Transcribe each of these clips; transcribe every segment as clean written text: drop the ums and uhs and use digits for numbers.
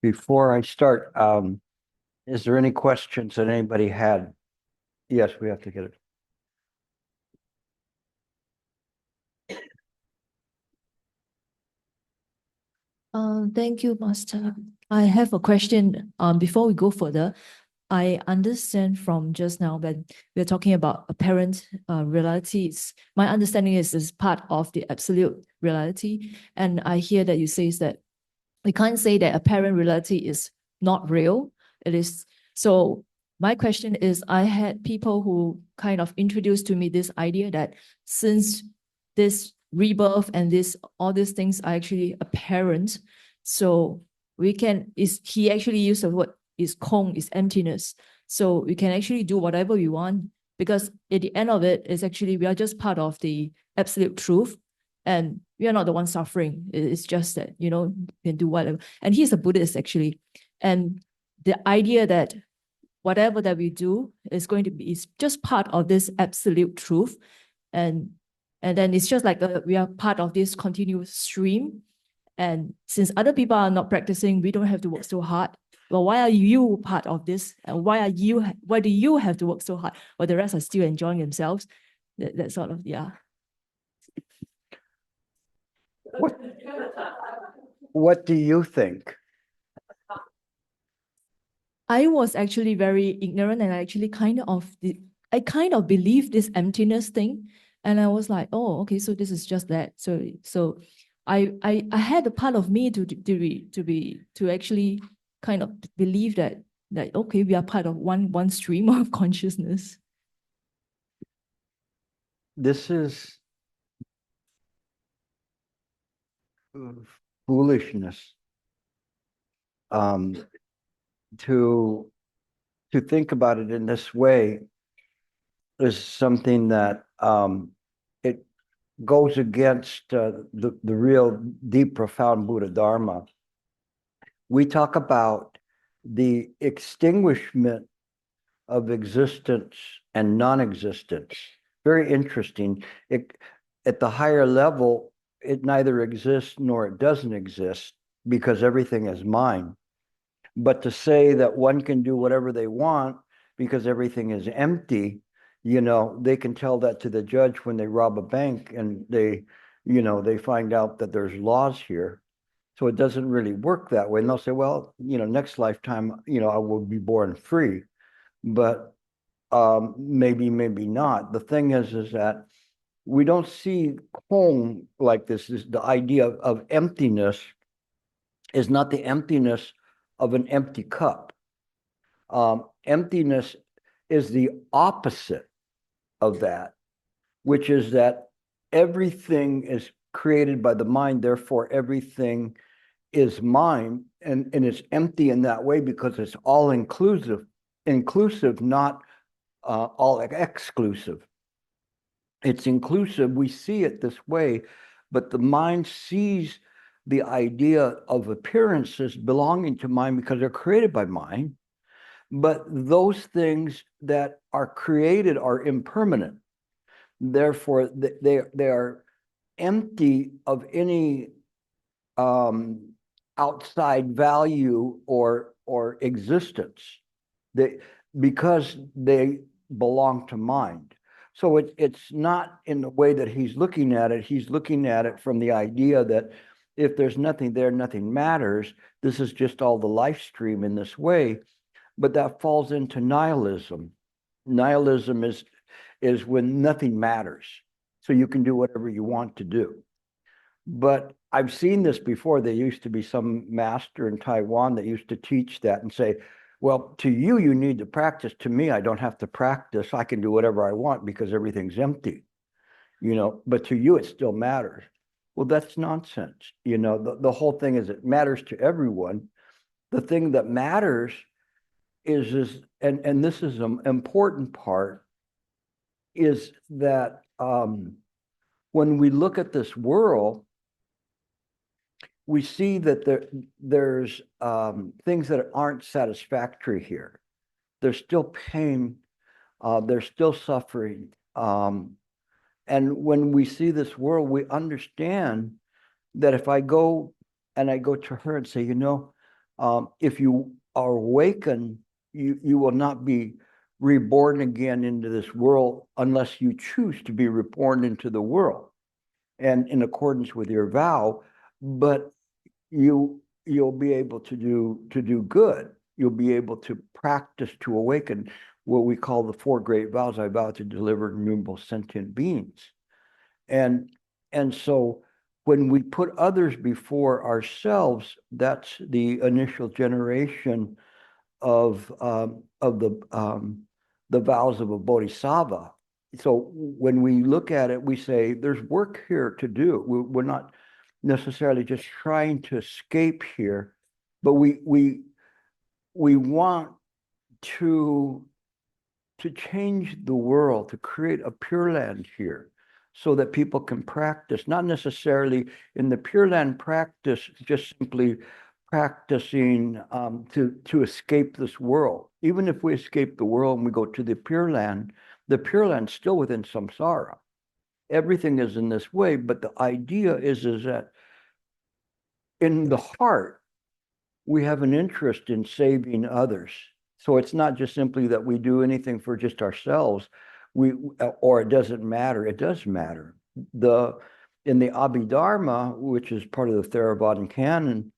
Before I start, is there any questions that anybody had? Yes, we have to get it. Thank you, Master. I have a question. Before we go further, I understand from just now that we're talking about apparent realities. My understanding is part of the absolute reality, and I hear that you say that we can't say that apparent reality is not real. It is. So my question is, I had people who kind of introduced to me this idea that since this rebirth and all these things are actually apparent, so we can, he actually used the word is 𝐴𝐴, is emptiness. So we can actually do whatever we want, because at the end of it is actually we are just part of the absolute truth, and we are not the one suffering. It's just that, you know, you can do whatever. And he's a Buddhist actually. And the idea that whatever that we do is going to be, is just part of this absolute truth. And then it's just like we are part of this continuous stream. And since other people are not practicing, we don't have to work so hard. Well, why are you part of this? And why do you have to work so hard while the rest are still enjoying themselves? That sort of, yeah. What do you think? I was actually very ignorant, and I kind of believed this emptiness thing, and I was like, oh, okay, so this is just that. So I had a part of me to actually kind of believe that okay, we are part of one stream of consciousness. This is foolishness. To think about it in this way is something that it goes against the real deep, profound Buddha Dharma. We talk about the extinguishment of existence and non-existence. Very interesting. At the higher level, it neither exists nor it doesn't exist, because everything is mind. But to say that one can do whatever they want because everything is empty, you know, they can tell that to the judge when they rob a bank and they find out that there's laws here. So it doesn't really work that way. And they'll say, well, next lifetime, I will be born free. But maybe not. The thing is that we don't see home like this. Is the idea of emptiness is not the emptiness of an empty cup. Emptiness is the opposite of that, which is that everything is created by the mind, therefore everything is mind, and it's empty in that way because it's all inclusive, not all exclusive. It's inclusive. We see it this way, but the mind sees the idea of appearances belonging to mind because they're created by mind. But those things that are created are impermanent. Therefore, they are empty of any outside value or existence, because they belong to mind. So it's not in the way that he's looking at it. He's looking at it from the idea that if there's nothing there, nothing matters. This is just all the life stream in this way. But that falls into nihilism. Nihilism is when nothing matters. So you can do whatever you want to do. But I've seen this before. There used to be some master in Taiwan that used to teach that and say, well, to you, you need to practice. To me, I don't have to practice. I can do whatever I want because everything's empty, but to you, it still matters. Well, that's nonsense. The whole thing is it matters to everyone. The thing that matters is and this is an important part, is that when we look at this world, we see that there's things that aren't satisfactory here. There's still pain, there's still suffering. And when we see this world, we understand that if I go I go to her and say, if you are awakened, you will not be reborn again into this world unless you choose to be reborn into the world and in accordance with your vow, but you'll be able to do good. You'll be able to practice to awaken what we call the four great vows. I vow to deliver innumerable sentient beings. And so when we put others before ourselves, that's the initial generation of the vows of a bodhisattva. So when we look at it, we say there's work here to do. We're not necessarily just trying to escape here, but we want to change the world, to create a Pure Land here, so that people can practice, not necessarily in the Pure Land practice, just simply practicing to escape this world. Even if we escape the world and we go to the Pure Land's still within samsara. Everything is in this way, but the idea is that in the heart, we have an interest in saving others. So it's not just simply that we do anything for just ourselves, or it doesn't matter. It does matter. In the Abhidharma, which is part of the Theravada canon,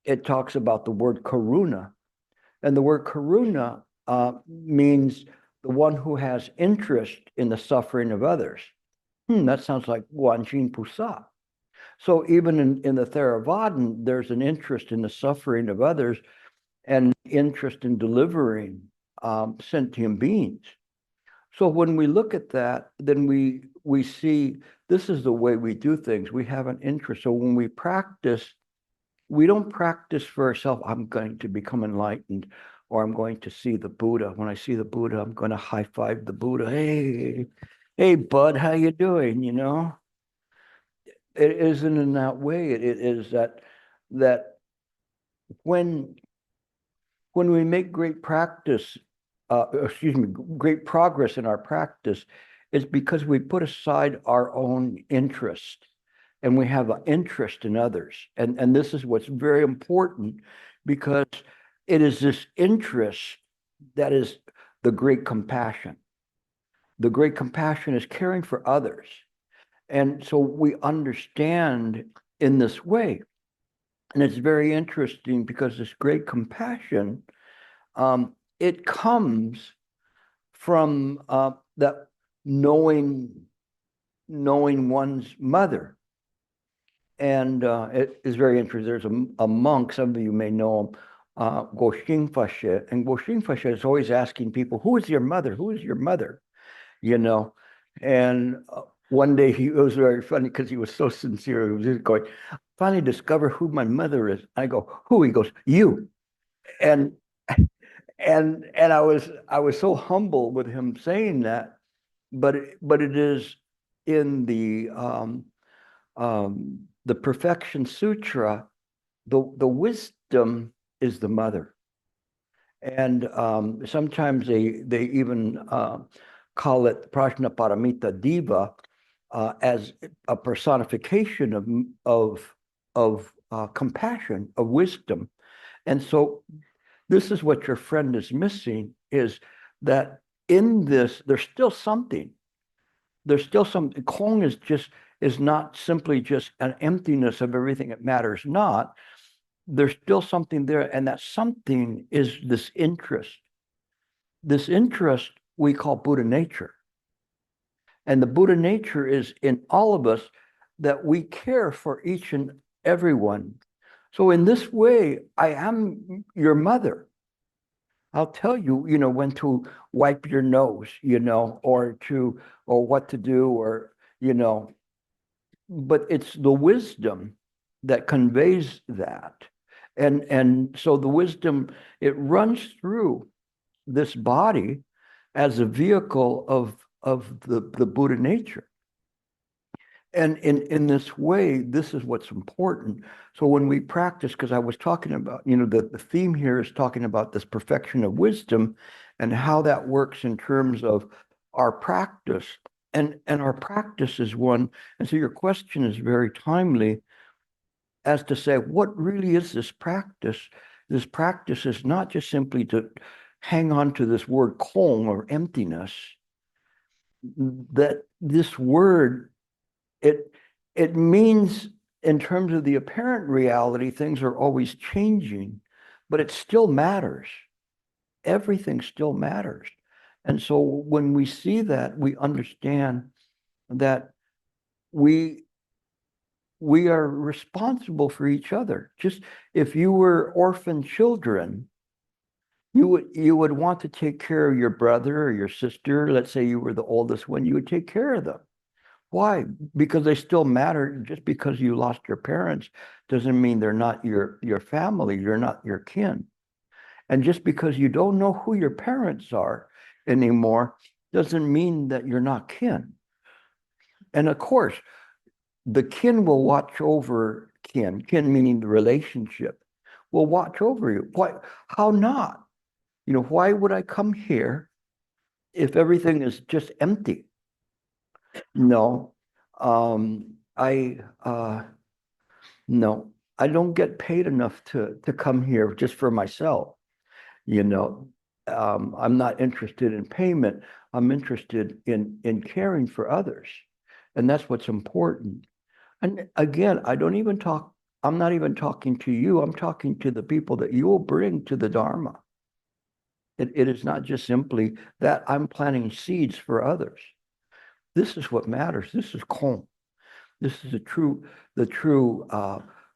it talks about the word karuna. And the word karuna means the one who has interest in the suffering of others. That sounds like Guanjin Pusa. So even in the Theravada, there's an interest in the suffering of others and interest in delivering sentient beings. So when we look at that, then we see this is the way we do things. We have an interest. So when we practice, we don't practice for ourselves. I'm going to become enlightened, or I'm going to see the Buddha. When I see the Buddha, I'm going to high five the Buddha. Hey, bud, how you doing? It isn't in that way. It is that when we make great progress in our practice, it's because we put aside our own interest and we have an interest in others. And this is what's very important, because it is this interest that is the great compassion. The great compassion is caring for others. And so we understand in this way. And it's very interesting because this great compassion, it comes from that knowing one's mother. And it is very interesting. There's a monk, some of you may know him, 𝐵𝑢𝑑𝑑𝑐𝑡 𝐹𝑒𝑒𝑐𝑡. And 𝐵𝑢𝑑𝑑𝑐𝑡 is always asking people, who is your mother? Who is your mother? And one day it was very funny because he was so sincere. He was just going, finally discover who my mother is. I go, who? He goes, you. And I was so humble with him saying that, but it is in the Perfection Sutra, the wisdom is the mother. And sometimes they even call it Prajna Paramita Diva, as a personification of compassion, of wisdom. And so this is what your friend is missing, is that in this, there's still something. There's still something. Kong is not simply just an emptiness of everything that matters not. There's still something there, and that something is this interest. This interest we call Buddha nature. And the Buddha nature is in all of us, that we care for each and everyone. So in this way, I am your mother. I'll tell you, when to wipe your nose, or what to do, or, but it's the wisdom that conveys that. And so the wisdom, it runs through this body as a vehicle of the Buddha nature. And in this way, this is what's important. So when we practice, because I was talking about, the theme here is talking about this perfection of wisdom and how that works in terms of our practice. And our practice is one. And so your question is very timely. as to say, what really is this practice? This practice is not just simply to hang on to this word kong or emptiness. That this word, it means in terms of the apparent reality, things are always changing, but it still matters. Everything still matters. And so when we see that, we understand that we are responsible for each other. Just if you were orphan children, you would want to take care of your brother or your sister. Let's say you were the oldest one, you would take care of them. Why? Because they still matter. Just because you lost your parents doesn't mean they're not your family, you're not your kin. And just because you don't know who your parents are anymore doesn't mean that you're not kin. And of course, the kin will watch over kin meaning the relationship, will watch over you. Why? How not? Why would I come here if everything is just empty? No, no, I don't get paid enough to come here just for myself. I'm not interested in payment. I'm interested in caring for others. And that's what's important. And again, I'm not even talking to you. I'm talking to the people that you will bring to the Dharma. It is not just simply that I'm planting seeds for others. This is what matters. This is 𝐿𝐴𝐻. This is the true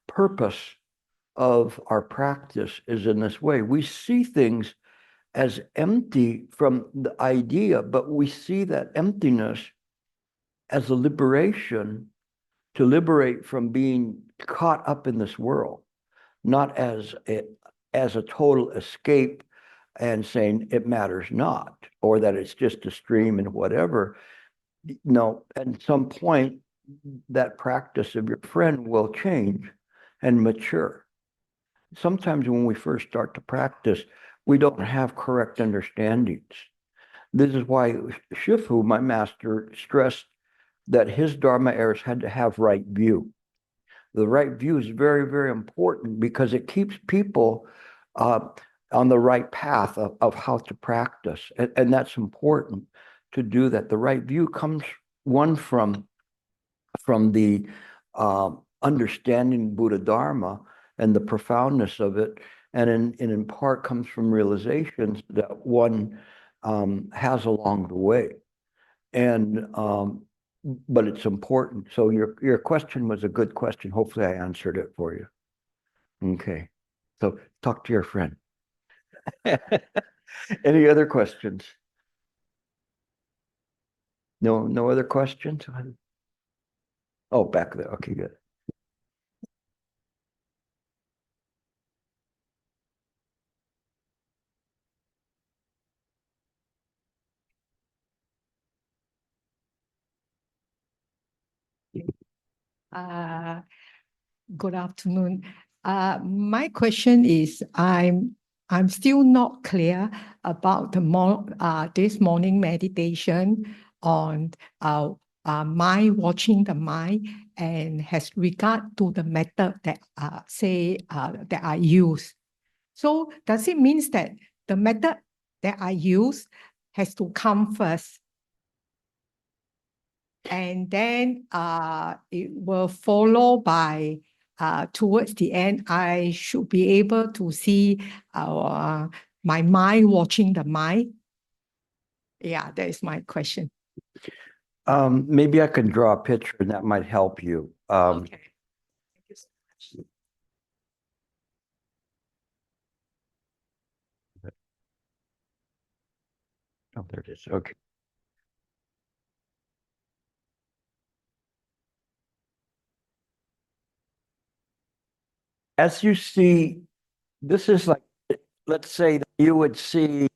purpose of our practice is in this way. We see things as empty from the idea, but we see that emptiness as a liberation, to liberate from being caught up in this world, not as a total escape and saying it matters not, or that it's just a stream and whatever. No, at some point, that practice of your friend will change and mature. Sometimes when we first start to practice, we don't have correct understandings. This is why Shifu, my master, stressed that his Dharma heirs had to have right view. The right view is very, very important because it keeps people on the right path of how to practice. And that's important to do that. The right view comes from the understanding Buddha Dharma and the profoundness of it, and in part comes from realizations that one has along the way. And but it's important. So your question was a good question. Hopefully I answered it for you. Okay. So talk to your friend. Any other questions? No other questions? Oh, back there. Okay, good. Good afternoon. My question is, I'm still not clear about this morning meditation on mind watching the mind, and has regard to the method that that I use. So does it mean that the method that I use has to come first, and then it will follow by towards the end, I should be able to see my mind watching the mind? Yeah, that is my question. Maybe I can draw a picture and that might help you. Okay. Thank you so much. Oh, there it is. Okay. As you see, this is like, let's say that you would see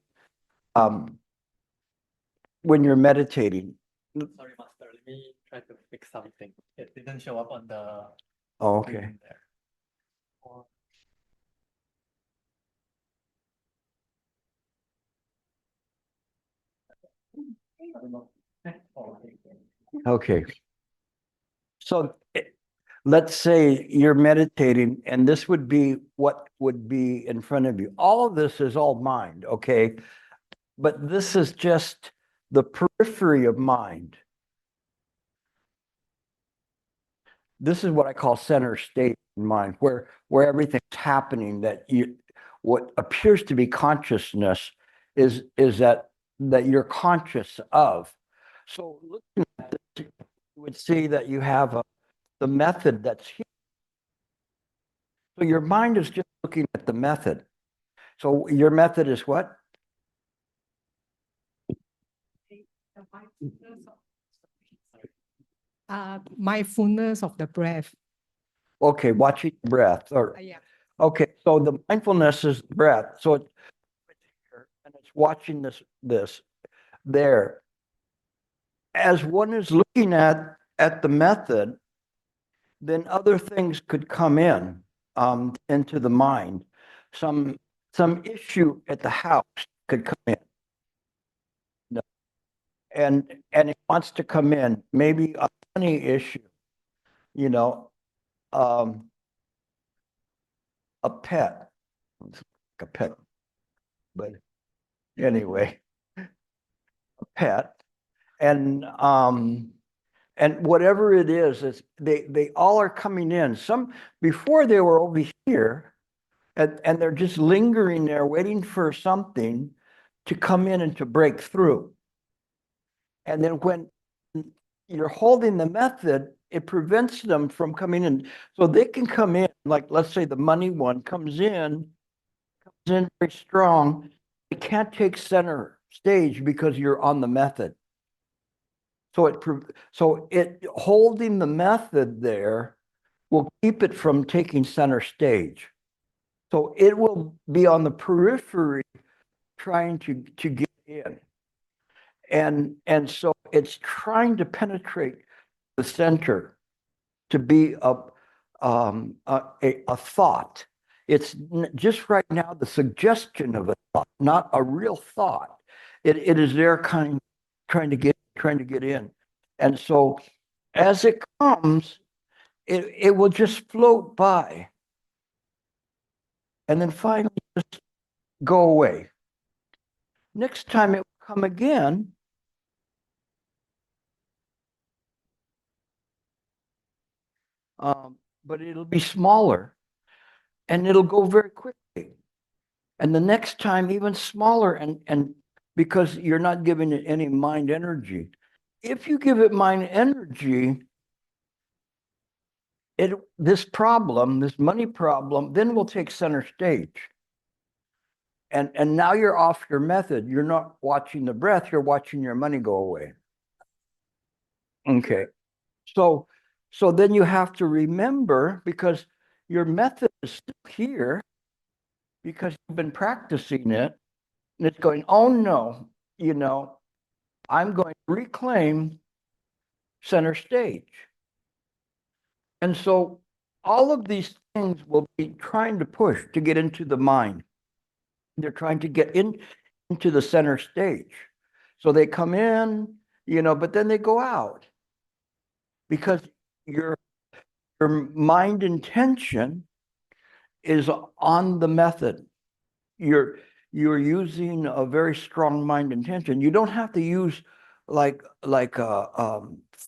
when you're meditating. Sorry, Master. Let me try to fix something. It didn't show up on the Oh, okay. screen there. Okay. So let's say you're meditating and this would be what would be in front of you. All of this is all mind, okay? But this is just the periphery of mind. This is what I call center state in mind, where everything's happening, that what appears to be consciousness is that you're conscious of. So looking at this, you would see that you have the method that's here. So your mind is just looking at the method. So your method is what? Mindfulness of the breath. Okay, watching the breath. Or Yeah. okay, so the mindfulness is breath. So it's here and it's watching this there. As one is looking at the method, then other things could come in into the mind. Some issue at the house could come in. No. And it wants to come in, maybe a money issue, you know, a pet. It's like a pet, but anyway, a pet. And whatever it is they all are coming in. Some before they were over here, and they're just lingering there, waiting for something to come in and to break through. And then when you're holding the method, it prevents them from coming in. So they can come in, like let's say the money one comes in very strong. It can't take center stage because you're on the method. So it holding the method there will keep it from taking center stage. So it will be on the periphery trying to get in. And so it's trying to penetrate the center to be a thought. It's just right now the suggestion of a thought, not a real thought. It is there kind of trying to get in. And so as it comes, it will just float by and then finally just go away. Next time it will come again. But it'll be smaller and it'll go very quickly. And the next time even smaller, and because you're not giving it any mind energy. If you give it mind energy, this money problem, then will take center stage. And now you're off your method. You're not watching the breath, you're watching your money go away. Okay. So then you have to remember, because your method is still here, because you've been practicing it, and it's going, oh no, I'm going to reclaim center stage. And so all of these things will be trying to push to get into the mind. They're trying to get into the center stage. So they come in, but then they go out, because your mind intention is on the method. You're using a very strong mind intention. You don't have to use like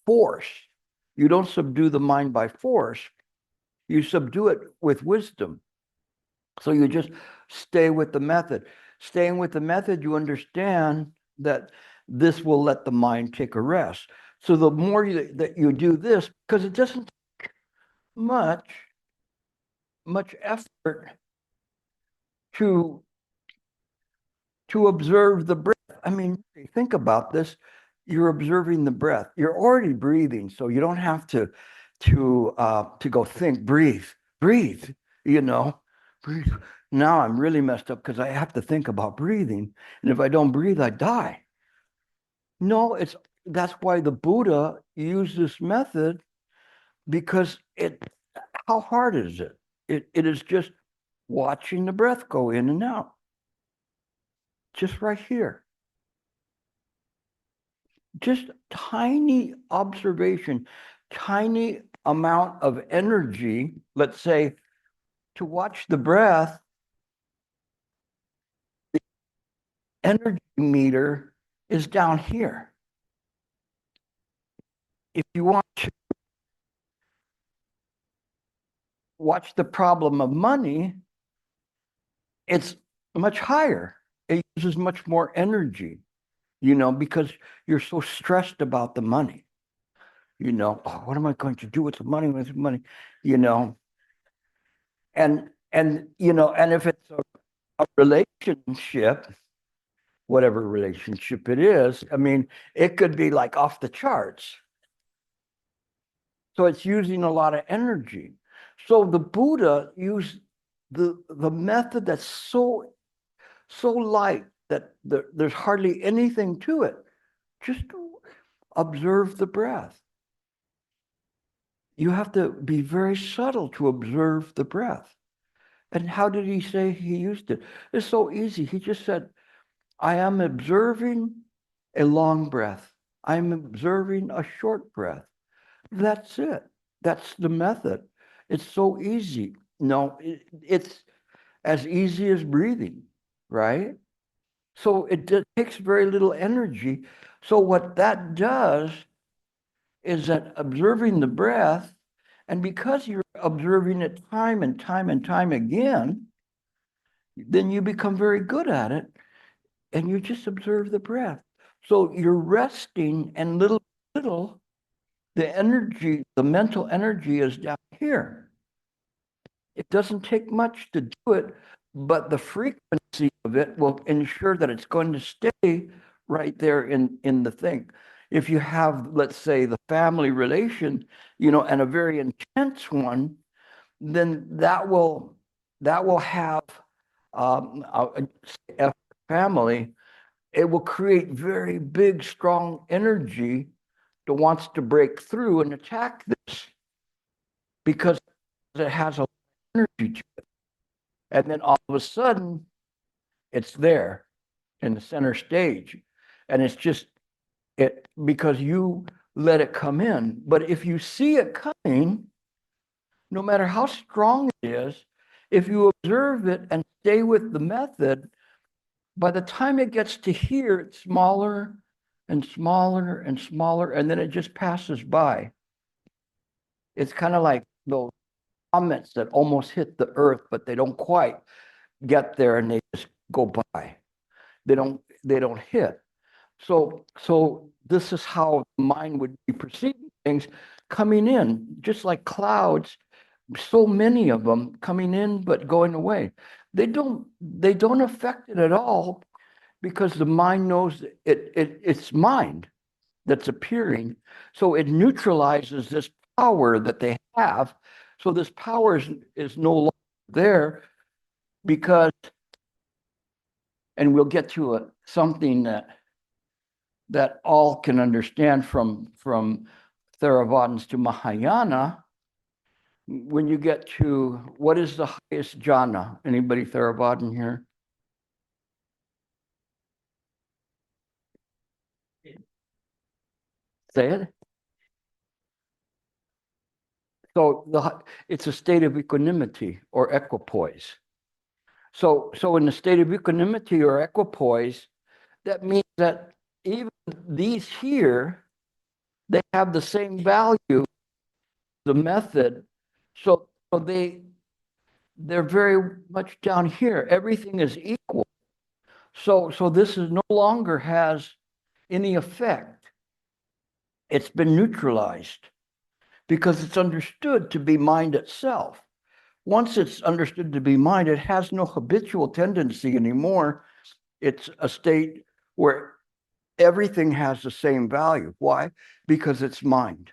force. You don't subdue the mind by force. You subdue it with wisdom. So you just stay with the method. Staying with the method, you understand that this will let the mind take a rest. So the more that you do this, because it doesn't take much effort to observe the breath. I mean, think about this. You're observing the breath. You're already breathing, so you don't have to go think. Breathe. Breathe. Now I'm really messed up because I have to think about breathing, and if I don't breathe, I die. No, that's why the Buddha used this method, because how hard is it? It is just watching the breath go in and out. Just right here. Just tiny observation, tiny amount of energy, let's say, to watch the breath, the energy meter is down here. If you want to watch the problem of money, it's much higher. It uses much more energy, because you're so stressed about the money. Oh, what am I going to do with the money, And if it's a relationship, whatever relationship it is, I mean, it could be like off the charts. So it's using a lot of energy. So the Buddha used the method that's so light that there's hardly anything to it. Just to observe the breath. You have to be very subtle to observe the breath. And how did he say he used it? It's so easy. He just said, I am observing a long breath. I'm observing a short breath. That's it. That's the method. It's so easy. No, it's as easy as breathing, right? So it takes very little energy. So what that does is that observing the breath, and because you're observing it time and time and time again, then you become very good at it, and you just observe the breath. So you're resting, and little by little, the energy, the mental energy is down here. It doesn't take much to do it, but the frequency of it will ensure that it's going to stay right there in the thing. If you have, let's say, the family relation, and a very intense one, then that will have a family. It will create very big, strong energy that wants to break through and attack this because it has a lot of energy to it. And then all of a sudden, it's there in the center stage. And it's just because you let it come in. But if you see it coming, no matter how strong it is, if you observe it and stay with the method, by the time it gets to here, it's smaller and smaller and smaller, and then it just passes by. It's kind of like those comets that almost hit the earth, but they don't quite get there, and they just go by. They don't hit. So this is how the mind would be perceiving things coming in, just like clouds, so many of them coming in but going away. They don't affect it at all, because the mind knows it's mind that's appearing. So it neutralizes this power that they have. So this power is no longer there, because, and we'll get to something that all can understand from Theravadins to Mahayana. When you get to, what is the highest jhana? Anybody Theravadin here? Say it. So it's a state of equanimity or equipoise. So in the state of equanimity or equipoise, that means that even these here, they have the same value, the method. So they're very much down here. Everything is equal. So this is no longer has any effect. It's been neutralized because it's understood to be mind itself. Once it's understood to be mind, it has no habitual tendency anymore. It's a state where everything has the same value. Why? Because it's mind.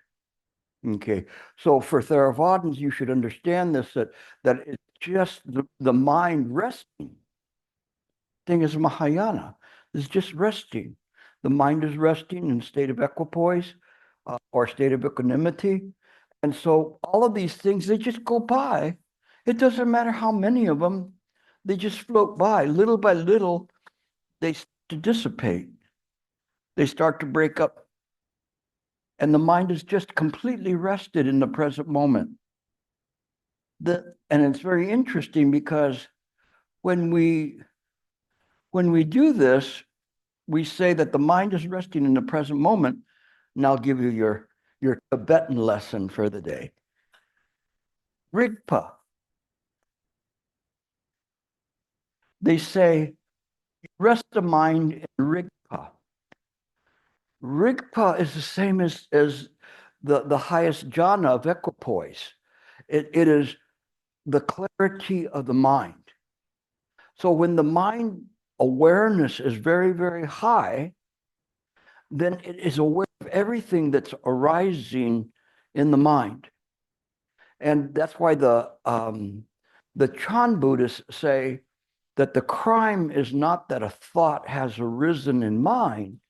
Okay. So for Theravadins, you should understand this, that it's just the mind resting. Thing is Mahayana. It's just resting. The mind is resting in a state of equipoise or state of equanimity. And so all of these things, they just go by. It doesn't matter how many of them, they just float by. Little by little, they start to dissipate. They start to break up. and the mind is just completely rested in the present moment. And it's very interesting because when we do this, we say that the mind is resting in the present moment. And I'll give you your Tibetan lesson for the day. Rigpa. They say, rest the mind in Rigpa. Rigpa is the same as the highest jhana of equipoise. It is the clarity of the mind. So when the mind awareness is very, very high, then it is aware of everything that's arising in the mind. And that's why the Chan Buddhists say that the crime is not that a thought has arisen in mind.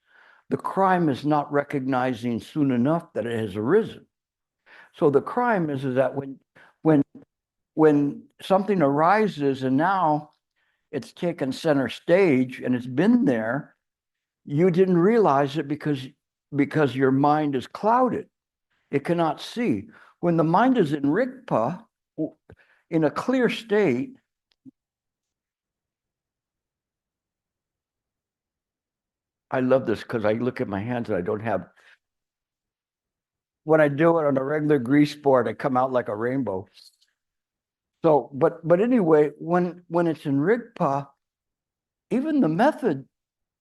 The crime is not recognizing soon enough that it has arisen. So the crime is that when something arises and now it's taken center stage and it's been there, you didn't realize it because your mind is clouded. It cannot see. When the mind is in Rigpa, in a clear state, I love this because I look at my hands and I don't have. When I do it on a regular grease board, I come out like a rainbow. So, but anyway, when it's in Rigpa, even the method,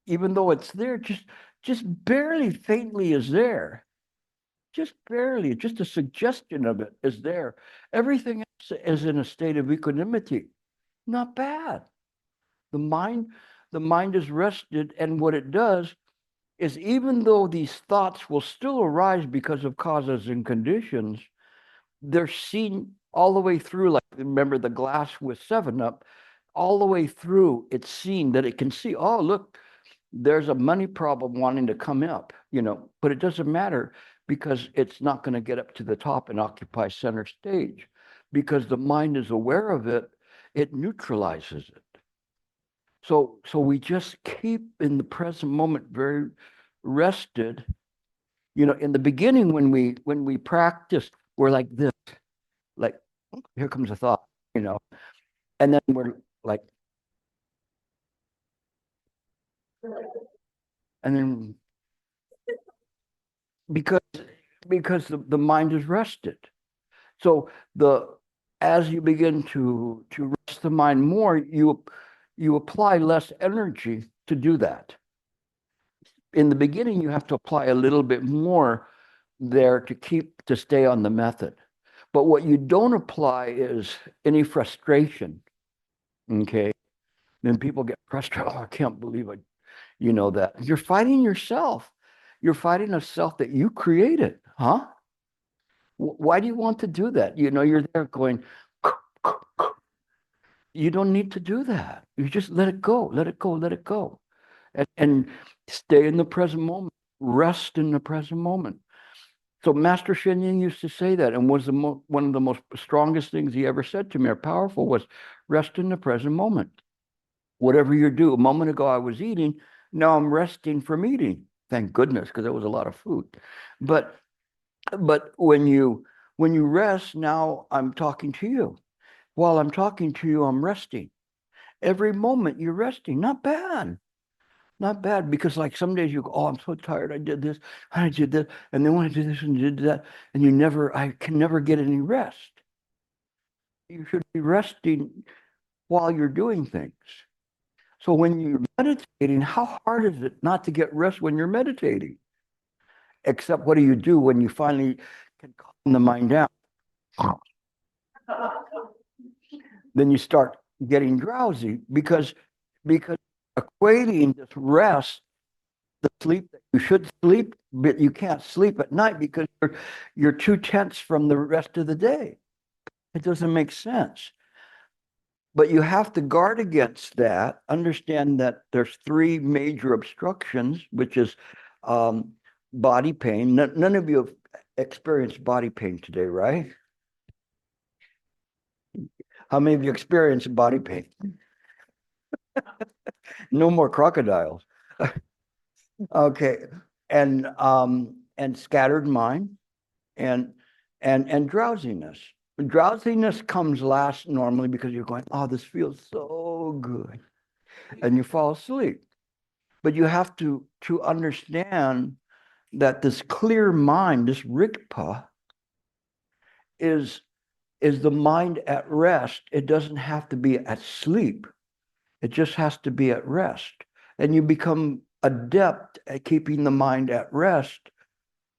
even though it's there, just barely faintly is there. Just barely, just a suggestion of it is there. Everything else is in a state of equanimity. Not bad. The mind is rested, and what it does is, even though these thoughts will still arise because of causes and conditions, they're seen all the way through. Like, remember the glass with 7-Up, all the way through, it's seen that it can see, oh, look, there's a money problem wanting to come up, but it doesn't matter because it's not going to get up to the top and occupy center stage. Because the mind is aware of it, it neutralizes it. So we just keep in the present moment very rested. In the beginning, when we practice, we're like this, like, here comes a thought, and then we're like, and then because the mind is rested. So as you begin to rest the mind more, you apply less energy to do that. In the beginning, you have to apply a little bit more there to stay on the method. But what you don't apply is any frustration. Okay. Then people get frustrated. Oh, I can't believe it. That you're fighting yourself. You're fighting a self that you created, huh? Why do you want to do that? You're there going, you don't need to do that. You just let it go, let it go, let it go. And stay in the present moment, rest in the present moment. So Master Sheng Yen used to say that, and was one of the most strongest things he ever said to me, or powerful, was rest in the present moment. Whatever you do, a moment ago I was eating, now I'm resting from eating. Thank goodness, because there was a lot of food. But when you rest, now I'm talking to you. While I'm talking to you, I'm resting. Every moment you're resting. Not bad. Not bad, because like some days you go, oh, I'm so tired. I did this, and I did that, and then when I did this and did that, and I can never get any rest. You should be resting while you're doing things. So when you're meditating, how hard is it not to get rest when you're meditating? Except what do you do when you finally can calm the mind down? Then you start getting drowsy because equating this rest, the sleep that you should sleep, but you can't sleep at night because you're too tense from the rest of the day. It doesn't make sense. But you have to guard against that. Understand that there's 3 major obstructions, which is body pain. None of you have experienced body pain today, right? How many of you experienced body pain? No more crocodiles. Okay. And and scattered mind and drowsiness. Drowsiness comes last normally because you're going, oh, this feels so good. And you fall asleep. But you have to understand that this clear mind, this rikpa, is the mind at rest. It doesn't have to be at sleep. It just has to be at rest. And you become adept at keeping the mind at rest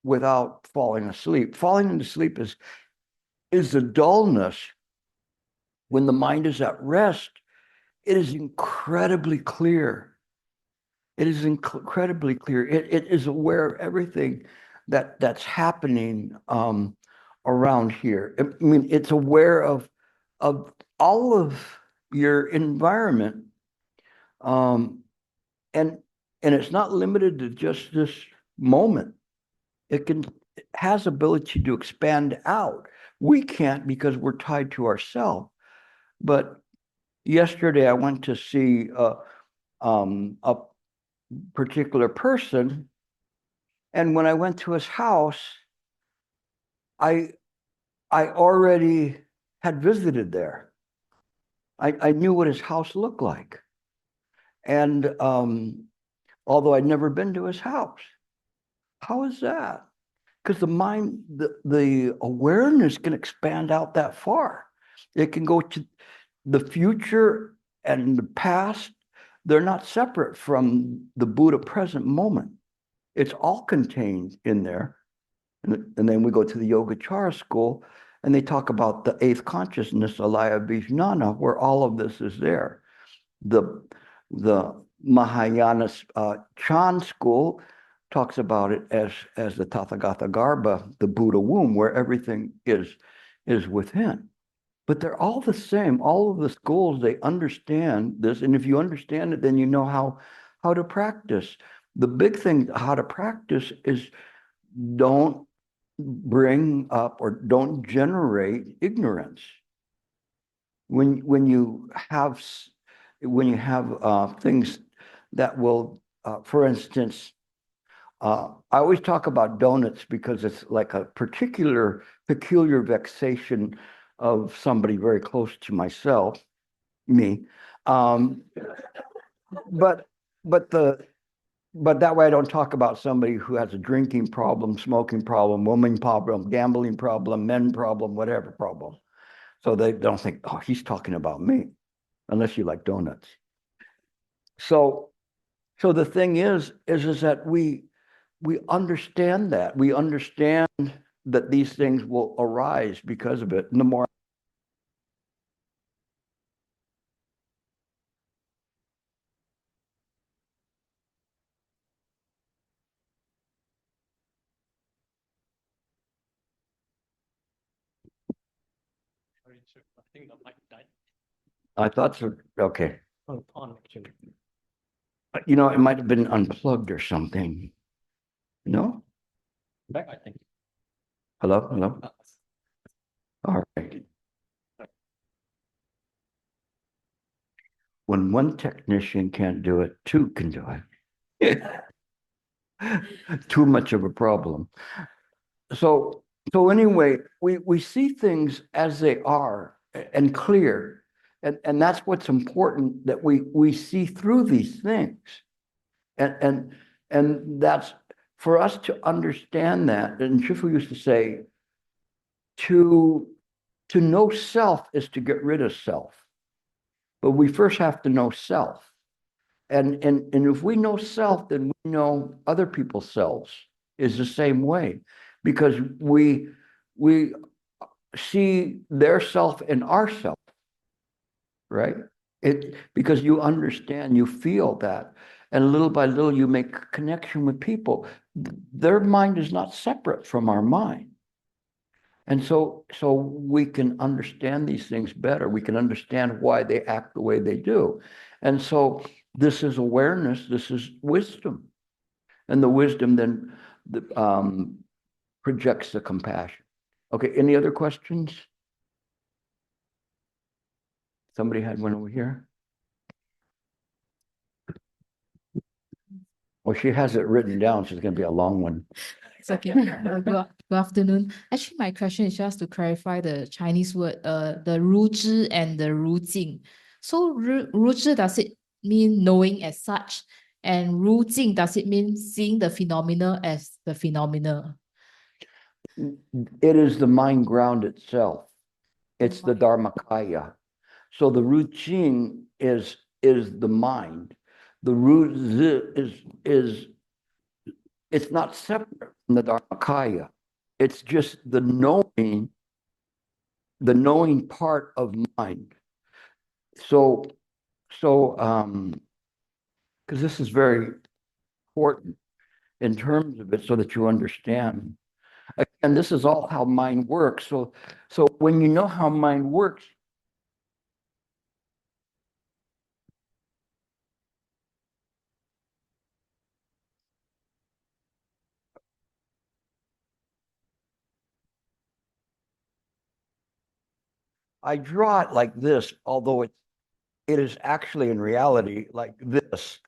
without falling asleep. Falling into sleep is the dullness. When the mind is at rest, it is incredibly clear. It is incredibly clear. It is aware of everything that's happening around here. I mean, it's aware of all of your environment, and it's not limited to just this moment. It has ability to expand out. We can't because we're tied to ourselves. But yesterday I went to see a particular person, and when I went to his house, I already had visited there. I knew what his house looked like, and although I'd never been to his house. How is that? Because the mind, the awareness can expand out that far. It can go to the future and the past. They're not separate from the Buddha present moment. It's all contained in there. And then we go to the Yogacara school, and they talk about the eighth consciousness, alaya vijnana, where all of this is there. The Mahayana Chan school talks about it as the Tathagata Garbha, the Buddha womb, where everything is within. But they're all the same. All of the schools, they understand this. And if you understand it, then you know how to practice. The big thing, how to practice, is don't bring up or don't generate ignorance. When you have things that will, for instance, I always talk about donuts because it's like a peculiar vexation of somebody very close to myself, me. But that way I don't talk about somebody who has a drinking problem, smoking problem, woman problem, gambling problem, men problem, whatever problem. So they don't think, oh, he's talking about me, unless you like donuts. So the thing is that we understand that. We understand that these things will arise because of it. And the more I think the mic died. I thought so, okay. Oh, on actually. You know, it might have been unplugged or something. No? Back, I think. Hello? Hello? Uh, All right. When one technician can't do it, two can do it. Too much of a problem. So anyway, we see things as they are and clear. And that's what's important, that we see through these things. And that's for us to understand that. And Shifu used to say, to know self is to get rid of self. But we first have to know self. And if we know self, then we know other people's selves is the same way, because we see their self in our self, right? Because you understand, you feel that, and little by little you make a connection with people. Their mind is not separate from our mind. And so we can understand these things better. We can understand why they act the way they do. And so this is awareness, this is wisdom. And the wisdom then projects the compassion. Okay, any other questions? Somebody had one over here. Well, she has it written down, so it's going to be a long one. It's okay. Good afternoon. Actually, my question is just to clarify the Chinese word, the 如知 and the 如境. So 如知, does it mean knowing as such? And 如境, does it mean seeing the phenomena as the phenomena? It is the mind ground itself. It's the Dharmakaya. So the Ruqing is the mind. The Ru is it's not separate from the Dharmakaya. It's just the knowing part of mind. So because this is very important in terms of it, so that you understand. Again, this is all how mind works. So when you know how mind works, I draw it like this, although it is actually in reality like this,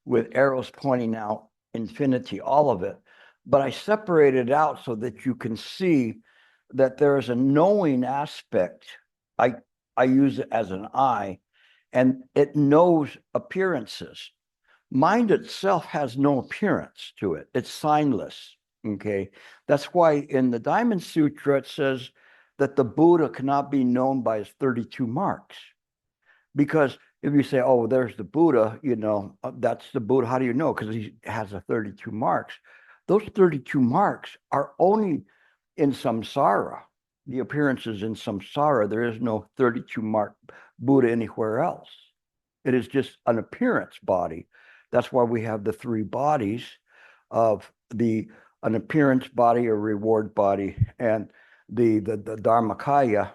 with arrows pointing out infinity, all of it. But I separate it out so that you can see that there is a knowing aspect. I use it as an eye, and it knows appearances. Mind itself has no appearance to it. It's signless. Okay. That's why in the Diamond Sutra, it says that the Buddha cannot be known by his 32 marks. Because if you say, oh, there's the Buddha, that's the Buddha, how do you know? Because he has a 32 marks. Those 32 marks are only in samsara. The appearances in samsara. There is no 32 mark Buddha anywhere else. It is just an appearance body. That's why we have the three bodies of an appearance body, a reward body, and the Dharmakaya,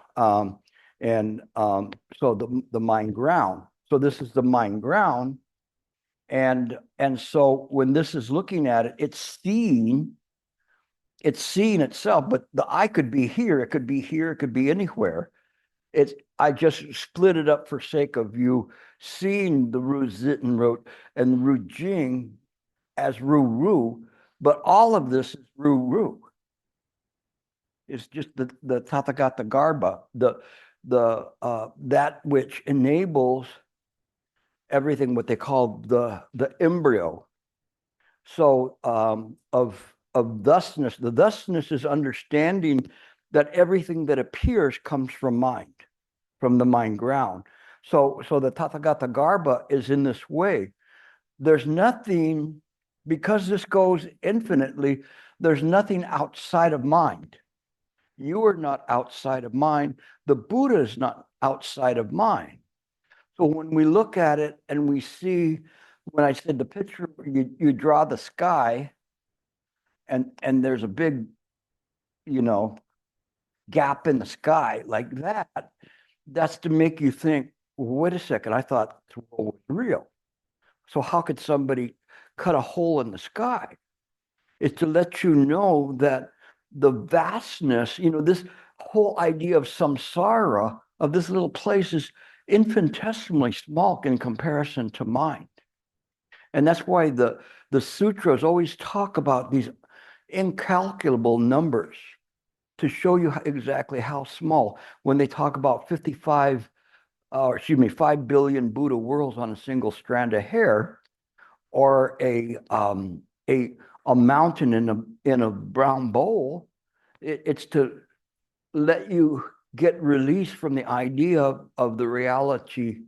so the mind ground. So this is the mind ground, and so when this is looking at it, it's seeing itself, but the eye could be here, it could be here, it could be anywhere. I just split it up for sake of you seeing the Ru Zitten wrote and the Ru Jing as Ru, but all of this is Ru. It's just the Tathagata Garbha, that which enables everything, what they call the embryo. So of thusness, the thusness is understanding that everything that appears comes from mind, from the mind ground. So the Tathagata Garbha is in this way. There's nothing, because this goes infinitely, there's nothing outside of mind. You are not outside of mind. The Buddha is not outside of mind. So when we look at it and we see, when I said the picture, you draw the sky and there's a big, gap in the sky like that, that's to make you think, wait a second, I thought the world was real. So how could somebody cut a hole in the sky? It's to let you know that the vastness, this whole idea of samsara, of this little place, is infinitesimally small in comparison to mind. And that's why the sutras always talk about these incalculable numbers to show you exactly how small. When they talk about 5 billion Buddha worlds on a single strand of hair, or a mountain in a brown bowl, it's to let you get released from the idea of the reality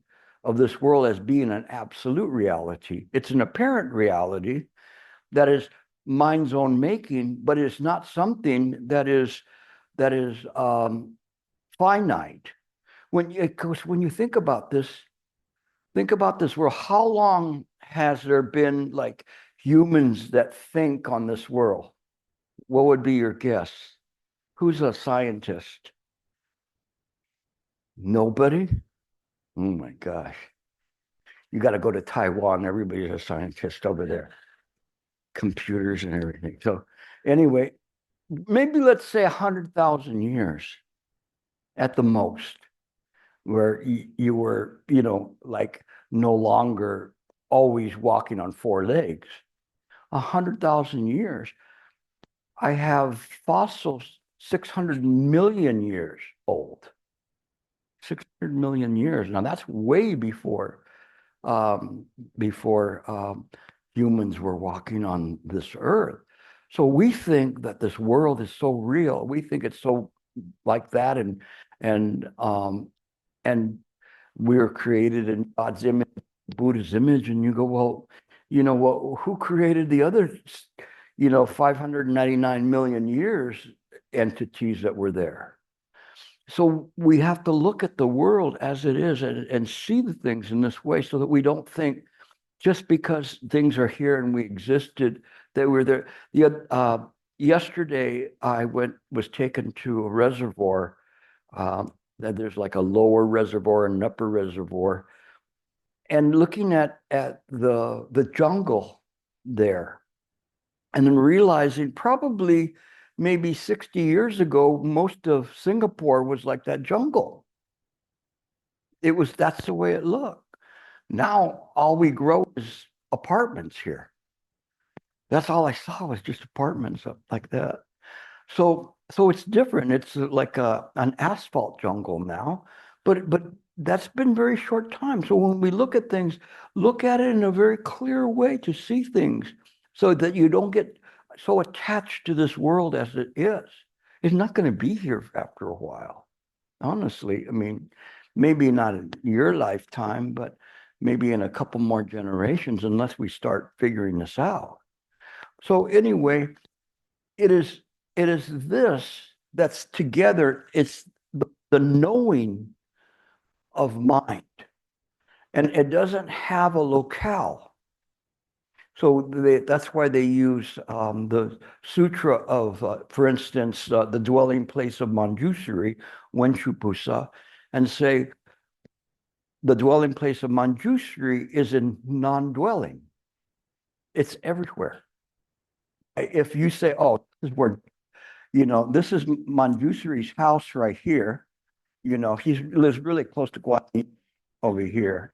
of this world as being an absolute reality. It's an apparent reality that is mind's own making, but it's not something that is finite. When you think about this world, how long has there been like humans that think on this world? What would be your guess? Who's a scientist? Nobody? Oh my gosh. You got to go to Taiwan. Everybody's a scientist over there. Computers and everything. So anyway, maybe let's say 100,000 years at the most, where you were, like no longer always walking on 4 legs. 100,000 years. I have fossils 600 million years old. 600 million years. Now that's way before humans were walking on this earth. So we think that this world is so real. We think it's so like that, and we're created in God's image, Buddha's image, and you go, well, who created the other 599 million years entities that were there? So we have to look at the world as it is and see the things in this way, so that we don't think just because things are here and we existed, they were there. Yesterday, I was taken to a reservoir. That there's like a lower reservoir and an upper reservoir, and looking at the jungle there, and then realizing probably maybe 60 years ago, most of Singapore was like that jungle. That's the way it looked. Now all we grow is apartments here. That's all I saw, was just apartments up like that. So it's different. It's like an asphalt jungle now, but that's been very short time. So when we look at things, look at it in a very clear way to see things, so that you don't get so attached to this world as it is. It's not going to be here after a while. Honestly, I mean, maybe not in your lifetime, but maybe in a couple more generations, unless we start figuring this out. So anyway, it is this that's together. It's the knowing of mind, and it doesn't have a locale. So that's why they use the sutra of, for instance, the dwelling place of Manjushri, Wenchupusa, and say the dwelling place of Manjushri is in non-dwelling. It's everywhere. If you say, oh, this is where, this is Manjushri's house right here, he lives really close to Guatemala over here,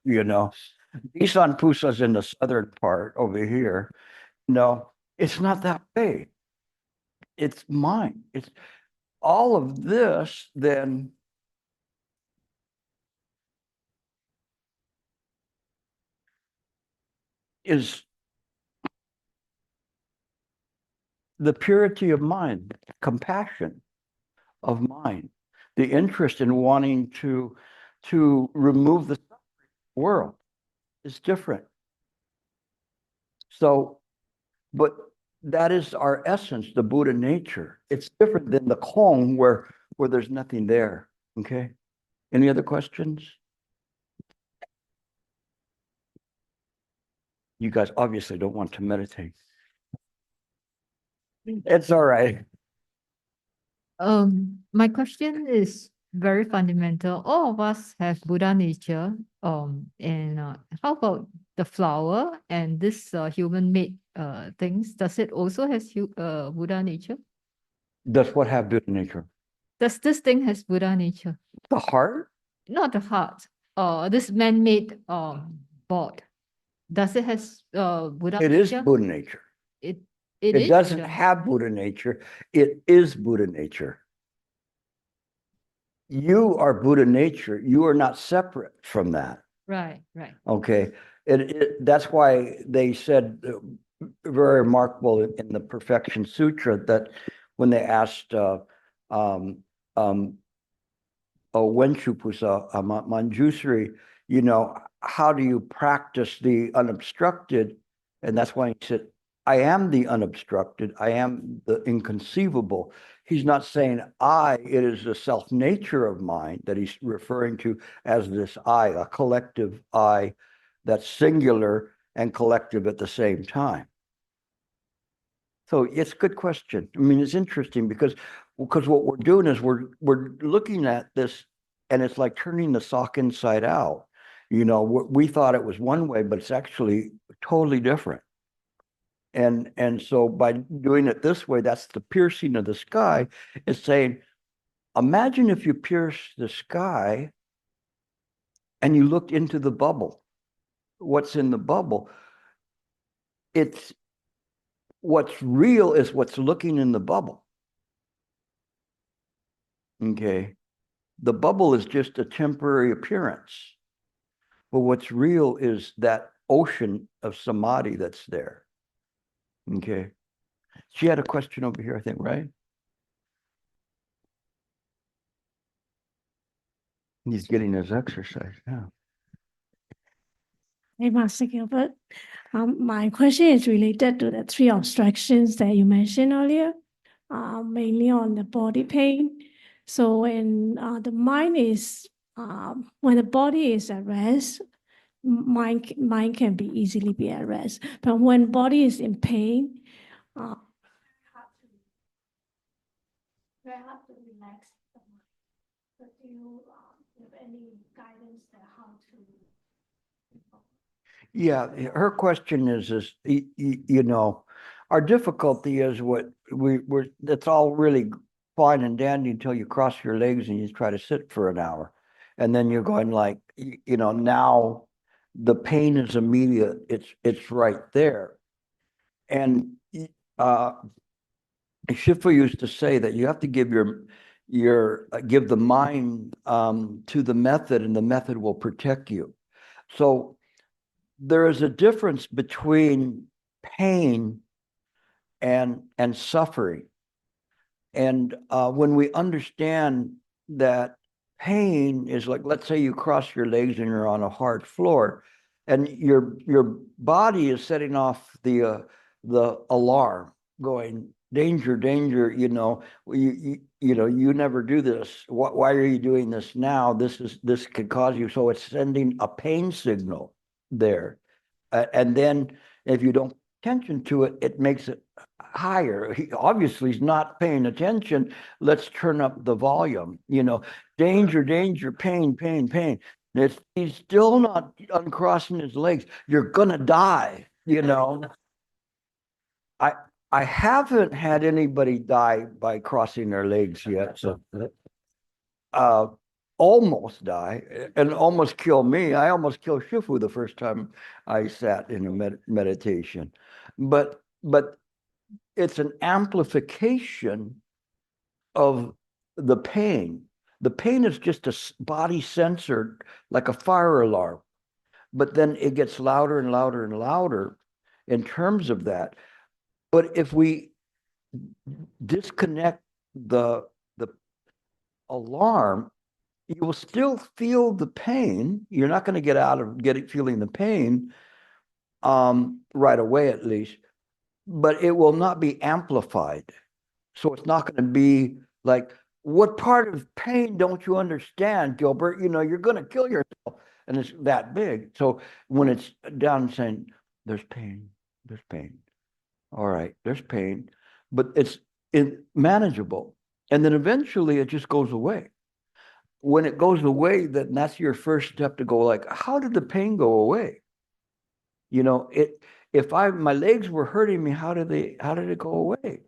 Isan Pusa's in the southern part over here. No, it's not that way. It's mine. It's all of this then is the purity of mind, compassion of mind, the interest in wanting to remove the world is different. So, but that is our essence, the Buddha nature. It's different than the 𝐿𝑖𝑏𝑒 where there's nothing there. Okay. Any other questions? You guys obviously don't want to meditate. It's all right. My question is very fundamental. All of us have Buddha nature. And how about the flower and this human-made things? Does it also has Buddha nature? Does what have Buddha nature? Does this thing has Buddha nature? The heart? Not the heart. This man-made board. Does it has Buddha It is nature? Buddha nature. It It is doesn't Buddha. have Buddha nature. It is Buddha nature. You are Buddha nature. You are not separate from that. Right. Okay. That's why they said, very remarkable in the Perfection Sutra, that when they asked Wenchupusa, Manjushri, how do you practice the unobstructed? And that's why he said, I am the unobstructed. I am the inconceivable. He's not saying it is the self nature of mind that he's referring to as this I, a collective I that's singular and collective at the same time. So it's a good question. I mean, it's interesting because what we're doing is we're looking at this, and it's like turning the sock inside out. We thought it was one way, but it's actually totally different. And so by doing it this way, that's the piercing of the sky. It's saying, imagine if you pierce the sky and you looked into the bubble. What's in the bubble? It's what's real is what's looking in the bubble. Okay. The bubble is just a temporary appearance. But what's real is that ocean of samadhi that's there. Okay. She had a question over here, I think, right? He's getting his exercise. Yeah. Hey, Master Gilbert. My question is related to the three abstractions that you mentioned earlier, mainly on the body pain. So when the mind is, when the body is at rest, mind can be easily be at rest. But when body is in pain, very hard to relax the mind. But do you have any guidance that how to? Yeah, her question is you know, our difficulty is what we're, it's all really fine and dandy until you cross your legs and you try to sit for an hour. And then you're going like, you know, now the pain is immediate. It's right there. And Shifu used to say that you have to give give the mind to the method, and the method will protect you. So there is a difference between pain and suffering. And when we understand that pain is like, let's say you cross your legs and you're on a hard floor, and your body is setting off the alarm, going, danger, danger, you know, you know, you never do this. Why are you doing this now? This could cause you. So it's sending a pain signal there. And then if you don't pay attention to it, it makes it higher. He obviously is not paying attention. Let's turn up the volume, you know, danger, danger, pain, pain, pain. He's still not uncrossing his legs. You're gonna die, you know. I haven't had anybody die by crossing their legs yet. So almost die and almost kill me. I almost killed Shifu the first time I sat in a meditation. But it's an amplification of the pain. The pain is just a body censored like a fire alarm, but then it gets louder and louder and louder in terms of that. But if we disconnect the alarm, you will still feel the pain. You're not going to get out of feeling the pain right away, at least, but it will not be amplified. So it's not going to be like, what part of pain don't you understand, Gilbert? You know, you're going to kill yourself, and it's that big. So when it's down saying, there's pain, there's pain. All right, there's pain, but it's manageable. And then eventually it just goes away. When it goes away, then that's your first step to go like, how did the pain go away? You know, if my legs were hurting me, how did it go away?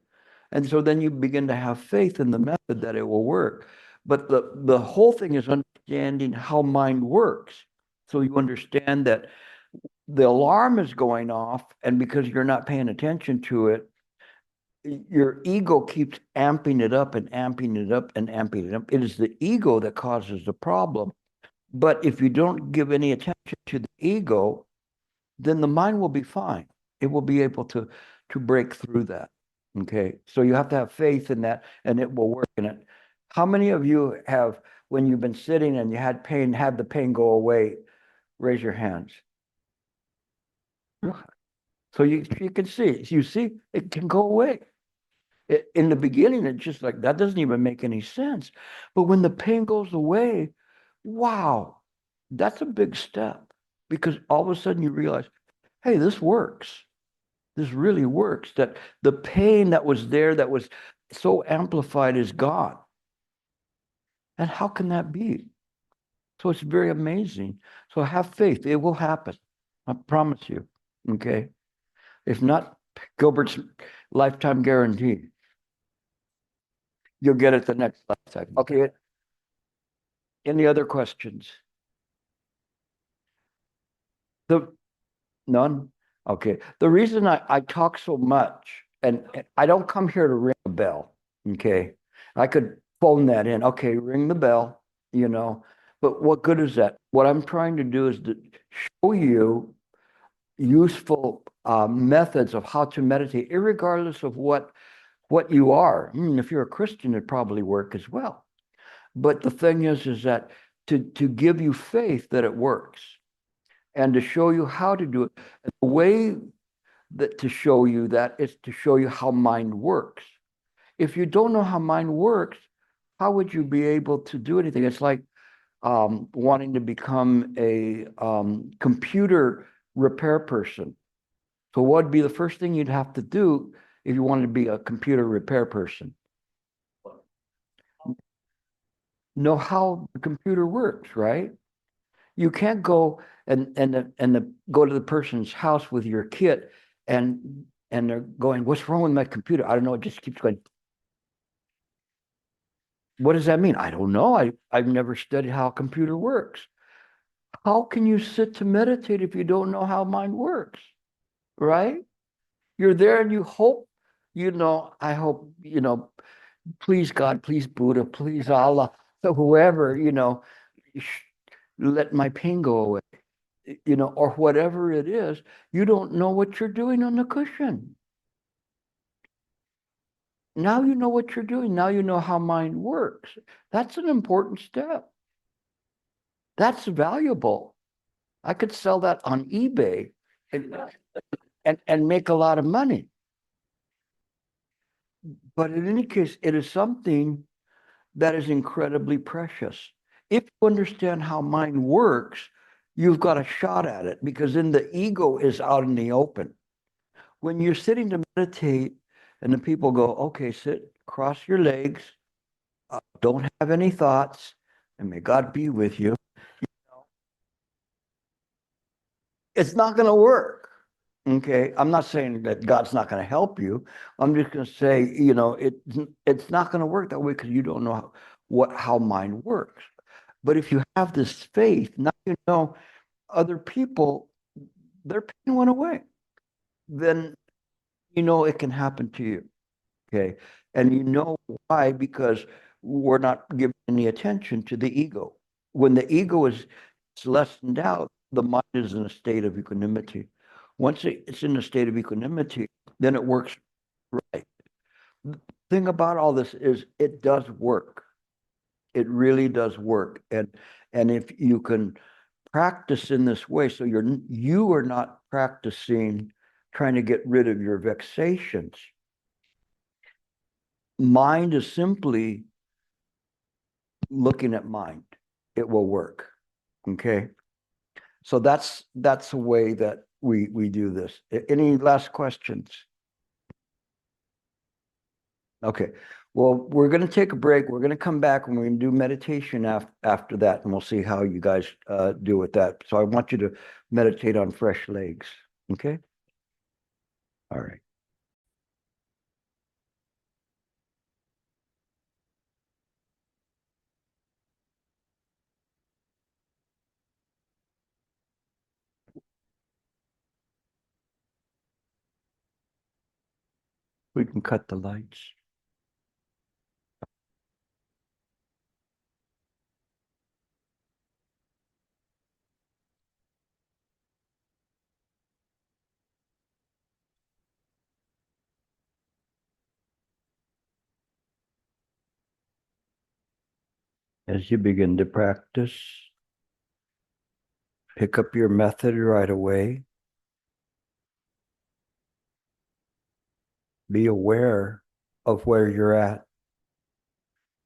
And so then you begin to have faith in the method that it will work. But the whole thing is understanding how mind works. So you understand that the alarm is going off, and because you're not paying attention to it, your ego keeps amping it up and amping it up and amping it up. It is the ego that causes the problem. But if you don't give any attention to the ego, then the mind will be fine. It will be able to break through that. Okay, so you have to have faith in that, and it will work in it. How many of you have, when you've been sitting and you had pain, had the pain go away? Raise your hands. So you can see, you see, it can go away. In the beginning, it's just like, that doesn't even make any sense. But when the pain goes away, wow, that's a big step, because all of a sudden you realize, hey, this works. This really works, that the pain that was there, that was so amplified, is gone. And how can that be? So it's very amazing. So have faith. It will happen. I promise you. Okay. If not, Gilbert's lifetime guarantee. You'll get it the next lifetime. Okay. Any other questions? None? Okay. The reason I talk so much and I don't come here to ring a bell, okay? I could phone that in, okay, ring the bell, you know, but what good is that? What I'm trying to do is to show you useful methods of how to meditate, irregardless of what you are. If you're a Christian, it'd probably work as well. But the thing is that to give you faith that it works and to show you how to do it. And the way that to show you that is to show you how mind works. If you don't know how mind works, how would you be able to do anything? It's like wanting to become a computer repair person. So what would be the first thing you'd have to do if you wanted to be a computer repair person? Know how the computer works, right? You can't go and go to the person's house with your kit and they're going, what's wrong with my computer? I don't know, it just keeps going. What does that mean? I don't know. I've never studied how a computer works. How can you sit to meditate if you don't know how mind works? Right? You're there and you hope, I hope, please God, please Buddha, please Allah, so whoever, let my pain go away, or whatever it is. You don't know what you're doing on the cushion. Now you know what you're doing. Now you know how mind works. That's an important step. That's valuable. I could sell that on eBay and make a lot of money. But in any case, it is something that is incredibly precious. If you understand how mind works, you've got a shot at it, because then the ego is out in the open. When you're sitting to meditate and the people go, okay, sit, cross your legs, don't have any thoughts, and may God be with you. It's not going to work. Okay, I'm not saying that God's not going to help you. I'm just going to say, it's not going to work that way because you don't know how mind works. But if you have this faith, now you know other people, their pain went away. Then it can happen to you. Okay, and you know why? Because we're not giving any attention to the ego. When the ego is lessened out, the mind is in a state of equanimity. Once it's in a state of equanimity, then it works right. The thing about all this is it does work. It really does work. And if you can practice in this way, so you are not practicing trying to get rid of your vexations. Mind is simply looking at mind. It will work. Okay. So that's a way that we do this. Any last questions? Okay. Well, we're going to take a break. We're going to come back and we're going to do meditation after that, and we'll see how you guys do with that. So I want you to meditate on fresh legs. Okay. All right. We can cut the lights. As you begin to practice, pick up your method right away. Be aware of where you're at.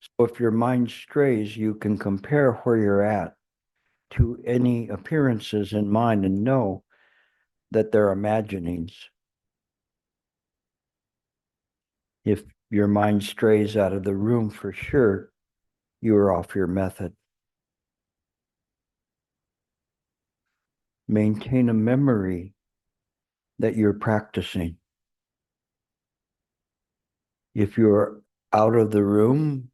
So if your mind strays, you can compare where you're at to any appearances in mind and know that they're imaginings. If your mind strays out of the room, for sure, you are off your method. Maintain a memory that you're practicing. If you're out of the room,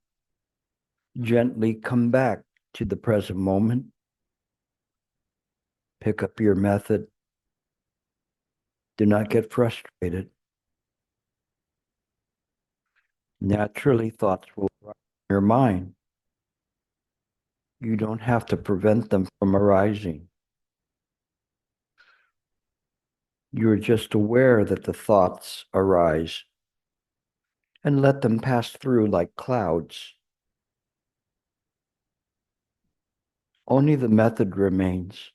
gently come back to the present moment. Pick up your method. Do not get frustrated. Naturally, thoughts will arise in your mind. You don't have to prevent them from arising. You're just aware that the thoughts arise and let them pass through like clouds. Only the method remains.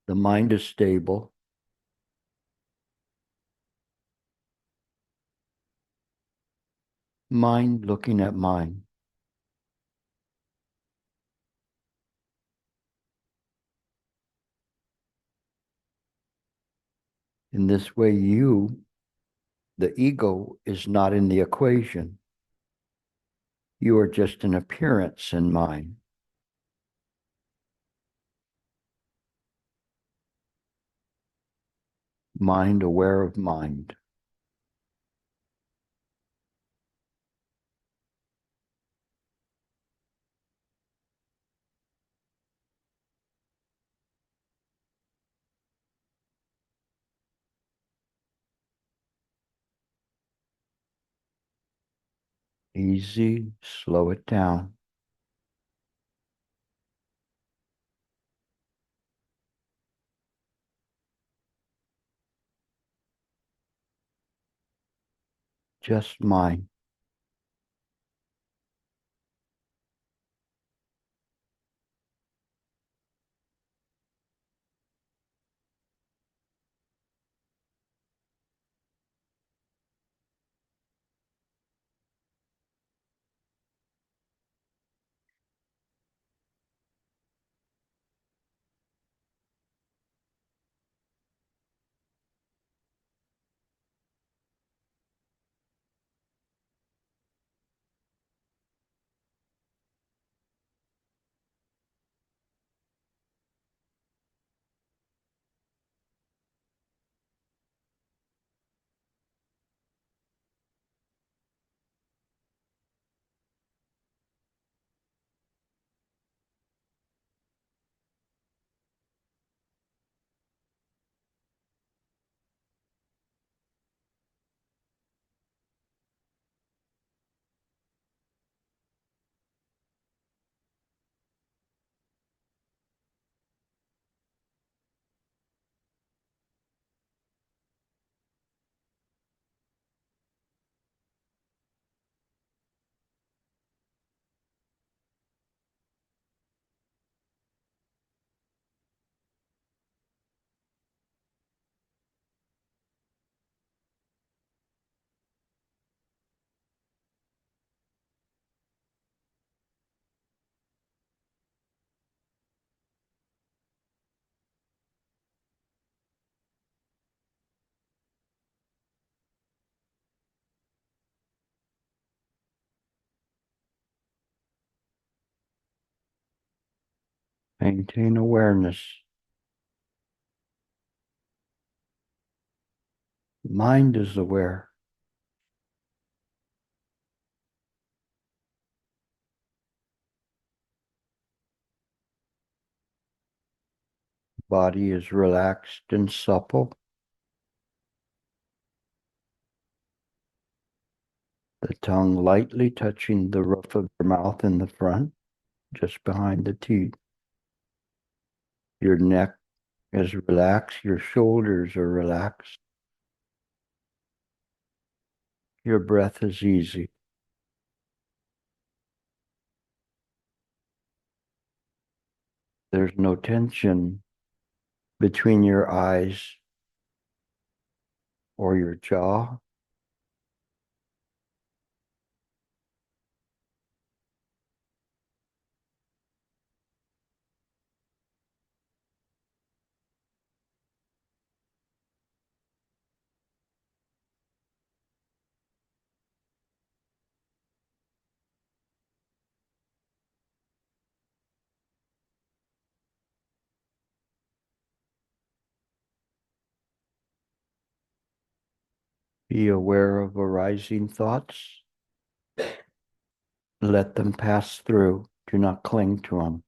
The mind is stable. Mind looking at mind. In this way, you, the ego, is not in the equation. You are just an appearance in mind. Mind aware of mind. Easy, slow it down. Just mind. Maintain awareness. Mind is aware. Body is relaxed and supple. The tongue lightly touching the roof of your mouth in the front, just behind the teeth. Your neck is relaxed. Your shoulders are relaxed. Your breath is easy. There's no tension between your eyes or your jaw. Be aware of arising thoughts. Let them pass through. Do not cling to them.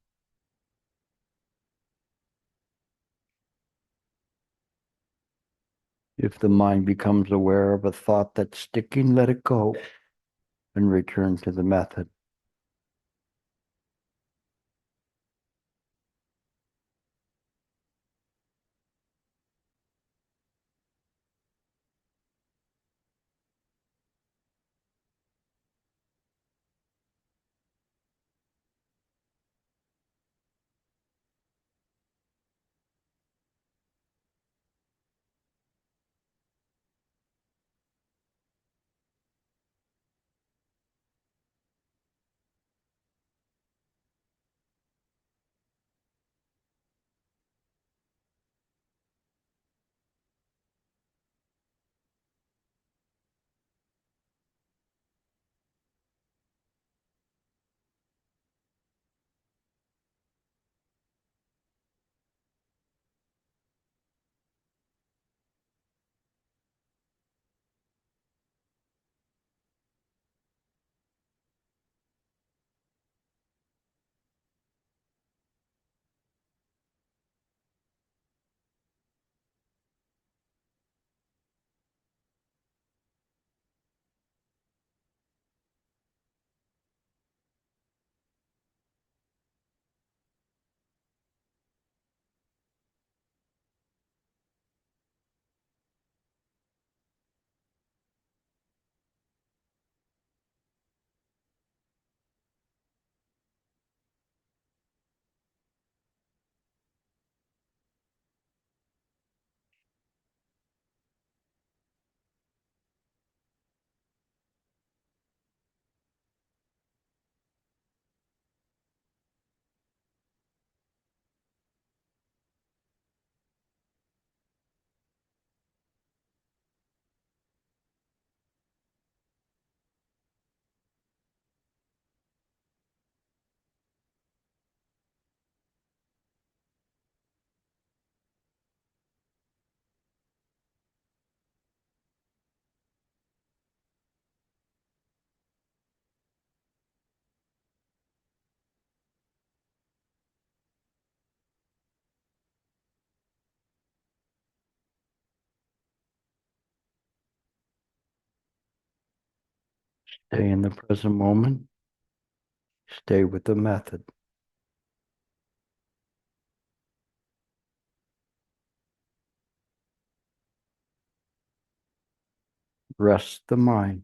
If the mind becomes aware of a thought that's sticking, let it go and return to the method. Stay in the present moment. Stay with the method. Rest the mind.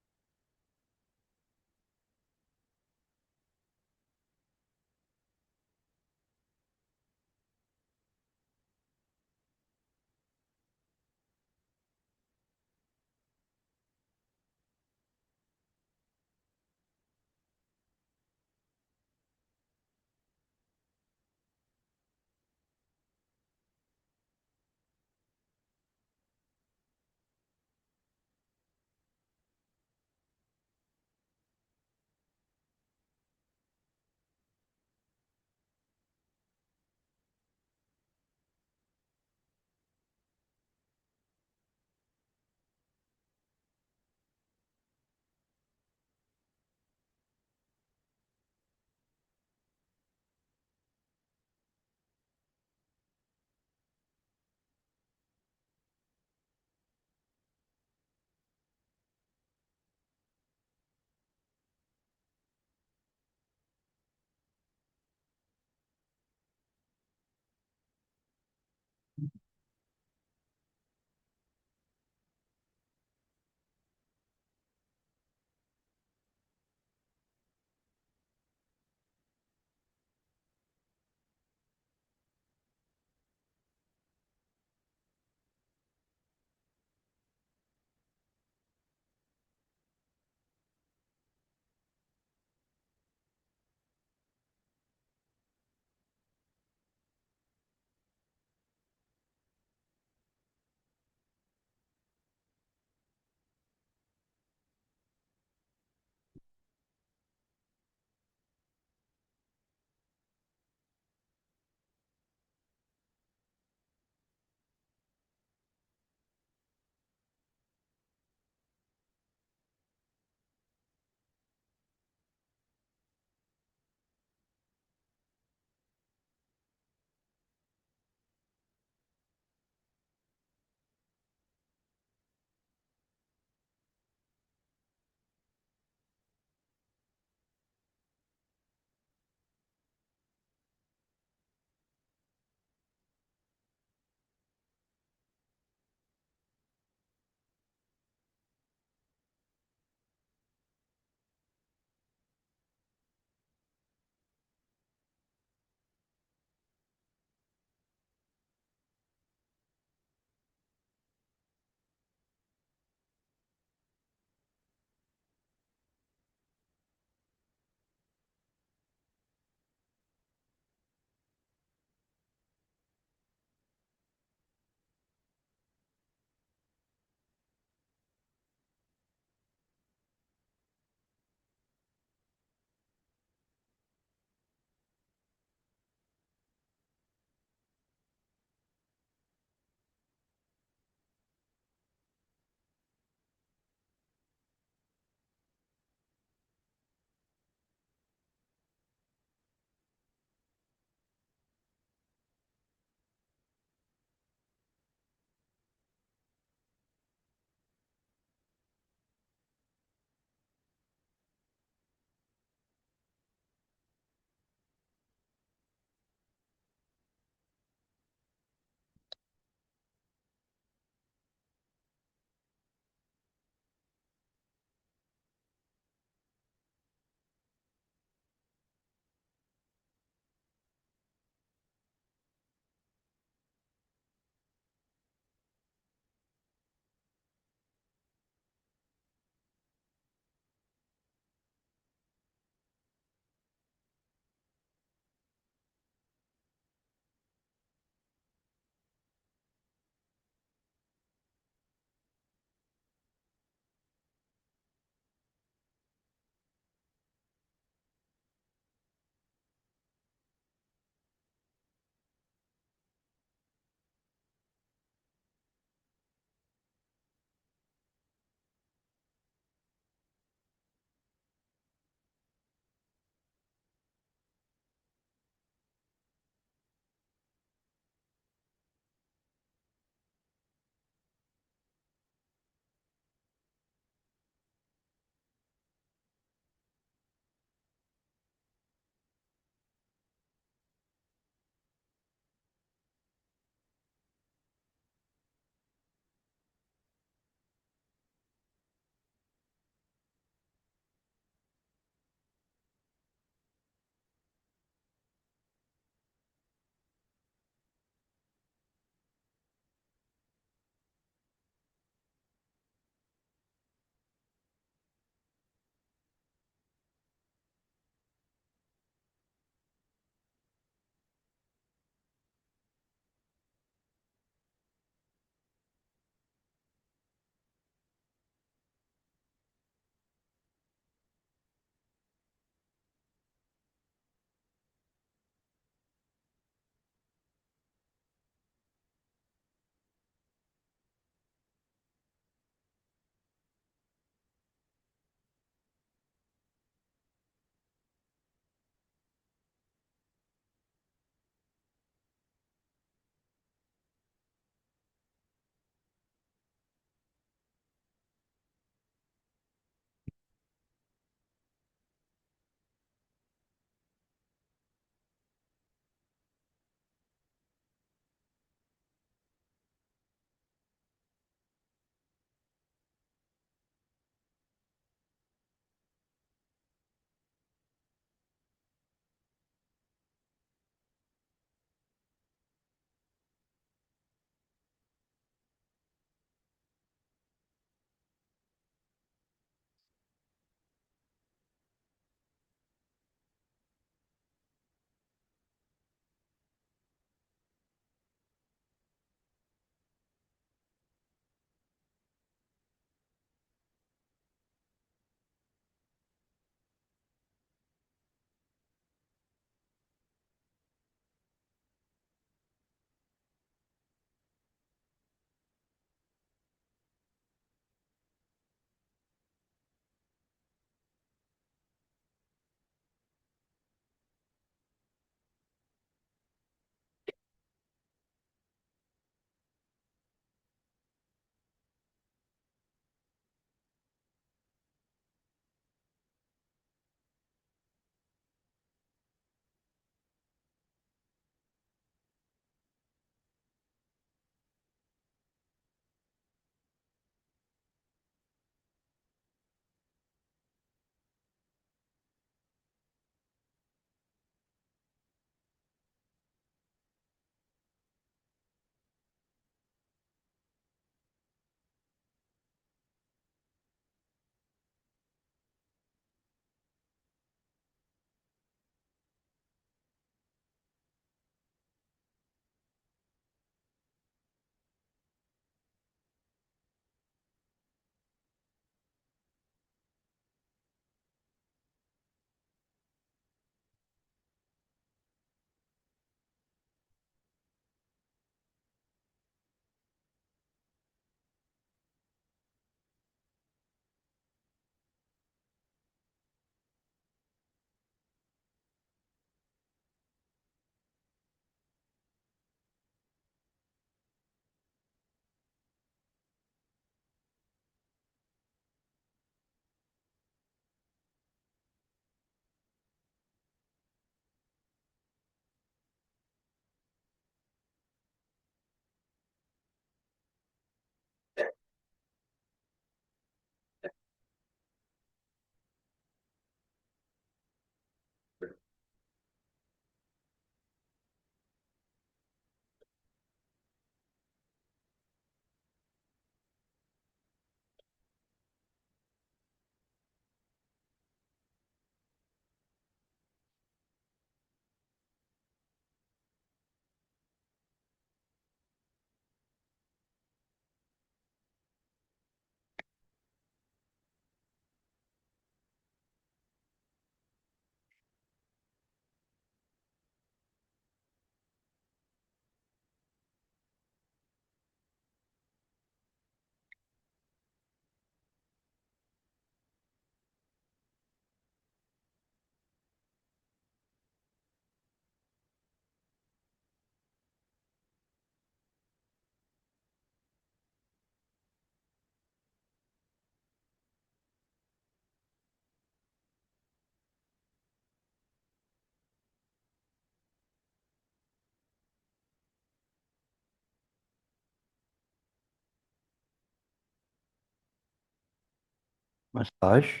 Massage.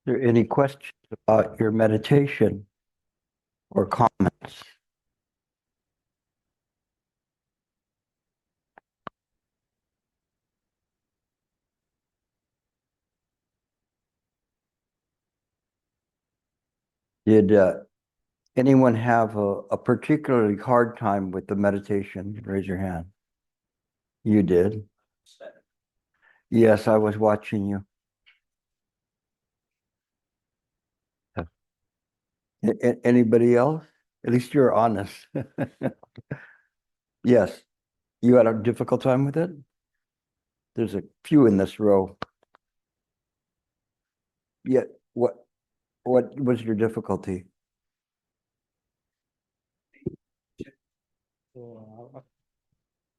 There any questions about your meditation or comments? Did anyone have a particularly hard time with the meditation? Raise your hand. You did? Yes, I was watching you. Anybody else? At least you're honest. Yes. You had a difficult time with it? There's a few in this row. Yeah, what was your difficulty?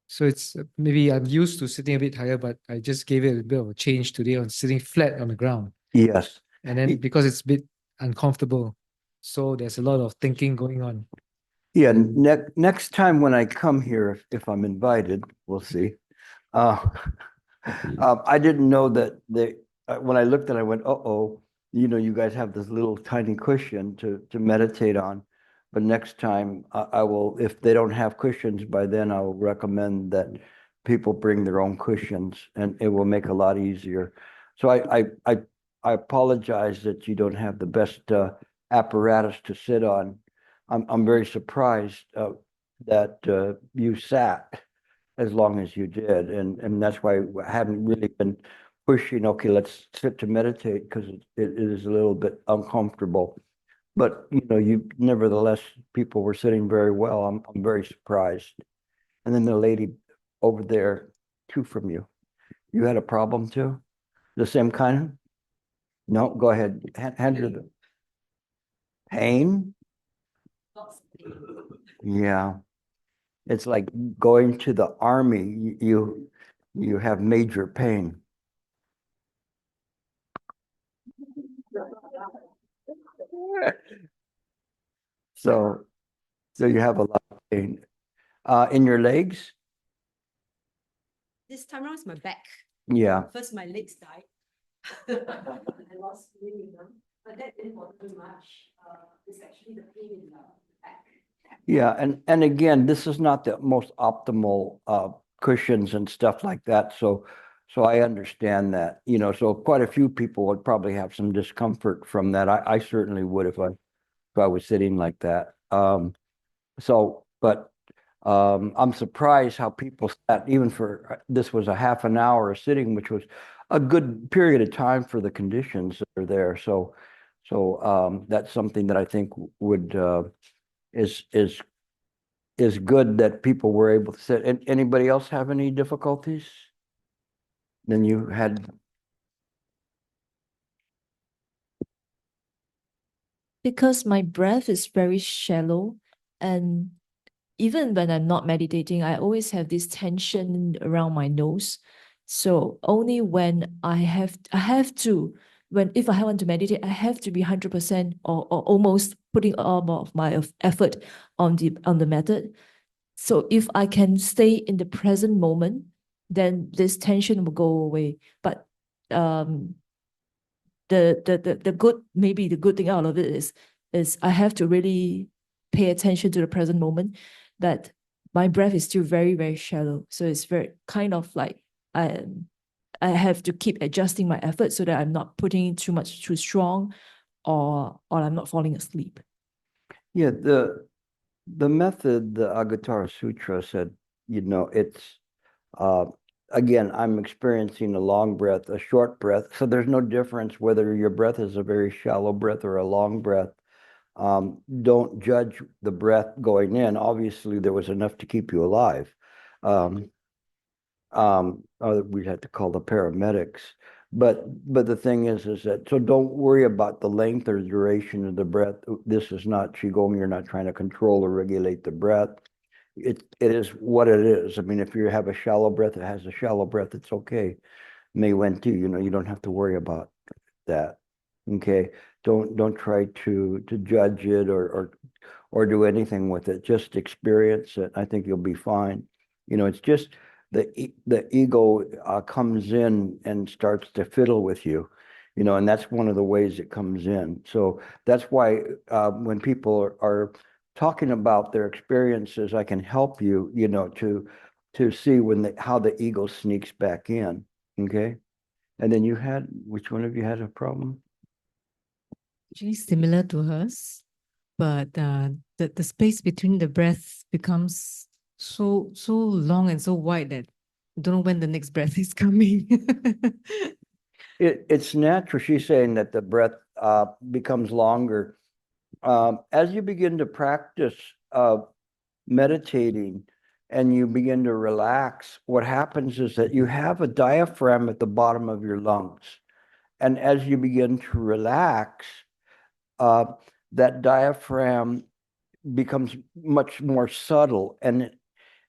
So it's maybe I'm used to sitting a bit higher, but I just gave it a bit of a change today on sitting flat on the ground. Yes. And then because it's a bit uncomfortable, so there's a lot of thinking going on. Yeah, next time when I come here, if I'm invited, we'll see. I didn't know that when I looked at it, I went, uh-oh, you guys have this little tiny cushion to meditate on. But next time I will, if they don't have cushions by then, I will recommend that people bring their own cushions and it will make a lot easier. So I apologize that you don't have the best apparatus to sit on. I'm very surprised that you sat as long as you did, and that's why I haven't really been pushing. Okay, let's sit to meditate because it is a little bit uncomfortable. But you nevertheless, people were sitting very well. I'm very surprised. And then the lady over there, two from you, you had a problem too, the same kind? No, go ahead. Hand her the pain. Yeah. It's like going to the army, you have major pain. So you have a lot of pain. In your legs? This time around it's my back. Yeah. First my legs died. I lost feeling in them, but that didn't bother me much. It's actually the pain in the back. Yeah, and again, this is not the most optimal cushions and stuff like that. So I understand that, so quite a few people would probably have some discomfort from that. I certainly would if I was sitting like that. But I'm surprised how people sat, even for this was a half an hour of sitting, which was a good period of time for the conditions that are there. So that's something that I think would is good that people were able to sit. And anybody else have any difficulties? Then you had. Because my breath is very shallow, and even when I'm not meditating, I always have this tension around my nose. So only when if I want to meditate, I have to be 100% or almost putting all of my effort on the method. So if I can stay in the present moment, then this tension will go away. But the good thing out of it is I have to really pay attention to the present moment, that my breath is still very, very shallow. So it's very kind of like I have to keep adjusting my effort so that I'm not putting too strong or I'm not falling asleep. Yeah, the method, the Agatara Sutra said, it's again, I'm experiencing a long breath, a short breath. So there's no difference whether your breath is a very shallow breath or a long breath. Don't judge the breath going in. Obviously, there was enough to keep you alive. We'd have to call the paramedics. But the thing is that, so don't worry about the length or duration of the breath. This is not Qigong. You're not trying to control or regulate the breath. It is what it is. I mean, if you have a shallow breath, it has a shallow breath. It's okay. May went to, you don't have to worry about that. Okay. Don't try to judge it or do anything with it. Just experience it. I think you'll be fine. It's just the ego comes in and starts to fiddle with you, and that's one of the ways it comes in. So that's why when people are talking about their experiences, I can help you, to see how the ego sneaks back in. Okay. And then which one of you had a problem? Actually similar to hers, but the space between the breaths becomes so long and so wide that I don't know when the next breath is coming. It's natural. She's saying that the breath becomes longer. As you begin to practice meditating and you begin to relax, what happens is that you have a diaphragm at the bottom of your lungs. And as you begin to relax, that diaphragm becomes much more subtle, and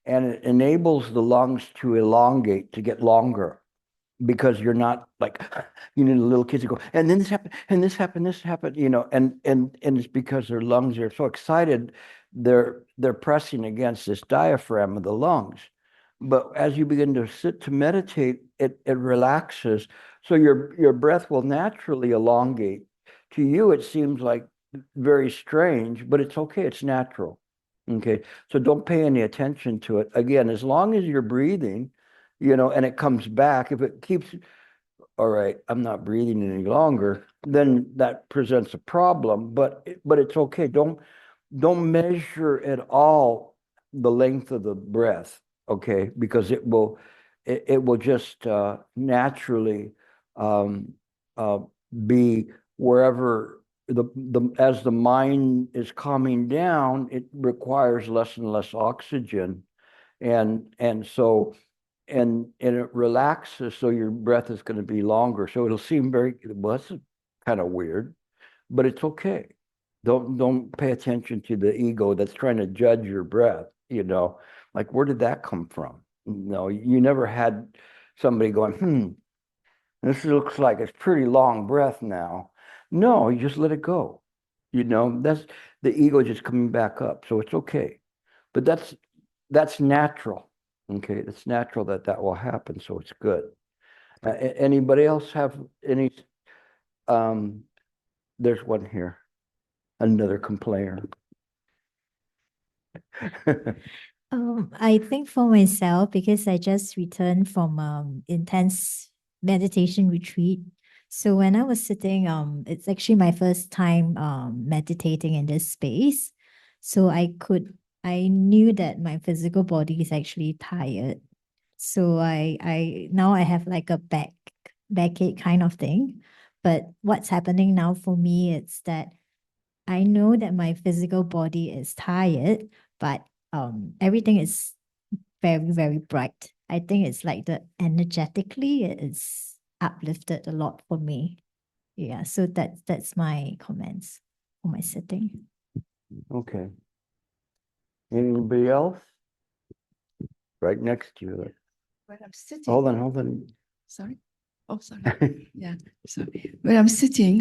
it enables the lungs to elongate, to get longer, because you're not like, the little kids who go, and then this happened, and this happened, and it's because their lungs are so excited, they're pressing against this diaphragm of the lungs. But as you begin to sit to meditate, it relaxes. So your breath will naturally elongate. To you, it seems like very strange, but it's okay. It's natural. Okay. So don't pay any attention to it. Again, as long as you're breathing, and it comes back, if it keeps, all right, I'm not breathing any longer, then that presents a problem, but it's okay. Don't measure at all the length of the breath. Okay. Because it will just naturally be wherever as the mind is calming down, it requires less and less oxygen. And so it relaxes, so your breath is going to be longer. So it'll seem this is kind of weird, but it's okay. Don't pay attention to the ego that's trying to judge your breath, like, where did that come from? No, you never had somebody going, this looks like it's pretty long breath now. No, you just let it go. That's the ego just coming back up. So it's okay. But that's natural. Okay, it's natural that will happen. So it's good. Anybody else have any? There's one here. Another complainer. I think for myself, because I just returned from intense meditation retreat. So when I was sitting, it's actually my first time meditating in this space. So I knew that my physical body is actually tired. So now I have like a backache kind of thing. But what's happening now for me is that I know that my physical body is tired, but everything is very, very bright. I think it's like energetically it's uplifted a lot for me. Yeah, so that's my comments for my sitting. Okay. Anybody else? Right next to you. When I'm sitting. Hold on. Sorry. Oh, sorry. Yeah, sorry. When I'm sitting,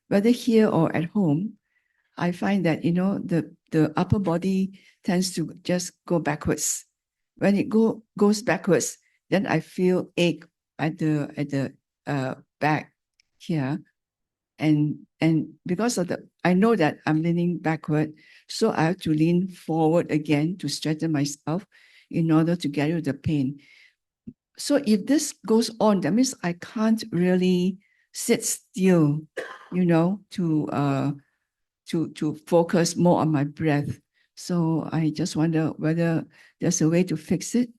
whether here or at home, I find that, the upper body tends to just go backwards. When it goes backwards, then I feel ache at the back here. And because of I know that I'm leaning backward, so I have to lean forward again to straighten myself in order to get rid of the pain. So if this goes on, that means I can't really sit still, to to focus more on my breath. So I just wonder whether there's a way to fix it.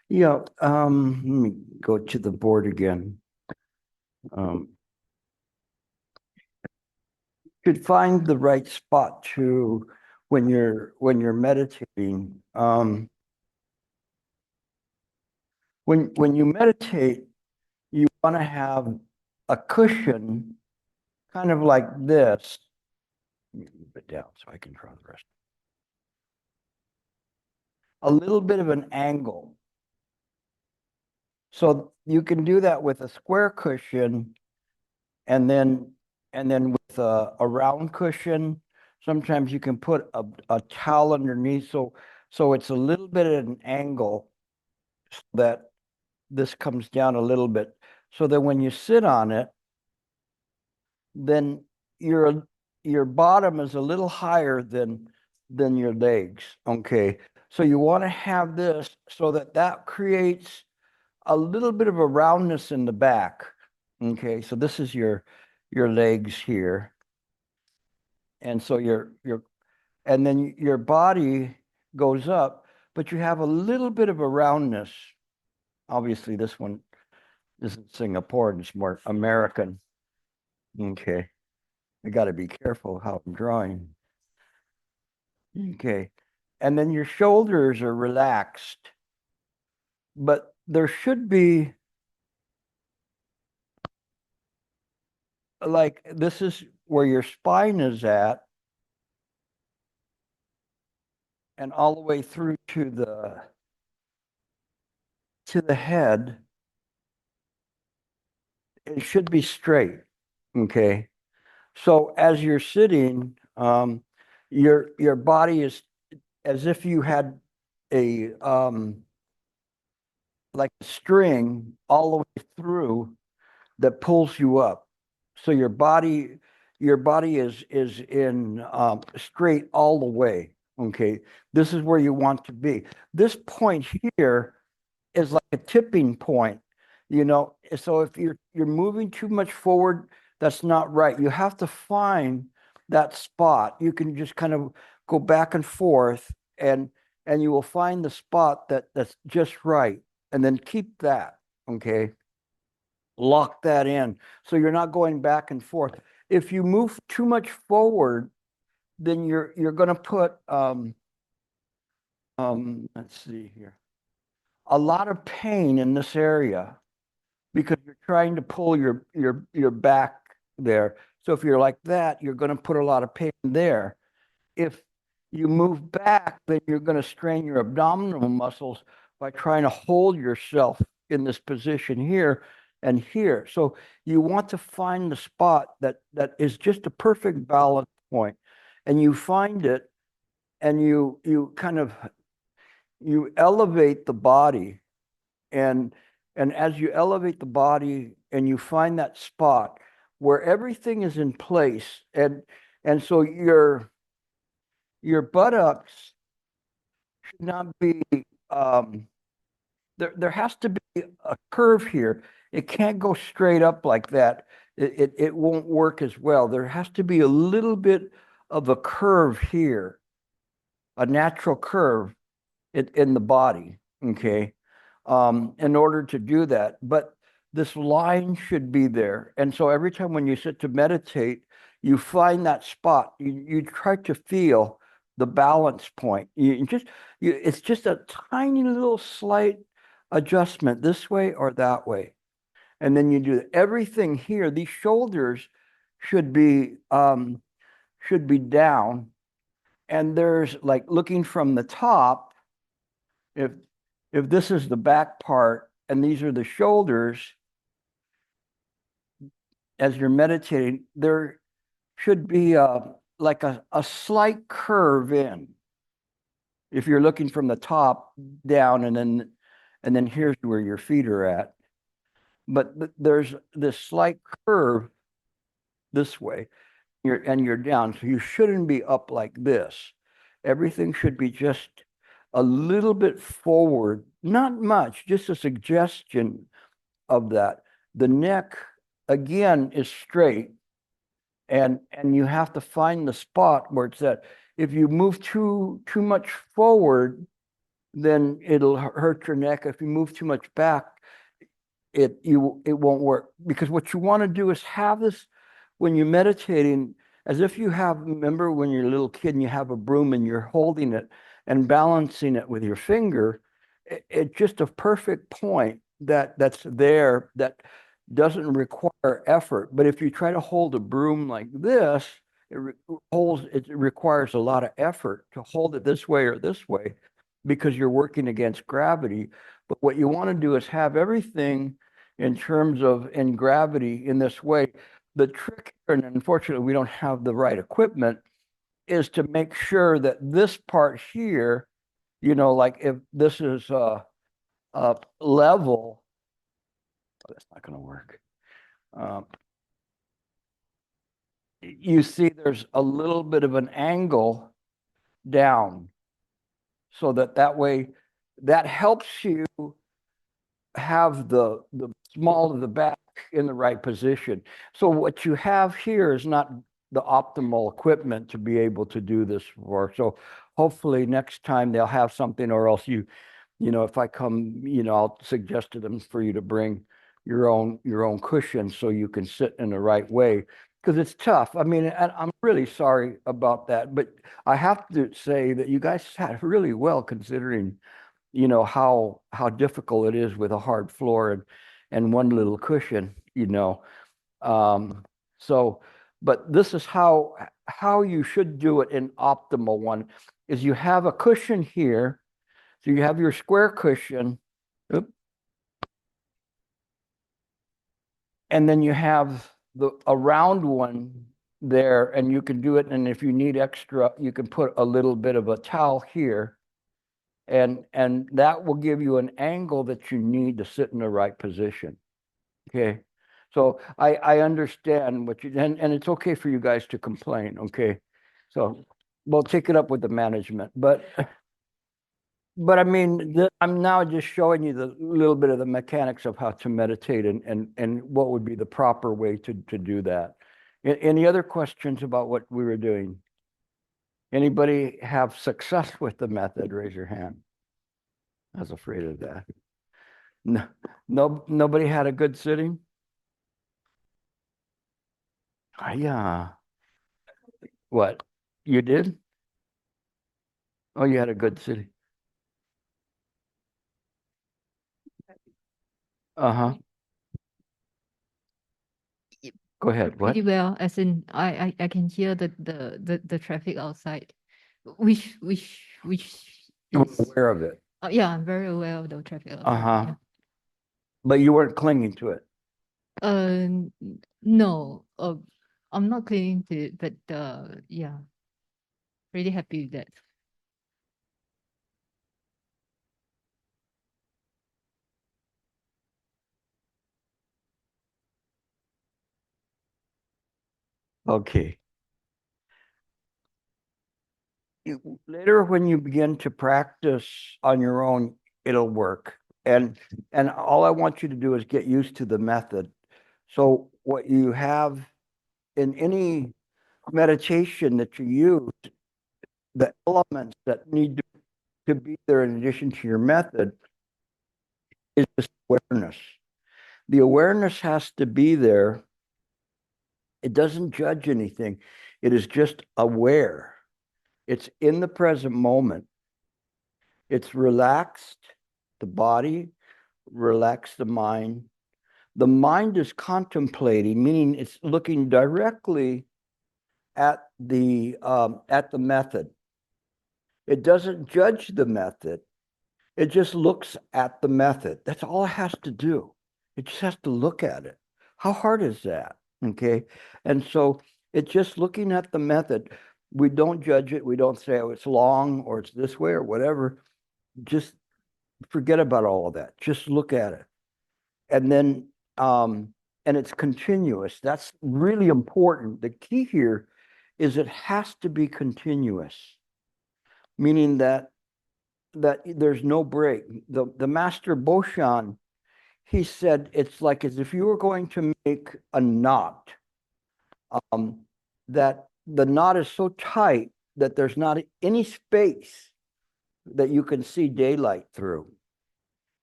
Yeah, let me go to the board again. You could find the right spot to when you're meditating. When you meditate, you want to have a cushion kind of like this. Let me move it down so I can draw the rest. A little bit of an angle. So you can do that with a square cushion and then with a round cushion. Sometimes you can put a towel underneath so it's a little bit at an angle so that this comes down a little bit. So that when you sit on it, then your bottom is a little higher than your legs. Okay. So you want to have this so that creates a little bit of a roundness in the back. Okay, so this is your legs here. And so and then your body goes up, but you have a little bit of a roundness. Obviously, this one isn't Singapore, it's more American. Okay, I got to be careful how I'm drawing. Okay, and then your shoulders are relaxed, but there should be, like, this is where your spine is at, and all the way through to the head, it should be straight. Okay, so as you're sitting, your body is as if you had a like a string all the way through that pulls you up. So your body is in straight all the way. Okay, this is where you want to be. This point here is like a tipping point, you know. So if you're moving too much forward, that's not right. You have to find that spot. You can just kind of go back and forth, and you will find the spot that's just right, and then keep that. Okay, lock that in so you're not going back and forth. If you move too much forward, then you're going to put let's see here, a lot of pain in this area because you're trying to pull your back there. So if you're like that, you're going to put a lot of pain there. If you move back, then you're going to strain your abdominal muscles by trying to hold yourself in this position here and here. So you want to find the spot that is just a perfect balance point, and you find it, and you kind of elevate the body, and as you elevate the body and you find that spot where everything is in place, and so your buttocks should not be there has to be a curve here. It can't go straight up like that. It won't work as well. There has to be a little bit of a curve here, a natural curve in the body, okay, in order to do that. But this line should be there. And so every time when you sit to meditate, you find that spot. You try to feel the balance point. It's just a tiny little slight adjustment this way or that way. And then you do everything here. These shoulders should be down. And there's, like, looking from the top, if this is the back part and these are the shoulders, as you're meditating, there should be like a slight curve in. If you're looking from the top down, and then here's where your feet are at. But there's this slight curve this way, you're down. So you shouldn't be up like this. Everything should be just a little bit forward, not much, just a suggestion of that. The neck, again, is straight, and you have to find the spot where it's at. If you move too much forward, then it'll hurt your neck. If you move too much back, it won't work. Because what you want to do is have this when you're meditating, as if you have, remember when you're a little kid and you have a broom and you're holding it and balancing it with your finger, it's just a perfect point that's there that doesn't require effort. But if you try to hold a broom like this, it requires a lot of effort to hold it this way or this way because you're working against gravity. But what you want to do is have everything in terms of in gravity in this way. The trick, and unfortunately we don't have the right equipment, is to make sure that this part here, you know, like if this is level, that's not going to work. You see there's a little bit of an angle down, so that way that helps you have the small of the back in the right position. So what you have here is not the optimal equipment to be able to do this for. So hopefully next time they'll have something, or else you know, if I come, you know, I'll suggest to them for you to bring your own cushion so you can sit in the right way, because it's tough. I mean, and I'm really sorry about that, but I have to say that you guys sat really well considering, you know, how difficult it is with a hard floor and one little cushion, you know. So, but this is how you should do it in optimal one, is you have a cushion here. So you have your square cushion, and then you have a round one there, and you can do it. And if you need extra, you can put a little bit of a towel here, and that will give you an angle that you need to sit in the right position. Okay, so I understand what you, and it's okay for you guys to complain. Okay, so we'll take it up with the management, but I mean, I'm now just showing you the little bit of the mechanics of how to meditate and what would be the proper way to do that. Any other questions about what we were doing? Anybody have success with the method? Raise your hand. I was afraid of that. No, nobody had a good sitting? Yeah. What? You did? Oh, you had a good sitting. Uh-huh. Go ahead. What? Pretty well, as in I can hear the traffic outside, which You is, were aware of it. yeah, I'm very aware of the traffic outside. Uh-huh. But you weren't clinging to it. Yeah. No, I'm not clinging to it, but yeah, really happy with that. Okay. Later, when you begin to practice on your own, it'll work. And all I want you to do is get used to the method. So what you have in any meditation that you use, the elements that need to be there in addition to your method is this awareness. The awareness has to be there. It doesn't judge anything. It is just aware. It's in the present moment. It's relaxed the body, relax the mind. The mind is contemplating, meaning it's looking directly at the method. It doesn't judge the method. It just looks at the method. That's all it has to do. It just has to look at it. How hard is that? Okay. And so it's just looking at the method. We don't judge it. We don't say, oh, it's long or it's this way or whatever. Just forget about all of that. Just look at it. And then, and it's continuous. That's really important. The key here is it has to be continuous, meaning that there's no break. The Master Boshan, he said, it's like as if you were going to make a knot. that the knot is so tight that there's not any space that you can see daylight through.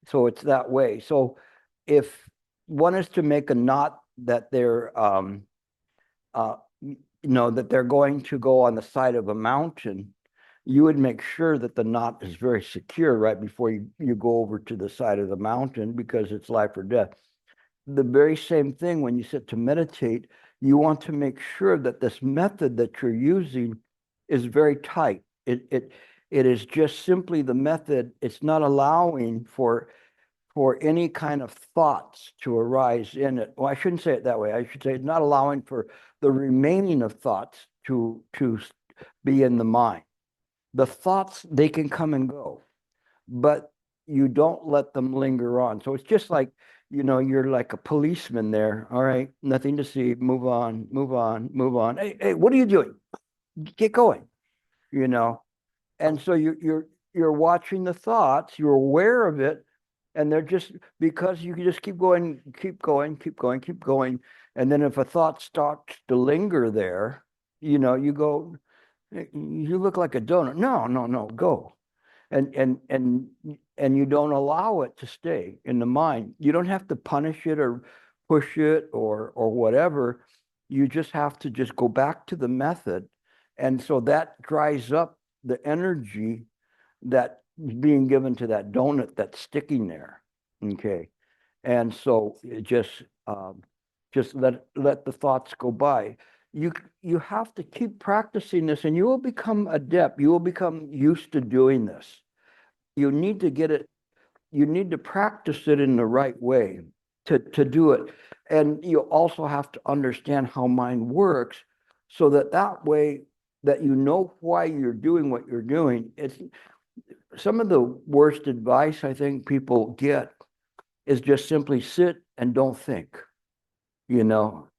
So it's that way. So if one is to make a knot that they're, that they're going to go on the side of a mountain, you would make sure that the knot is very secure right before you go over to the side of the mountain, because it's life or death. The very same thing when you sit to meditate, you want to make sure that this method that you're using is very tight. It is just simply the method. It's not allowing for any kind of thoughts to arise in it. Well, I shouldn't say it that way. I should say it's not allowing for the remaining of thoughts to be in the mind. The thoughts, they can come and go, but you don't let them linger on. So it's just like, you're like a policeman there. All right, nothing to see. Move on, move on, move on. Hey, what are you doing? Get going, And so you're watching the thoughts. You're aware of it, and they're just, because you can just keep going, keep going, keep going, keep going. And then if a thought starts to linger there, you go, hey, you look like a donut. No, go. And you don't allow it to stay in the mind. You don't have to punish it or push it or whatever. You just have to just go back to the method. And so that dries up the energy that is being given to that donut that's sticking there. Okay. And so it just let the thoughts go by. You have to keep practicing this, and you will become adept. You will become used to doing this. You need to get it. You need to practice it in the right way to do it. And you also have to understand how mind works, so that way that you know why you're doing what you're doing. It's some of the worst advice I think people get is just simply sit and don't think,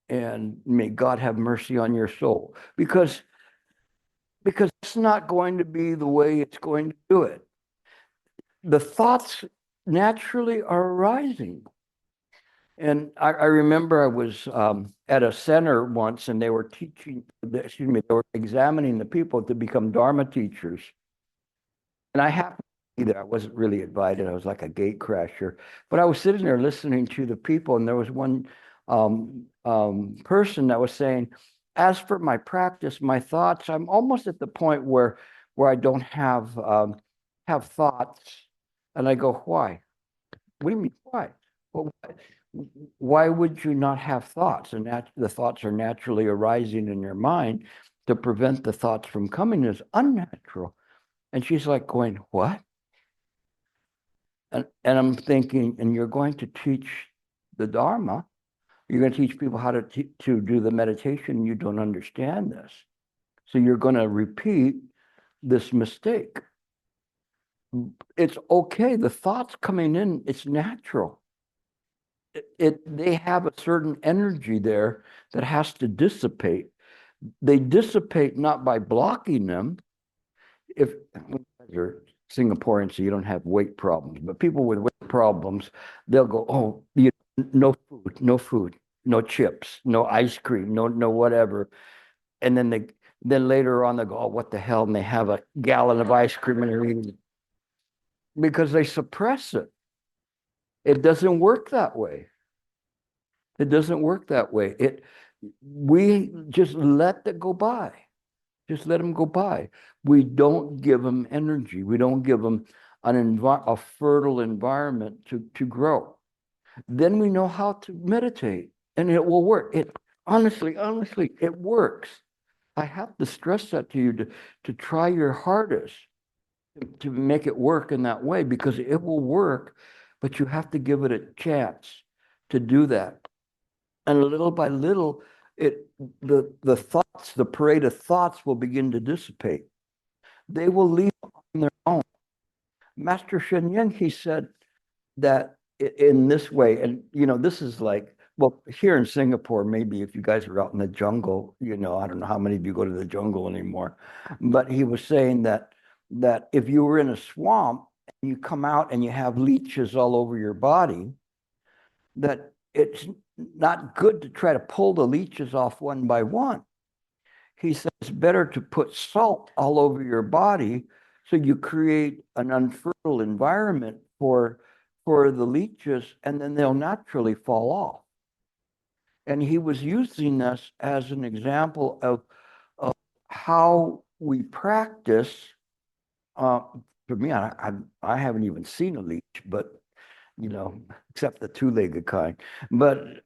and may God have mercy on your soul, because it's not going to be the way it's going to do it. The thoughts naturally are arising. And I remember I was at a center once, and they were they were examining the people to become Dharma teachers. And I happened to be there. I wasn't really invited. I was like a gate crasher. But I was sitting there listening to the people, and there was one person that was saying, as for my practice, my thoughts, I'm almost at the point where I don't have thoughts. And I go, why? What do you mean, why? Well, why would you not have thoughts? And that the thoughts are naturally arising in your mind. To prevent the thoughts from coming is unnatural. And she's like going, what? And I'm thinking, and you're going to teach the Dharma. You're going to teach people how to do the meditation. You don't understand this. So you're going to repeat this mistake. It's okay. The thoughts coming in, it's natural. They have a certain energy there that has to dissipate. They dissipate not by blocking them. If you're Singaporean, so you don't have weight problems, but people with weight problems, they'll go, oh, no food, no chips, no ice cream, no whatever. And then later on they go, oh, what the hell? And they have a gallon of ice cream and they're eating it. Because they suppress it. It doesn't work that way. It doesn't work that way. We just let it go by. Just let them go by. We don't give them energy. We don't give them a fertile environment to grow. Then we know how to meditate, and it will work. Honestly, it works. I have to stress that to you to try your hardest to make it work in that way, because it will work, but you have to give it a chance to do that. And little by little, the thoughts, the parade of thoughts will begin to dissipate. They will leave on their own. Master Sheng Yen, he said that in this way, and this is like, well, here in Singapore, maybe if you guys are out in the jungle, I don't know how many of you go to the jungle anymore, but he was saying that if you were in a swamp and you come out and you have leeches all over your body, that it's not good to try to pull the leeches off one by one. he says it's better to put salt all over your body so you create an unfertile environment for the leeches, and then they'll naturally fall off. And he was using this as an example of how we practice. For me, I haven't even seen a leech, but except the two-legged kind. But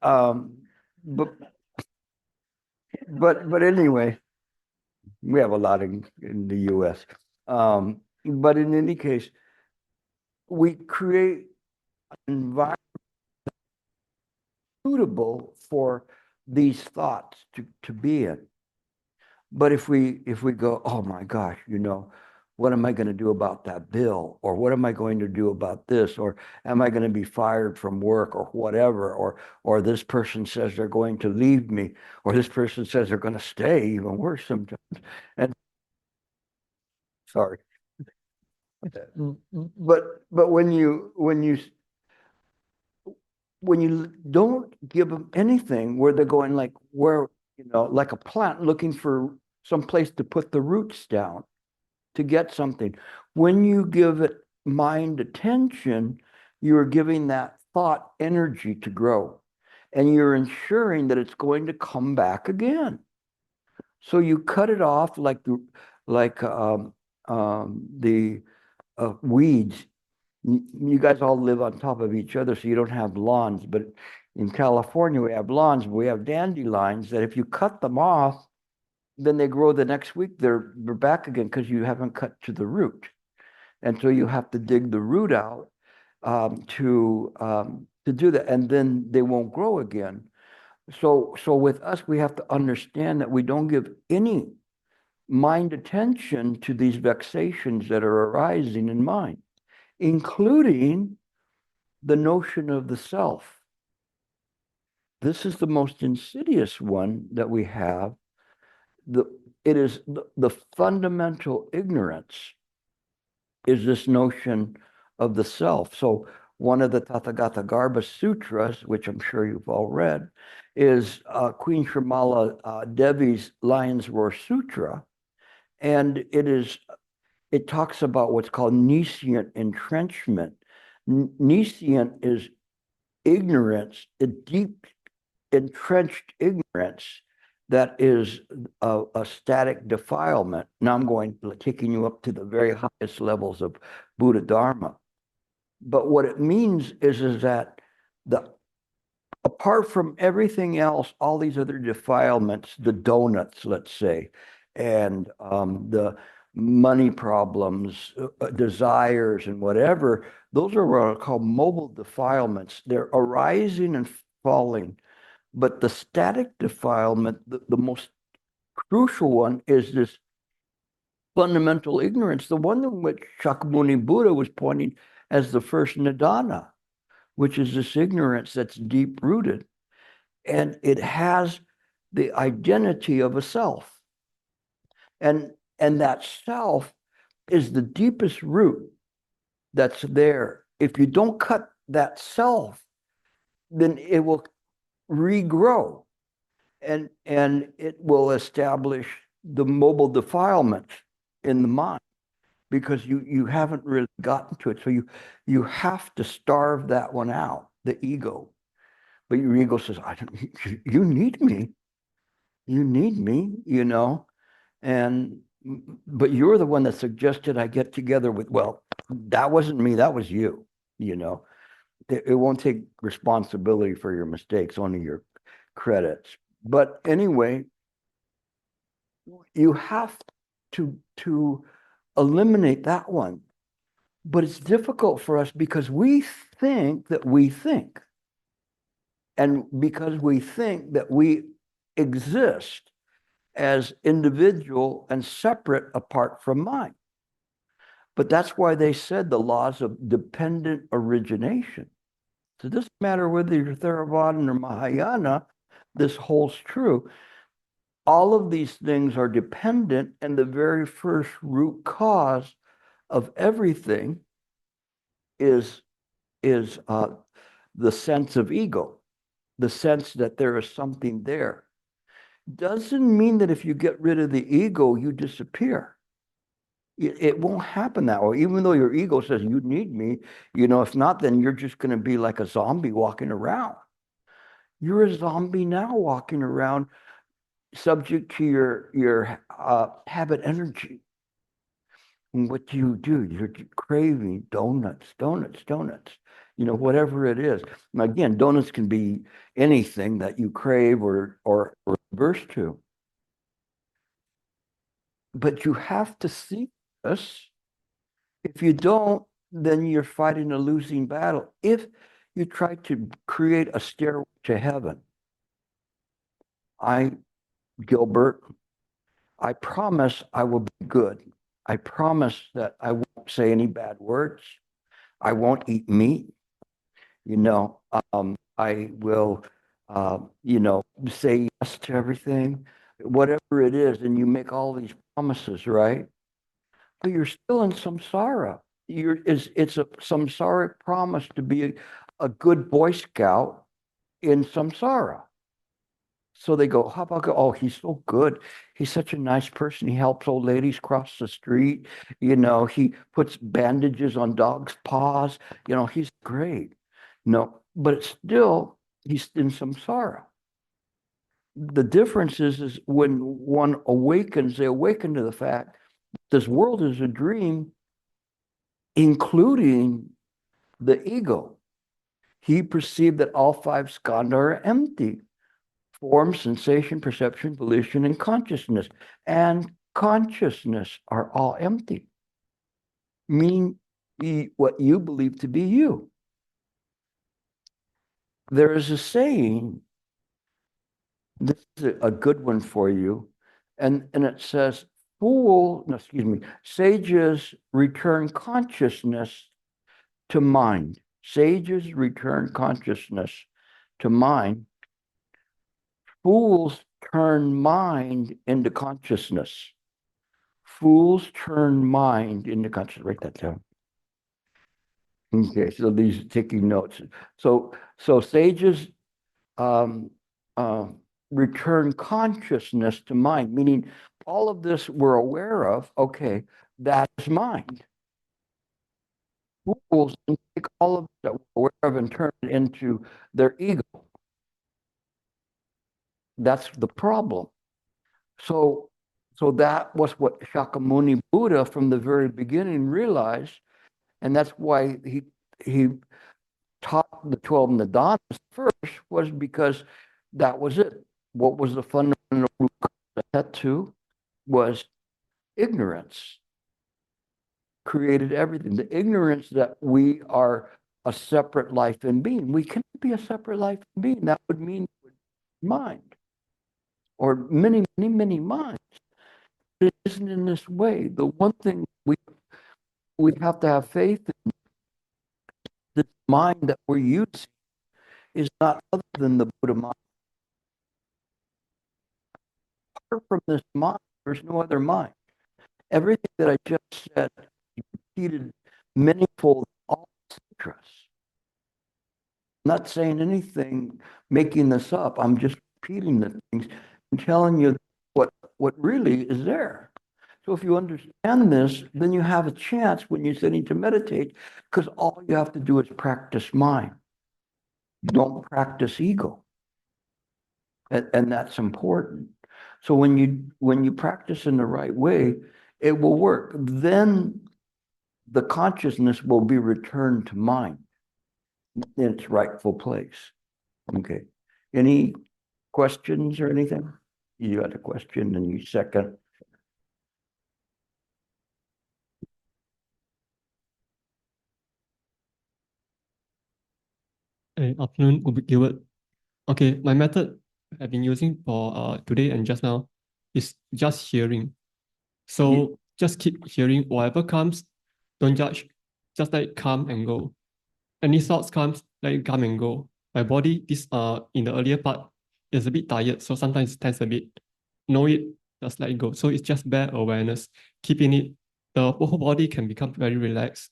anyway, we have a lot in the U.S. But in any case, we create an environment suitable for these thoughts to be in. But if we go, oh my gosh, what am I going to do about that bill? Or what am I going to do about this? Or am I going to be fired from work or whatever? Or this person says they're going to leave me, or this person says they're going to stay, even worse sometimes. And sorry. But when you don't give them anything, where they're going like like a plant looking for some place to put the roots down to get something. When you give it mind attention, you're giving that thought energy to grow, and you're ensuring that it's going to come back again. So you cut it off like the weeds. You guys all live on top of each other, so you don't have lawns. But in California, we have lawns. We have dandelions that if you cut them off, then they grow the next week. They're back again because you haven't cut to the root, and so you have to dig the root out to do that, and then they won't grow again. So with us, we have to understand that we don't give any mind attention to these vexations that are arising in mind, including the notion of the self. This is the most insidious one that we have. It is the fundamental ignorance is this notion of the self. So one of the Tathagata Garbha Sutras, which I'm sure you've all read, is Queen Srimala Devi's Lion's Roar Sutra. And it talks about what's called nescient entrenchment. Nescient is ignorance, a deep entrenched ignorance that is a static defilement. Now I'm taking you up to the very highest levels of Buddha Dharma. But what it means is that apart from everything else, all these other defilements, the donuts, let's say, and the money problems, desires, and whatever, those are what are called mobile defilements. They're arising and falling. But the static defilement, the most crucial one, is this fundamental ignorance, the one in which Shakyamuni Buddha was pointing as the first nidana, which is this ignorance that's deep-rooted. And it has the identity of a self. And that self is the deepest root that's there. If you don't cut that self, then it will regrow, and it will establish the mobile defilement in the mind, because you haven't really gotten to it. So you have to starve that one out, the ego. But your ego says, you need me, but you're the one that suggested I get together with, well, that wasn't me, that was you, It won't take responsibility for your mistakes, only your credits. But anyway, you have to eliminate that one. But it's difficult for us because we think that we think. And because we think that we exist as individual and separate apart from mind. But that's why they said the laws of dependent origination. So it doesn't matter whether you're Theravada or Mahayana, this holds true. All of these things are dependent, and the very first root cause of everything is the sense of ego, the sense that there is something there. doesn't mean that if you get rid of the ego, you disappear. It won't happen that way. Even though your ego says you need me, if not, then you're just going to be like a zombie walking around. You're a zombie now walking around, subject to your habit energy. And what do? You're craving donuts, whatever it is. And again, donuts can be anything that you crave or reverse to. But you have to see this. If you don't, then you're fighting a losing battle. If you try to create a stairway to heaven, Gilbert, I promise I will be good. I promise that I won't say any bad words. I won't eat meat. I will, say yes to everything, whatever it is. And you make all these promises, right? But you're still in samsara. It's a samsaric promise to be a good Boy Scout in samsara. So they go, how about, oh, he's so good. He's such a nice person. He helps old ladies cross the street. He puts bandages on dogs' paws. He's great. No, but it's still, he's in samsara. The difference is when one awakens, they awaken to the fact this world is a dream, including the ego. He perceived that all five skandha are empty. Form, sensation, perception, volition, and consciousness. And consciousness are all empty. Meaning what you believe to be you. There is a saying, this is a good one for you, and it says, sages return consciousness to mind. Sages return consciousness to mind. Fools turn mind into consciousness. Fools turn mind into consciousness. Write that down. Okay, so these are taking notes. So sages return consciousness to mind, meaning all of this we're aware of, okay, that is mind. Fools take all of that we're aware of and turn it into their ego. That's the problem. So that was what Shakyamuni Buddha from the very beginning realized, and that's why he taught the 12 Nidanas first, was because that was it. What was the fundamental root of Hetu was ignorance. Created everything. The ignorance that we are a separate life and being. We cannot be a separate life and being. That would mean mind. Or many, many, many minds. It isn't in this way. The one thing we have to have faith in, this mind that we're using is not other than the Buddha mind. Apart from this mind, there's no other mind. Everything that I just said, repeated manyfold, all sutras. I'm not saying anything, making this up. I'm just repeating the things and telling you what really is there. So if you understand this, then you have a chance when you're sitting to meditate, because all you have to do is practice mind. Don't practice ego. And that's important. So when you practice in the right way, it will work. Then the consciousness will be returned to mind in its rightful place. Okay. Any questions or anything? You had a question and you second. Hey, afternoon, Gilbert. Okay, my method I've been using for today and just now is just hearing. So just keep hearing whatever comes, don't judge, just let it come and go. Any thoughts comes, let it come and go. My body, in the earlier part, is a bit tired, so sometimes it tense a bit. Know it, just let it go. So it's just bare awareness, keeping it. The whole body can become very relaxed.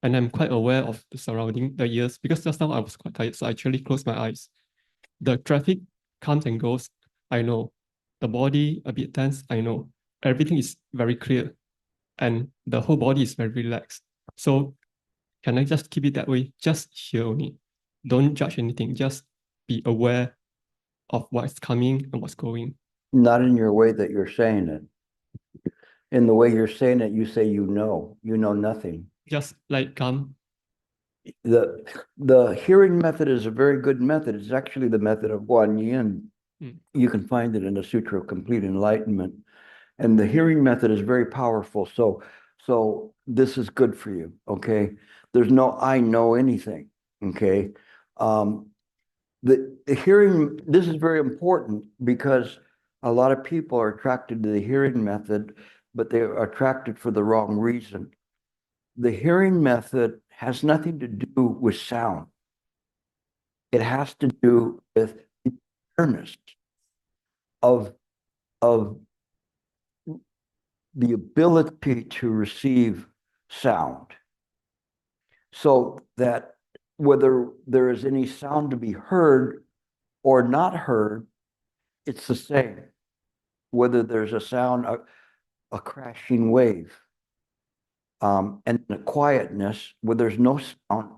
And I'm quite aware of the surrounding, the ears, because just now I was quite tired, so I actually closed my eyes. The traffic comes and goes, I know. the body a bit tense, I know. Everything is very clear and the whole body is very relaxed. So can I just keep it that way? Just hear only. Don't judge anything. Just be aware of what's coming and what's going. Not in your way that you're saying it. In the way you're saying it, you say you know nothing. Just like calm. The hearing method is a very good method. It's actually the method of Guan Yin. You can find it in the Sutra of Complete Enlightenment. And the hearing method is very powerful. So this is good for you, okay? There's no I know anything, okay? The hearing, this is very important because a lot of people are attracted to the hearing method, but they are attracted for the wrong reason. The hearing method has nothing to do with sound. It has to do with awareness of the ability to receive sound, so that whether there is any sound to be heard or not heard, it's the same. Whether there's a sound, a crashing wave, and the quietness where there's no sound,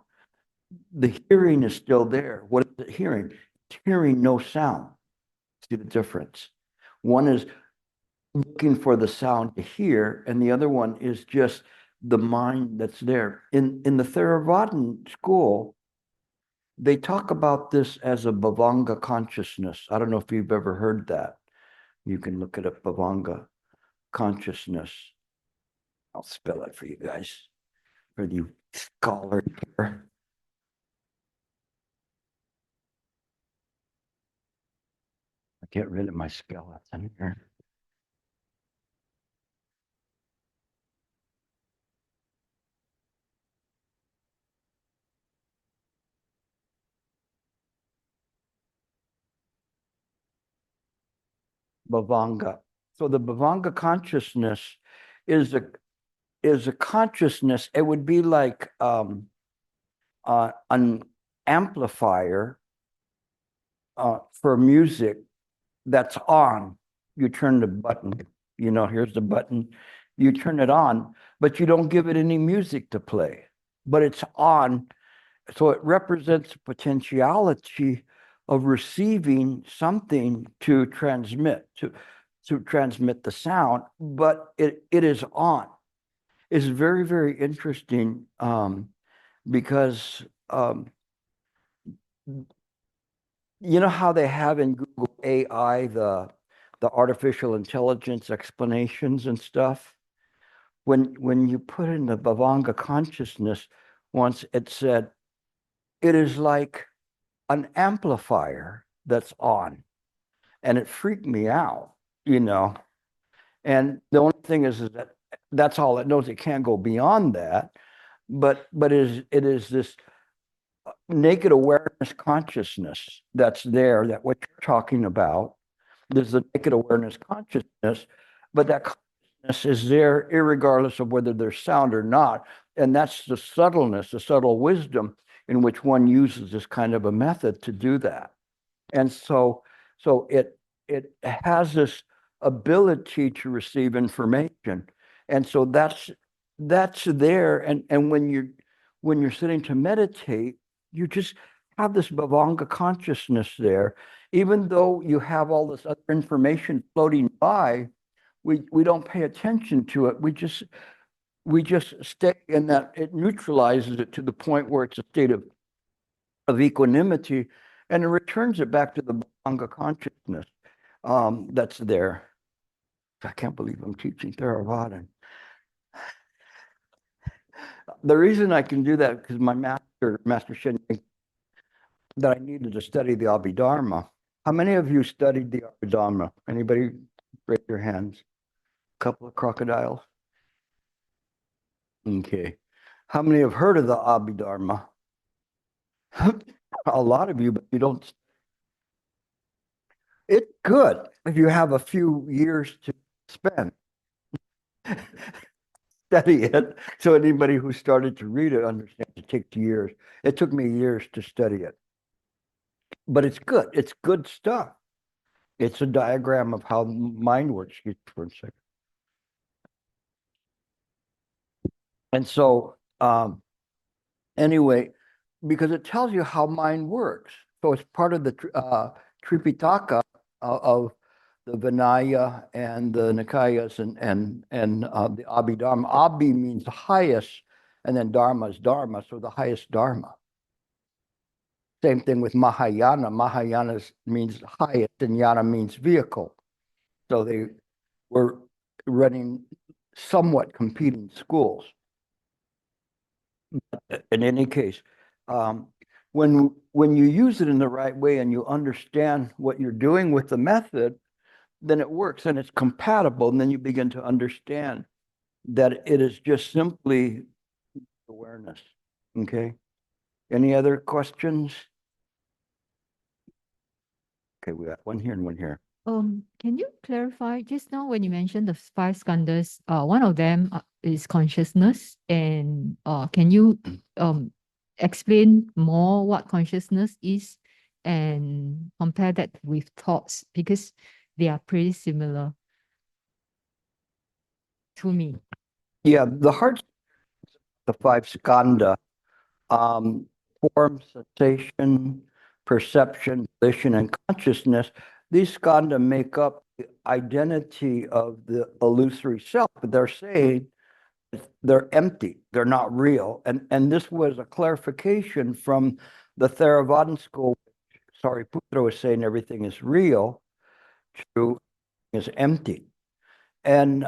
the hearing is still there. What is it hearing? It's hearing no sound. See the difference? One is looking for the sound to hear, and the other one is just the mind that's there. In the Theravadan school, they talk about this as a Bhavanga consciousness. I don't know if you've ever heard that. You can look it up, Bhavanga consciousness. I'll spell it for you guys, for you scholars here. I get rid of my spell in here. Bhavanga. So the Bhavanga consciousness is a consciousness. It would be like an amplifier for music that's on. You turn the button, here's the button. You turn it on, but you don't give it any music to play, but it's on. So it represents potentiality of receiving something to transmit, to transmit the sound, but it is on. It's very, very interesting because you know how they have in Google AI the artificial intelligence explanations and stuff? When you put in the Bhavanga consciousness, once it said, it is like an amplifier that's on. And it freaked me out, And the only thing is that that's all it knows. It can't go beyond that. But it is this naked awareness consciousness that's there, that what you're talking about. There's the naked awareness consciousness, but that consciousness is there irregardless of whether there's sound or not. And that's the subtleness, the subtle wisdom in which one uses this kind of a method to do that. And so it has this ability to receive information. And so that's there. And when you're sitting to meditate, you just have this Bhavanga consciousness there. Even though you have all this other information floating by, we don't pay attention to it. We just stay in that. It neutralizes it to the point where it's a state of equanimity, and it returns it back to the Bhavanga consciousness that's there. I can't believe I'm teaching Theravada. The reason I can do that because my Master Sheng Yen, that I needed to study the Abhidharma. How many of you studied the Abhidharma? Anybody raise your hands? A couple of crocodiles. Okay. How many have heard of the Abhidharma? A lot of you, but you don't. It's good if you have a few years to spend. Study it. So anybody who started to read it understands it takes years. It took me years to study it. But it's good. It's good stuff. It's a diagram of how mind works. Excuse me for a second. And so, anyway, because it tells you how mind works. So it's part of the Tripitaka of the Vinaya and the Nikayas and the Abhidharma. Abhi means the highest, and then Dharma is Dharma, so the highest Dharma. Same thing with Mahayana. Mahayana means highest, and Yana means vehicle. So they were running somewhat competing schools. In any case, when you use it in the right way and you understand what you're doing with the method, then it works and it's compatible. And then you begin to understand that it is just simply awareness. Okay. Any other questions? Okay, we got one here and one here. Can you clarify just now when you mentioned the 5 skandhas, one of them is consciousness, and can you explain more what consciousness is and compare that with thoughts, because they are pretty similar to me. Yeah, the heart, the 5 skandha, form, sensation, perception, volition, and consciousness. These skandha make up the identity of the illusory self, but they're saying they're empty, they're not real. And this was a clarification from the Theravadan school. Sariputta was saying everything is real, true is empty. And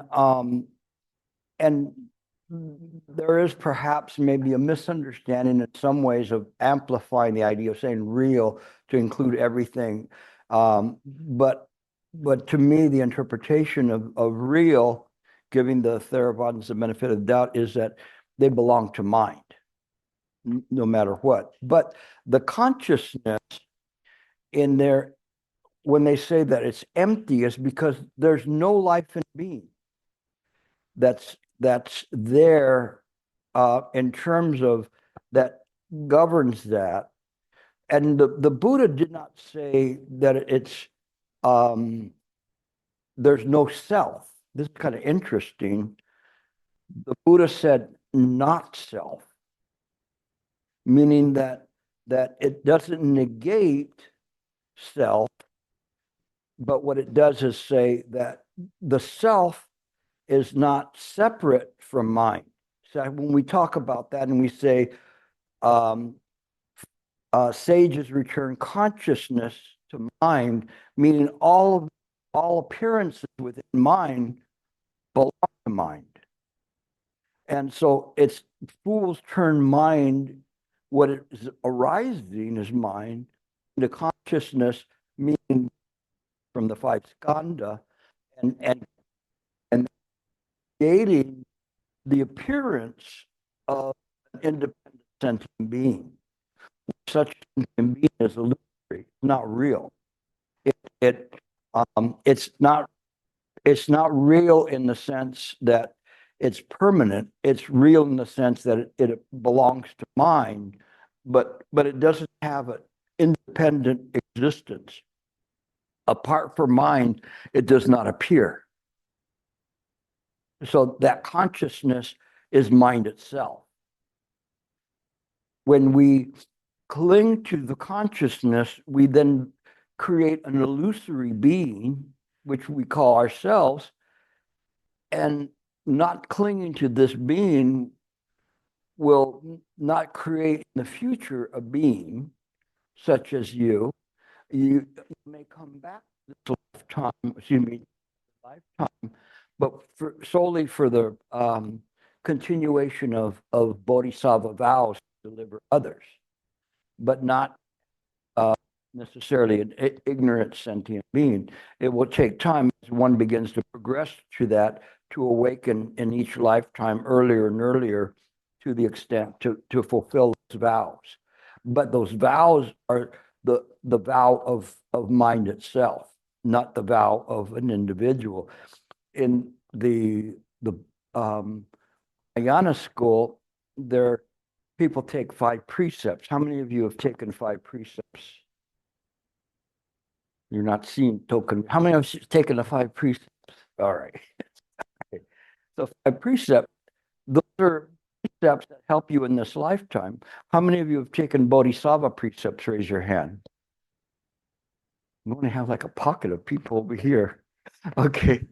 there is perhaps maybe a misunderstanding in some ways of amplifying the idea of saying real to include everything. But to me, the interpretation of real, giving the Theravadins the benefit of the doubt, is that they belong to mind, no matter what. But the consciousness in there, when they say that it's empty, is because there's no life in being that's there in terms of that governs that. And the Buddha did not say that it's there's no self. This is kind of interesting. The Buddha said not self, meaning that it doesn't negate self, but what it does is say that the self is not separate from mind. So when we talk about that and we say sages return consciousness to mind, meaning all appearances within mind belong to mind. And so it's fools turn mind, what is arising is mind, into consciousness, meaning from the 5 skandha, and creating the appearance of an independent sentient being. Such a sentient being is illusory, not real. It's not real in the sense that it's permanent. It's real in the sense that it belongs to mind, but it doesn't have an independent existence. Apart from mind, it does not appear. So that consciousness is mind itself. When we cling to the consciousness, we then create an illusory being, which we call ourselves, and not clinging to this being will not create in the future a being such as you. You may come back this lifetime, but solely for the continuation of bodhisattva vows to deliver others, but not necessarily an ignorant sentient being. It will take time as one begins to progress to that, to awaken in each lifetime earlier and earlier to the extent to fulfill those vows. But those vows are the vow of mind itself, not the vow of an individual. In the Mahayana school, people take 5 precepts. How many of you have taken 5 precepts? You're not seeing token. How many of you have taken the 5 precepts? All right. Okay. So 5 precepts, those are precepts that help you in this lifetime. How many of you have taken Bodhisattva precepts? Raise your hand. We only have like a pocket of people over here. Okay.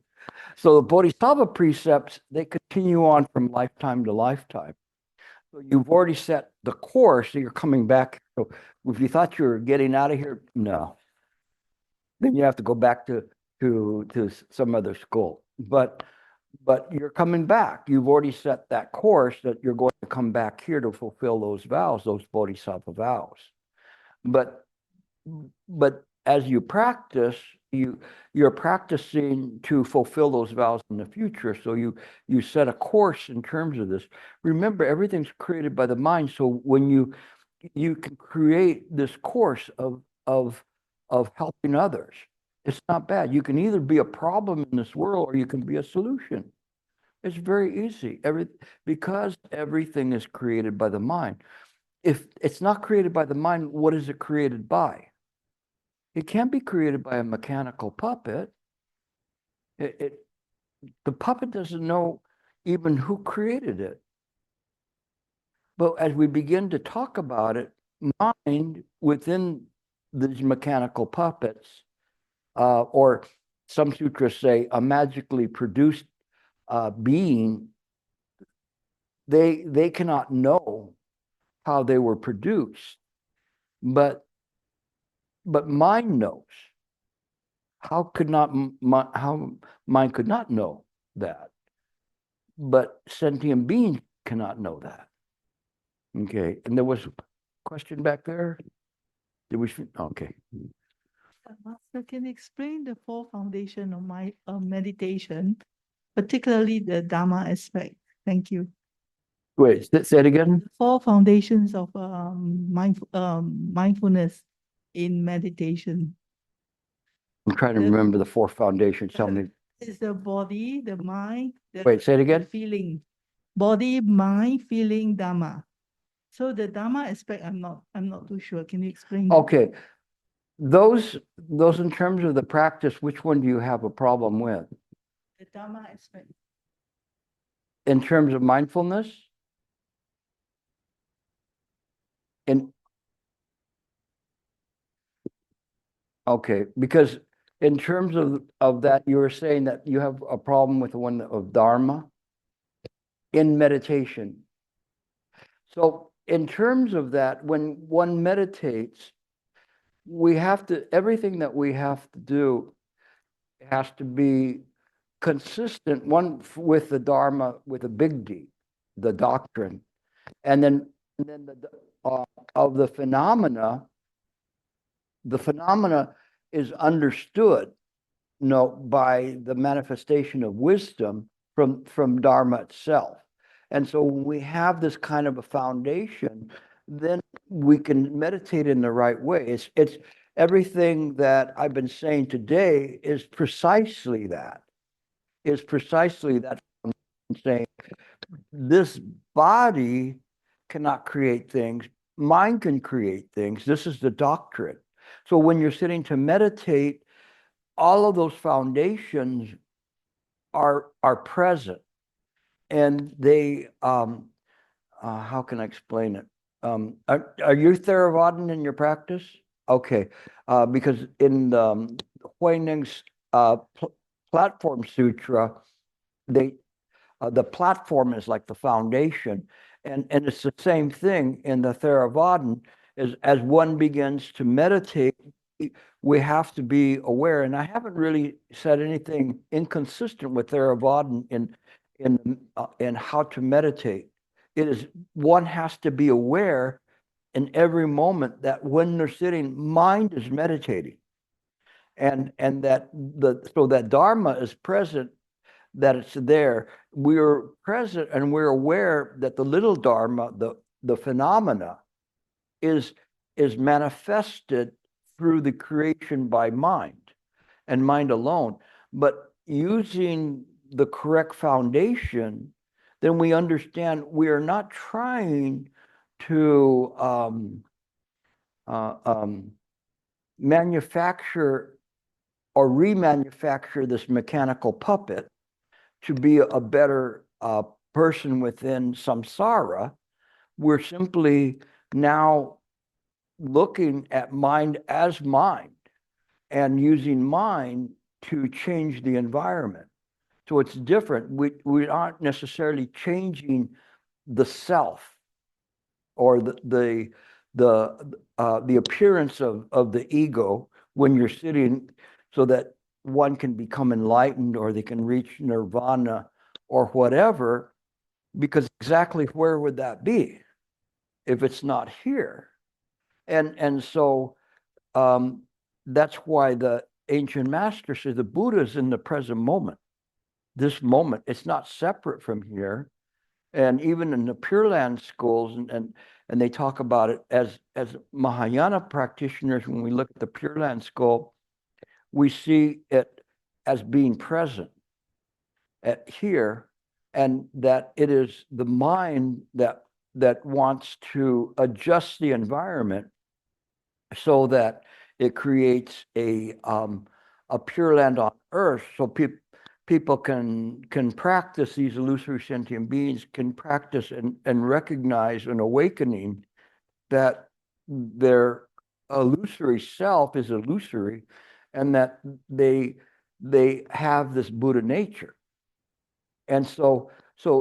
So the Bodhisattva precepts, they continue on from lifetime to lifetime. So you've already set the course, so you're coming back. So if you thought you were getting out of here, no. Then you have to go back to some other school. But you're coming back. You've already set that course that you're going to come back here to fulfill those vows, those bodhisattva vows. But as you practice, you're practicing to fulfill those vows in the future. So you set a course in terms of this. Remember, everything's created by the mind. So when you can create this course of helping others, it's not bad. You can either be a problem in this world or you can be a solution. It's very easy. Because everything is created by the mind. If it's not created by the mind, what is it created by? It can't be created by a mechanical puppet. The puppet doesn't know even who created it. But as we begin to talk about it, mind within these mechanical puppets, or some sutras say a magically produced being, they cannot know how they were produced, but mind knows. How mind could not know that? But sentient beings cannot know that. Okay, and there was a question back there. Okay. Master, can you explain the 4 foundation of my meditation, particularly the Dhamma aspect? Thank you. Wait, say it again. 4 foundations of mindfulness in meditation. I'm trying to remember the 4 foundations. Tell me. Is the body, the mind. Wait, say it again. Feeling, body, mind, feeling, Dhamma. So the Dhamma aspect, I'm not too sure. Can you explain? Okay, those in terms of the practice, which one do you have a problem with? The Dhamma aspect. In terms of mindfulness? Okay, because in terms of that, you were saying that you have a problem with the one of Dharma in meditation. So in terms of that, when one meditates, everything that we have to do has to be consistent, one with the Dharma, with a big D, the doctrine, and then of the phenomena is understood, by the manifestation of wisdom from Dharma itself. And so when we have this kind of a foundation, then we can meditate in the right way. It's everything that I've been saying today is precisely that. I'm saying this body cannot create things. Mind can create things. This is the doctrine. So when you're sitting to meditate, all of those foundations are present. And they, how can I explain it? Are you Theravadan in your practice? Okay, because in the Huineng's platform sutra, the platform is like the foundation, and it's the same thing in the Theravadan. As one begins to meditate, we have to be aware. And I haven't really said anything inconsistent with Theravadan in how to meditate. It is one has to be aware in every moment that when they're sitting, mind is meditating, and that so that Dharma is present, that it's there. We're present and we're aware that the little Dharma, the phenomena, is manifested through the creation by mind and mind alone. But using the correct foundation, then we understand we are not trying to manufacture or remanufacture this mechanical puppet to be a better person within samsara. We're simply now looking at mind as mind and using mind to change the environment. So it's different. We aren't necessarily changing the self or the appearance of the ego when you're sitting, so that one can become enlightened or they can reach nirvana or whatever, because exactly where would that be if it's not here? And so that's why the ancient master says the Buddha is in the present moment. This moment, it's not separate from here. And even in the Pure Land schools, and they talk about it as Mahayana practitioners, when we look at the Pure Land school, we see it as being present at here, and that it is the mind that wants to adjust the environment so that it creates a Pure Land on earth, so people can practice, these illusory sentient beings can practice and recognize an awakening that their illusory self is illusory, and that they have this Buddha nature. And so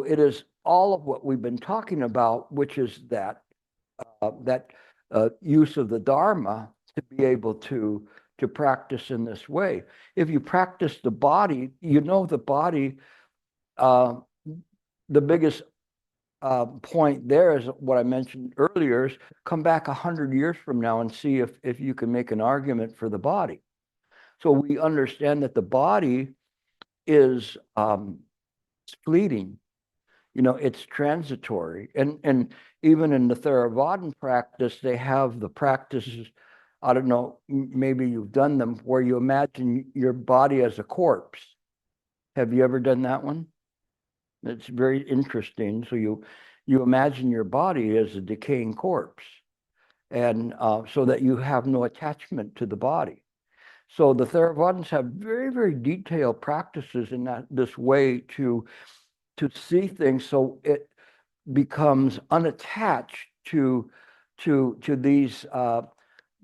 it is all of what we've been talking about, which is that use of the Dharma to be able to practice in this way. If you practice the body, the body, the biggest point there is what I mentioned earlier, is come back 100 years from now and see if you can make an argument for the body. So we understand that the body is fleeting, it's transitory. And even in the Theravadan practice, they have the practices, I don't know, maybe you've done them, where you imagine your body as a corpse. Have you ever done that one? It's very interesting. So you imagine your body as a decaying corpse, and so that you have no attachment to the body. So the Theravadins have very, very detailed practices in this way to see things, so it becomes unattached to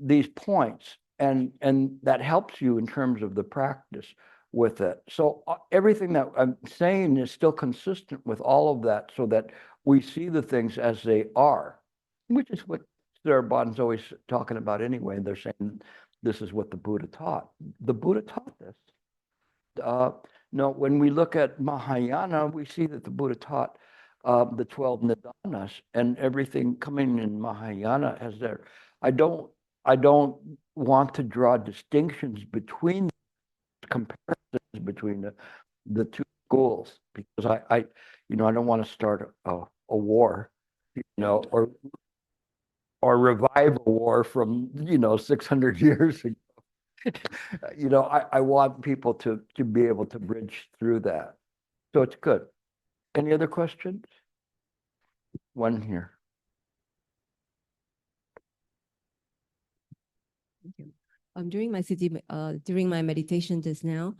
these points, and that helps you in terms of the practice with it. So everything that I'm saying is still consistent with all of that, so that we see the things as they are, which is what Theravadin's always talking about anyway. They're saying this is what the Buddha taught. The Buddha taught this. No, when we look at Mahayana, we see that the Buddha taught the 12 nidanas, and everything coming in Mahayana as there. I don't want to draw distinctions between comparisons between the two schools, because I don't want to start a war, or revive a war from 600 years ago. I want people to be able to bridge through that. So it's good. Any other questions? One here. Thank you. During my meditation just now,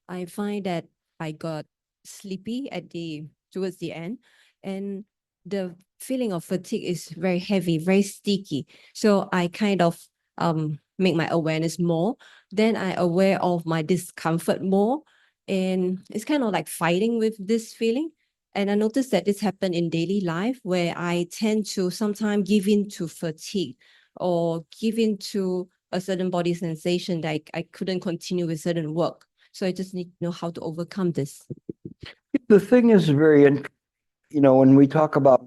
I find that I got sleepy towards the end, and the feeling of fatigue is very heavy, very sticky. So I kind of make my awareness more. Then I aware of my discomfort more, and it's kind of like fighting with this feeling. And I noticed that this happened in daily life, where I tend to sometimes give in to fatigue, or give in to a certain body sensation that I couldn't continue with certain work. So I just need to know how to overcome this. The thing is when we talk about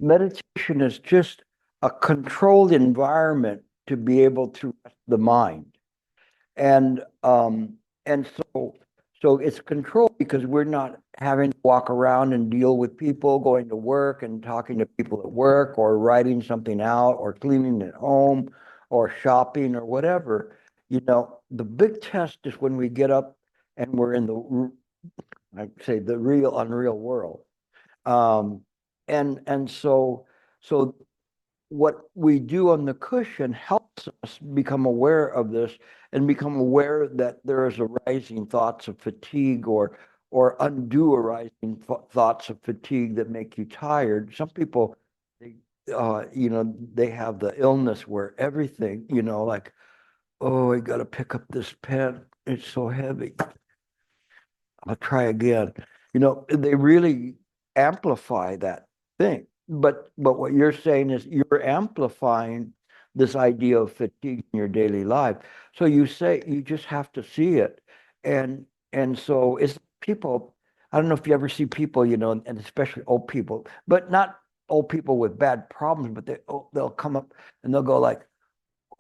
meditation is just a controlled environment to be able to rest the mind. And so it's controlled because we're not having to walk around and deal with people, going to work and talking to people at work, or writing something out, or cleaning at home, or shopping, or whatever. The big test is when we get up and we're in the real, unreal world. And so what we do on the cushion helps us become aware of this and become aware that there is arising thoughts of fatigue or undue arising thoughts of fatigue that make you tired. Some people, they have the illness where everything, like, oh, I got to pick up this pen. It's so heavy. I'll try again. They really amplify that thing. But what you're saying is you're amplifying this idea of fatigue in your daily life. So you say you just have to see it. And so it's people, I don't know if you ever see people, and especially old people, but not old people with bad problems, but they'll come up and they'll go like,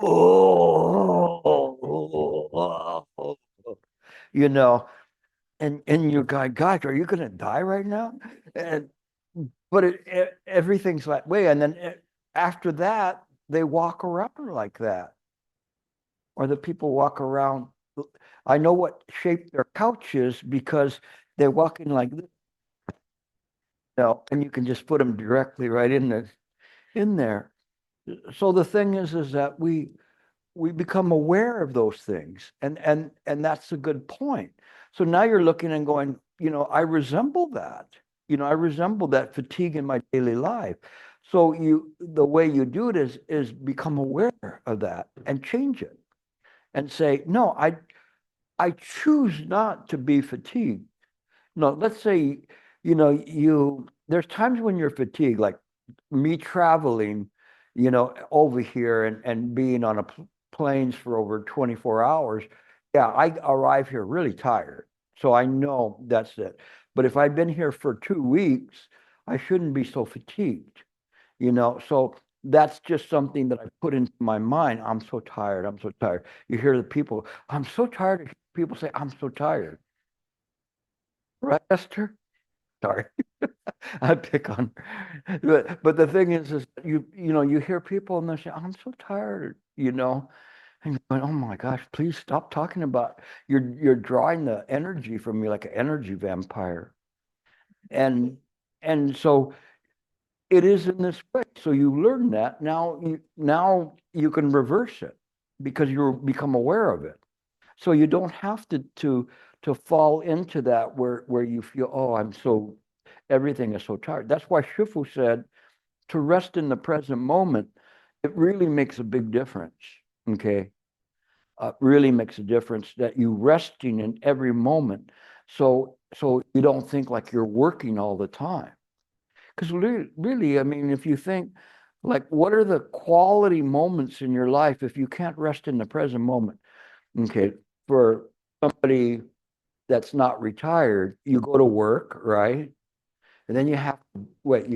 oh, and you go, gosh, are you going to die right now? But everything's that way. And then after that, they walk around like that. Or the people walk around. I know what shape their couch is because they're walking like this. And you can just put them directly right in there. So the thing is that we become aware of those things. And that's a good point. So now you're looking and going, I resemble that. I resemble that fatigue in my daily life. So the way you do it is become aware of that and change it and say, no, I choose not to be fatigued. No, let's say, there's times when you're fatigued, like me traveling, over here and being on planes for over 24 hours. Yeah, I arrive here really tired. So I know that's it. But if I've been here for 2 weeks, I shouldn't be so fatigued, So that's just something that I put into my mind. I'm so tired. I'm so tired. You hear the people, I'm so tired. People say, I'm so tired. Right, Esther? Sorry. I pick on her. But the thing is you hear people and they say, I'm so tired, And you're going, oh my gosh, please stop talking about you're drawing the energy from me like an energy vampire. And so it is in this way. So you learn that. Now you can reverse it because you become aware of it. So you don't have to fall into that where you feel, oh, everything is so tired. That's why Shifu said to rest in the present moment, it really makes a big difference. Okay. Really makes a difference that you resting in every moment. So you don't think like you're working all the time. Because really, I mean, if you think like, what are the quality moments in your life if you can't rest in the present moment? Okay. For somebody that's not retired, you go to work, right? And then you have to wait,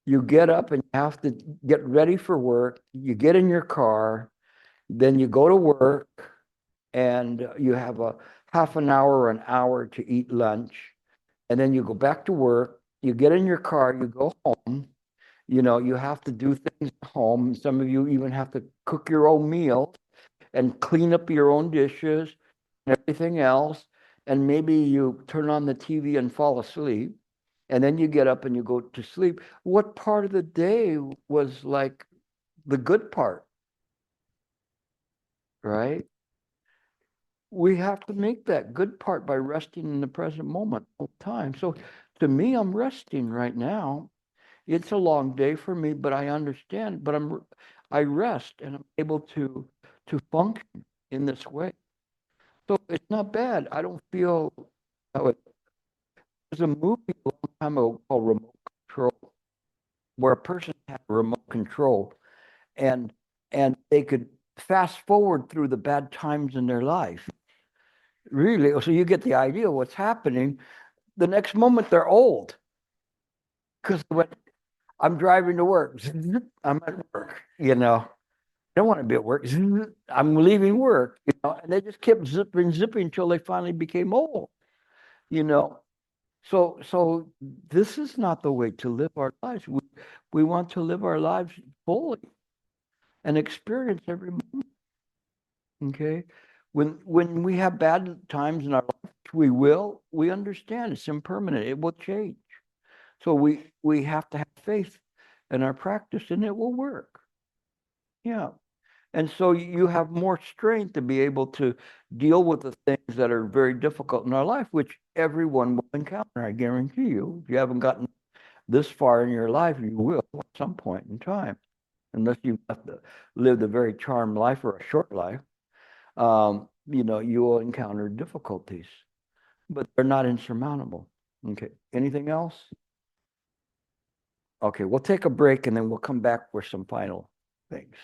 you get up and you have to get ready for work. You get in your car, then you go to work, and you have a half an hour or an hour to eat lunch. And then you go back to work, you get in your car, you go home, you have to do things at home. Some of you even have to cook your own meal and clean up your own dishes and everything else. And maybe you turn on the TV and fall asleep. And then you get up and you go to sleep. What part of the day was like the good part? Right? We have to make that good part by resting in the present moment all the time. So to me, I'm resting right now. It's a long day for me, but I understand. But I rest and I'm able to function in this way. So it's not bad. I don't feel how it. There's a movie a long time ago called Remote Control, where a person had remote control, and they could fast forward through the bad times in their life. Really, so you get the idea of what's happening. The next moment they're old, because when I'm driving to work, I'm at work. I don't want to be at work. I'm leaving work. And they just kept zipping until they finally became old. So this is not the way to live our lives. We want to live our lives fully and experience every moment. Okay? When we have bad times in our life, we understand it's impermanent. It will change. So we have to have faith and our practice, and it will work. Yeah. And so you have more strength to be able to deal with the things that are very difficult in our life, which everyone will encounter. I guarantee you. If you haven't gotten this far in your life, you will at some point in time, unless you've lived a very charmed life or a short life. You know, you will encounter difficulties, but they're not insurmountable. Okay. Anything else? Okay, we'll take a break and then we'll come back with some final things.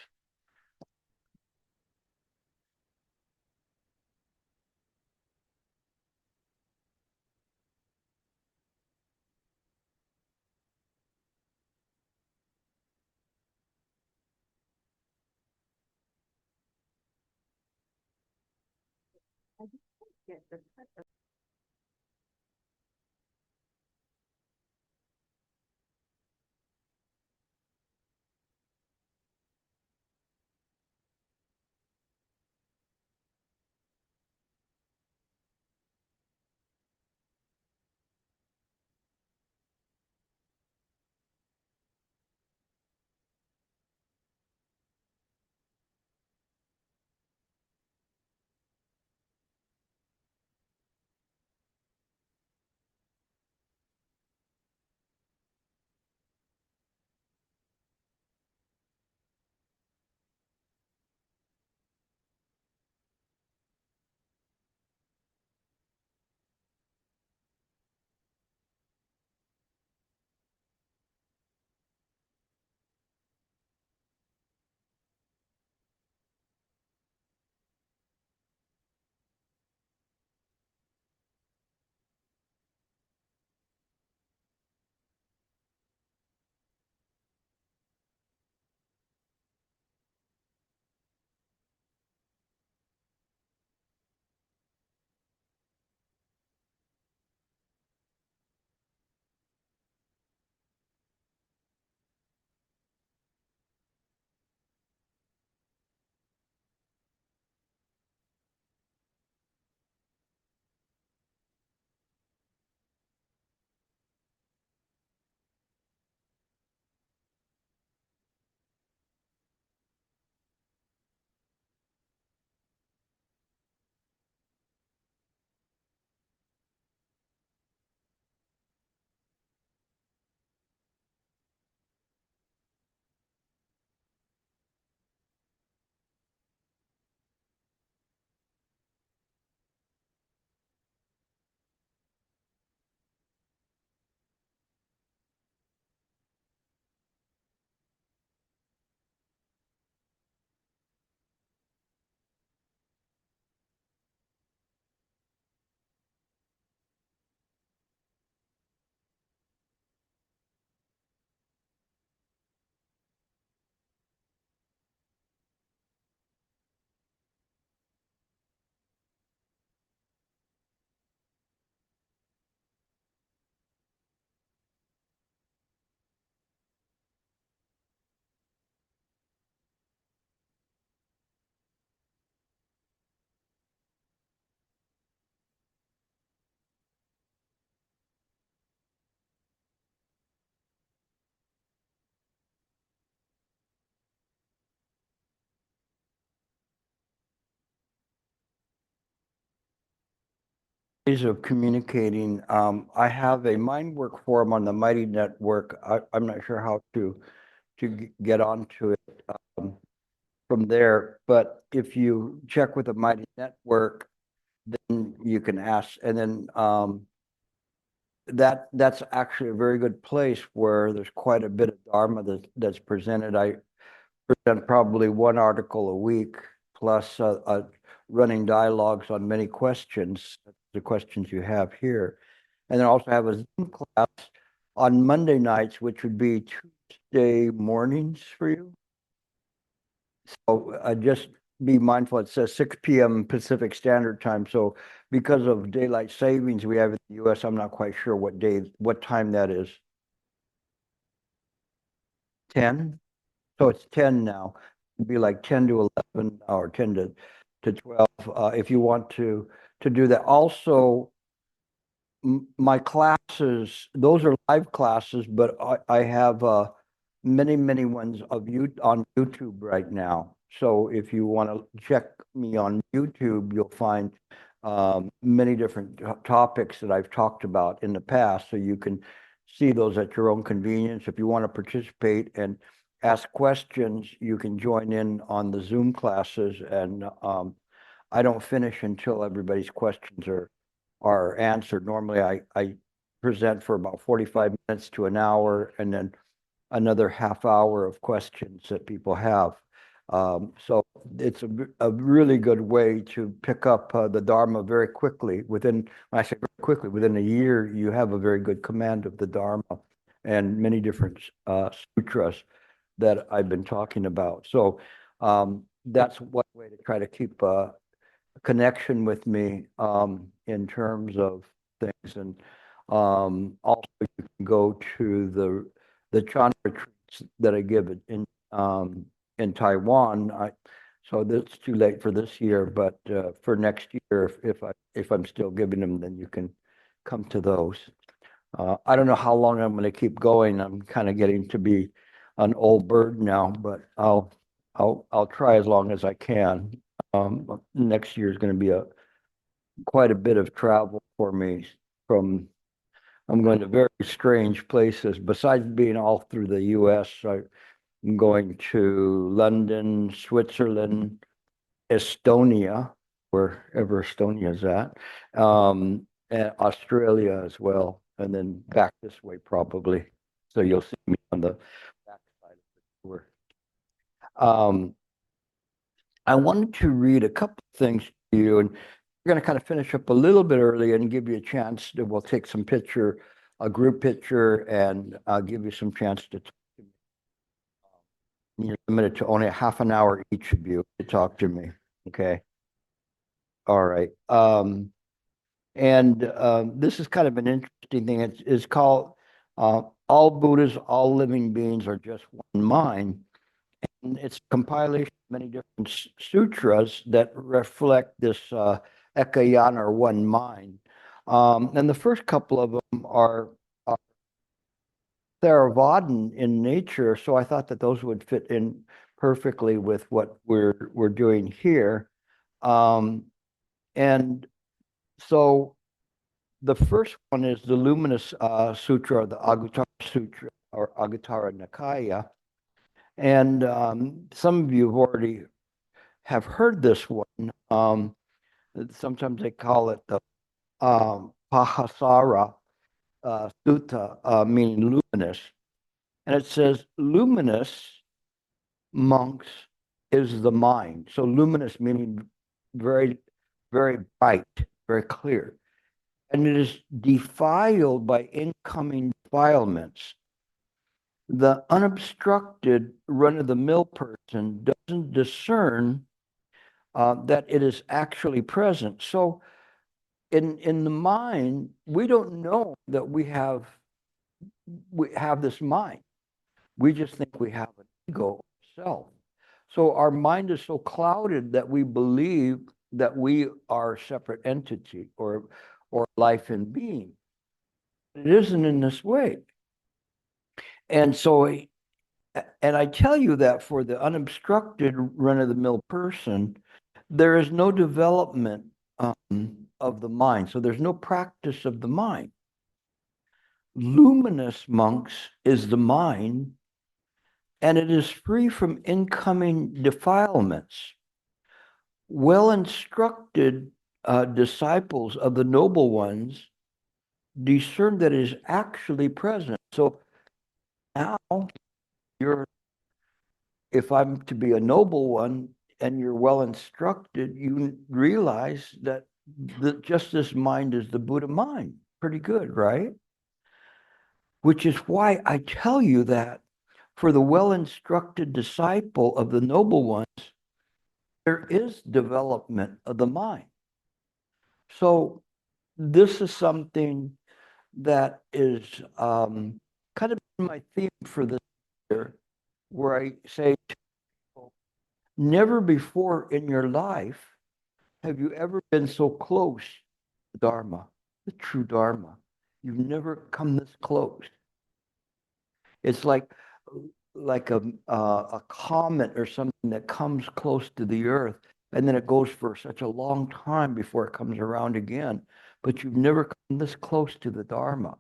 Ways of communicating. I have a mind work forum on the Mighty Network. I'm not sure how to get onto it from there, but if you check with the Mighty Network, then you can ask, and then that's actually a very good place where there's quite a bit of Dharma that's presented. I present probably one article a week, plus running dialogues on many questions, the questions you have here. And then also have a Zoom class on Monday nights, which would be Tuesday mornings for you. So just be mindful, it says 6 p.m. Pacific Standard Time. So because of daylight savings we have in the US, I'm not quite sure what time that is. 10? So it's 10 now. It'd be like 10 to 11 or 10 to 12 if you want to do that. Also, my classes, those are live classes, but I have many ones of you on YouTube right now. So if you want to check me on YouTube, you'll find many different topics that I've talked about in the past. So you can see those at your own convenience. If you want to participate and ask questions, you can join in on the Zoom classes. And I don't finish until everybody's questions are answered. Normally, I present for about 45 minutes to an hour, and then another half hour of questions that people have. So it's a really good way to pick up the Dharma very quickly. When I say very quickly, within a year, you have a very good command of the Dharma and many different sutras that I've been talking about. So that's one way to try to keep a connection with me in terms of things. And also you can go to the Chan retreats that I give in Taiwan. So it's too late for this year, but for next year, if I'm still giving them, then you can come to those. I don't know how long I'm going to keep going. I'm kind of getting to be an old bird now, but I'll try as long as I can. Next year is going to be quite a bit of travel for me. I'm going to very strange places. Besides being all through the U.S., I'm going to London, Switzerland, Estonia, wherever Estonia is at, and Australia as well, and then back this way probably. So you'll see me on the back side of the tour. I wanted to read a couple of things to you, and we're going to kind of finish up a little bit early and give you a chance to, we'll take a group picture, and I'll give you some chance to talk to me. You're limited to only a half an hour each of you to talk to me. Okay. All right. This is kind of an interesting thing. It's called All Buddhas, All Living Beings Are Just One Mind. And it's a compilation of many different sutras that reflect this ekayana, or one mind. And the first couple of them are Theravadan in nature, so I thought that those would fit in perfectly with what we're doing here. And so the first one is the Luminous Sutra, or the Agutara Sutra, or Agutara Nikaya. And some of you have already have heard this one. Sometimes they call it the Pahasara Sutta, meaning luminous. And it says, luminous, monks, is the mind. So luminous meaning very, very bright, very clear. And it is defiled by incoming defilements. The unobstructed run-of-the-mill person doesn't discern that it is actually present. So in the mind, we don't know that we have this mind. We just think we have an ego, self. So our mind is so clouded that we believe that we are a separate entity or life and being. It isn't in this way. And so, and I tell you that for the unobstructed run-of-the-mill person, there is no development of the mind. So there's no practice of the mind. Luminous, monks, is the mind, and it is free from incoming defilements. Well-instructed disciples of the noble ones discern that it is actually present. So now if I'm to be a noble one and you're well-instructed, you realize that just this mind is the Buddha mind. Pretty good, right? Which is why I tell you that for the well-instructed disciple of the noble ones, there is development of the mind. So this is something that is kind of my theme for this year, where I say to people, never before in your life have you ever been so close to Dharma, the true Dharma. You've never come this close. It's like like a comet or something that comes close to the earth, and then it goes for such a long time before it comes around again. But you've never come this close to the Dharma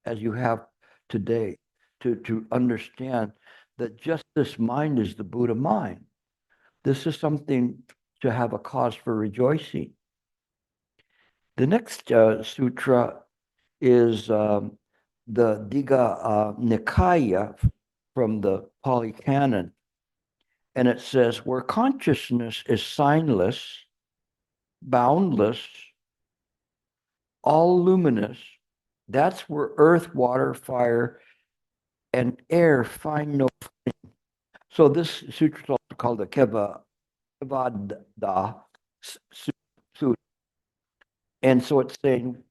as you have today to understand that just this mind is the Buddha mind. This is something to have a cause for rejoicing. The next sutra is the Digha Nikaya from the Pali Canon. And it says, where consciousness is signless, boundless, all luminous, that's where earth, water, fire, and air find no footing. So this sutra is also called the 𝐶𝑎vada Sutra. And so it's saying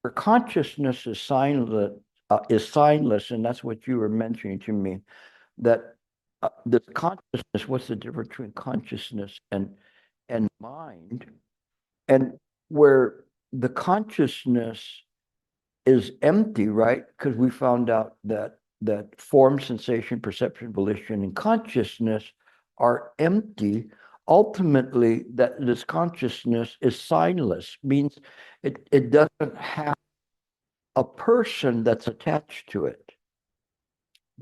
where consciousness is signless, and that's what you were mentioning to me, that the consciousness, what's the difference between consciousness and mind? And where the consciousness is empty, right? Because we found out that form, sensation, perception, volition, and consciousness are empty. Ultimately, that this consciousness is signless, means it doesn't have a person that's attached to it.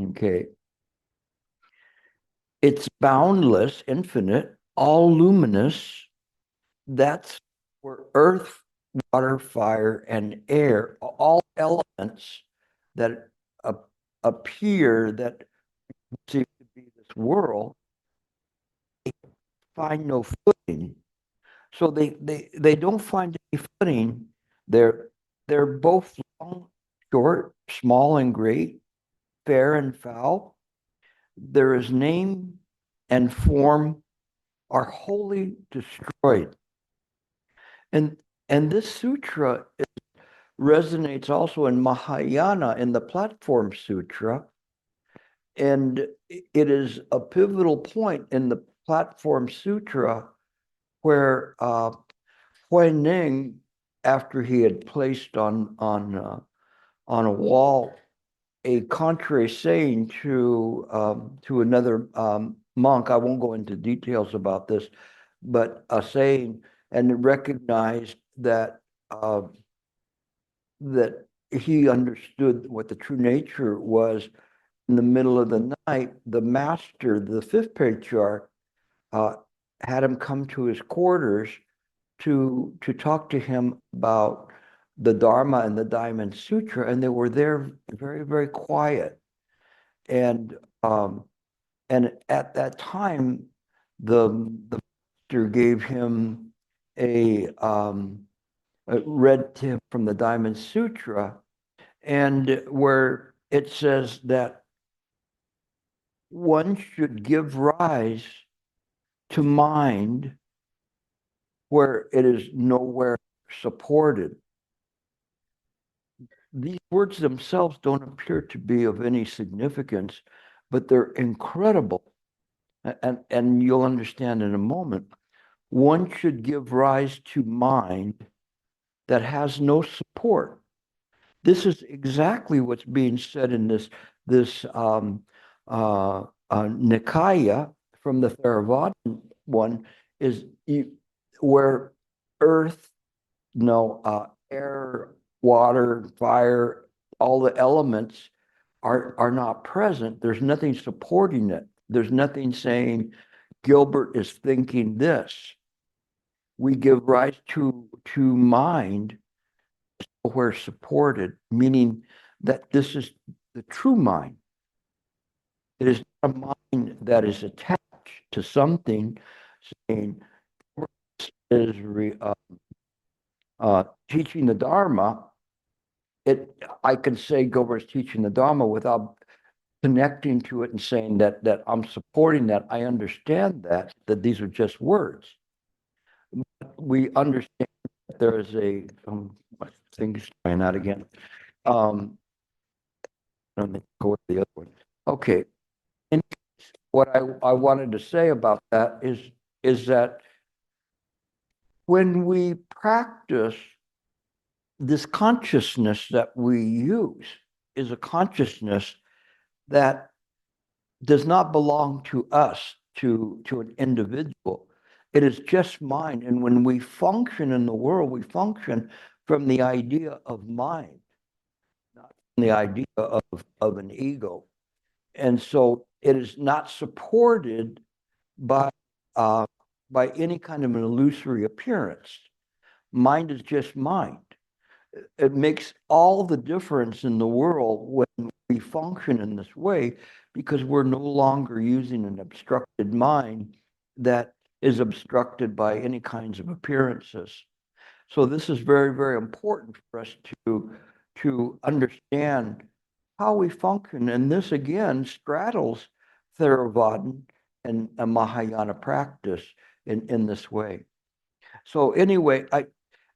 Okay. It's boundless, infinite, all luminous. That's where earth, water, fire, and air, all elements that appear that seem to be this world, find no footing. So they don't find any footing. They're both long, short, small and great, fair and foul. There is name and form are wholly destroyed. And this sutra resonates also in Mahayana, in the Platform Sutra. And it is a pivotal point in the Platform Sutra where Huineng, after he had placed on a wall a contrary saying to another monk, I won't go into details about this, but a saying, and recognized that that he understood what the true nature was. In the middle of the night, the master, the fifth patriarch, had him come to his quarters to talk to him about the Dharma and the Diamond Sutra, and they were there very, very quiet. And at that time, the master gave him read to him from the Diamond Sutra, and where it says that one should give rise to mind where it is nowhere supported. These words themselves don't appear to be of any significance, but they're incredible. And you'll understand in a moment. One should give rise to mind that has no support. This is exactly what's being said in this Nikaya from the Theravada one, is where earth, air, water, fire, all the elements are not present. There's nothing supporting it. There's nothing saying Gilbert is thinking this. We give rise to mind where supported, meaning that this is the true mind. It is not a mind that is attached to something, saying is teaching the Dharma. I can say Gilbert's teaching the Dharma without connecting to it and saying that I'm supporting that. I understand that these are just words. But we understand that there is a thing's trying out again. Let me go with the other one. Okay. And what I wanted to say about that is that when we practice, this consciousness that we use is a consciousness that does not belong to us, to an individual. It is just mind. And when we function in the world, we function from the idea of mind, not from the idea of an ego. And so it is not supported by any kind of an illusory appearance. Mind is just mind. It makes all the difference in the world when we function in this way, because we're no longer using an obstructed mind that is obstructed by any kinds of appearances. So this is very, very important for us to understand how we function. And this again straddles Theravadan and a Mahayana practice in this way. So anyway,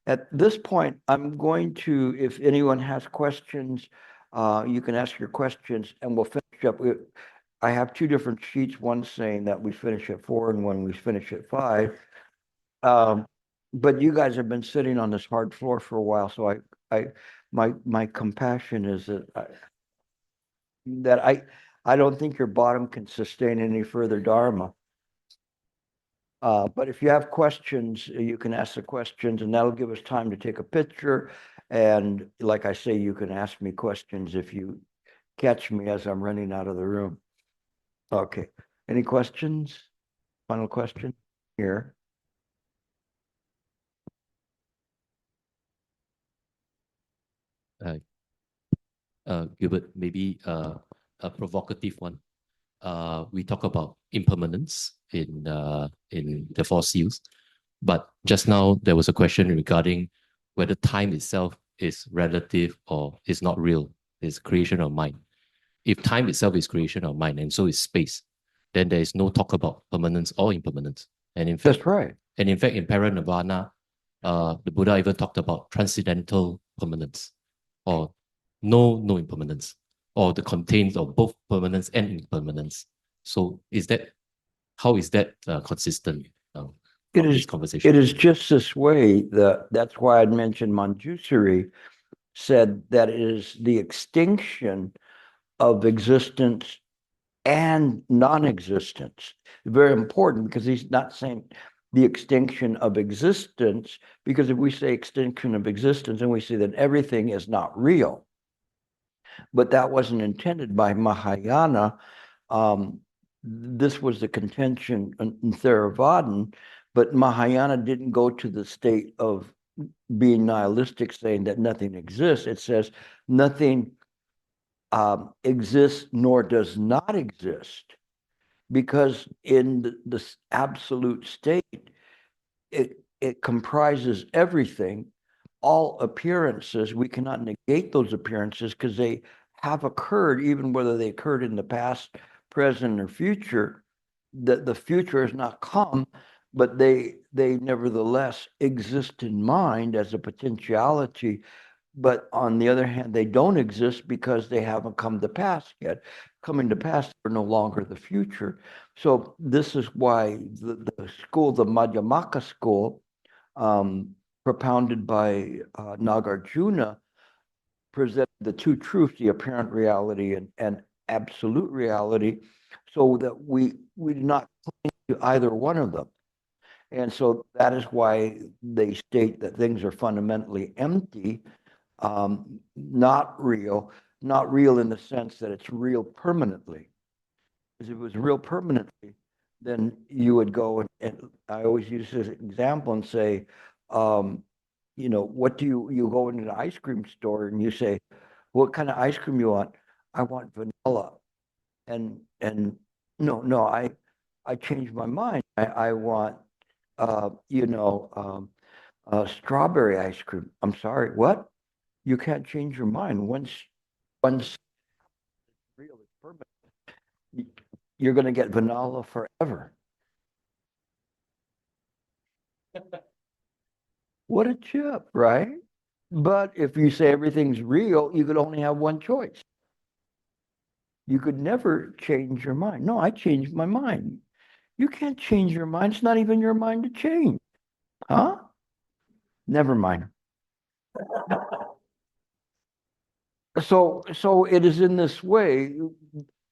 at this point, I'm going to, if anyone has questions, you can ask your questions and we'll finish up. I have two different sheets, one saying that we finish at 4 and one we finish at 5. But you guys have been sitting on this hard floor for a while, so my compassion is that I don't think your bottom can sustain any further Dharma. But if you have questions, you can ask the questions, and that'll give us time to take a picture. And like I say, you can ask me questions if you catch me as I'm running out of the room. Okay. Any questions? Final question here. Gilbert, maybe a provocative one. We talk about impermanence in the Four Seals, but just now there was a question regarding whether time itself is relative or is not real, is creation of mind. If time itself is creation of mind and so is space, then there is no talk about permanence or impermanence. And in fact, that's right. And in fact, in Paranirvana, the Buddha even talked about transcendental permanence, or no impermanence, or the contains of both permanence and impermanence. So how is that consistent? This conversation? It is just this way. That's why I'd mentioned Manjusri said that it is the extinction of existence and non-existence. Very important, because he's not saying the extinction of existence, because if we say extinction of existence, then we say that everything is not real. But that wasn't intended by Mahayana. This was the contention in Theravadan, but Mahayana didn't go to the state of being nihilistic, saying that nothing exists. It says nothing exists nor does not exist, because in this absolute state, it comprises everything, all appearances. We cannot negate those appearances because they have occurred, even whether they occurred in the past, present, or future. The future has not come, but they nevertheless exist in mind as a potentiality. But on the other hand, they don't exist because they haven't come to pass yet. Coming to pass, they're no longer the future. So this is why the school, the Madhyamaka school, propounded by Nagarjuna, presented the two truths, the apparent reality and absolute reality, so that we do not cling to either one of them. And so that is why they state that things are fundamentally empty, not real in the sense that it's real permanently. Because if it was real permanently, then you would go and I always use this example and say, what do you go into the ice cream store and you say, what kind of ice cream you want? I want vanilla. And no, I changed my mind. I want strawberry ice cream. I'm sorry, what? You can't change your mind. Once it's real, it's permanent. You're going to get vanilla forever. What a chip, right? But if you say everything's real, you could only have one choice. You could never change your mind. No, I changed my mind. You can't change your mind. It's not even your mind to change. Huh? Never mind. So it is in this way.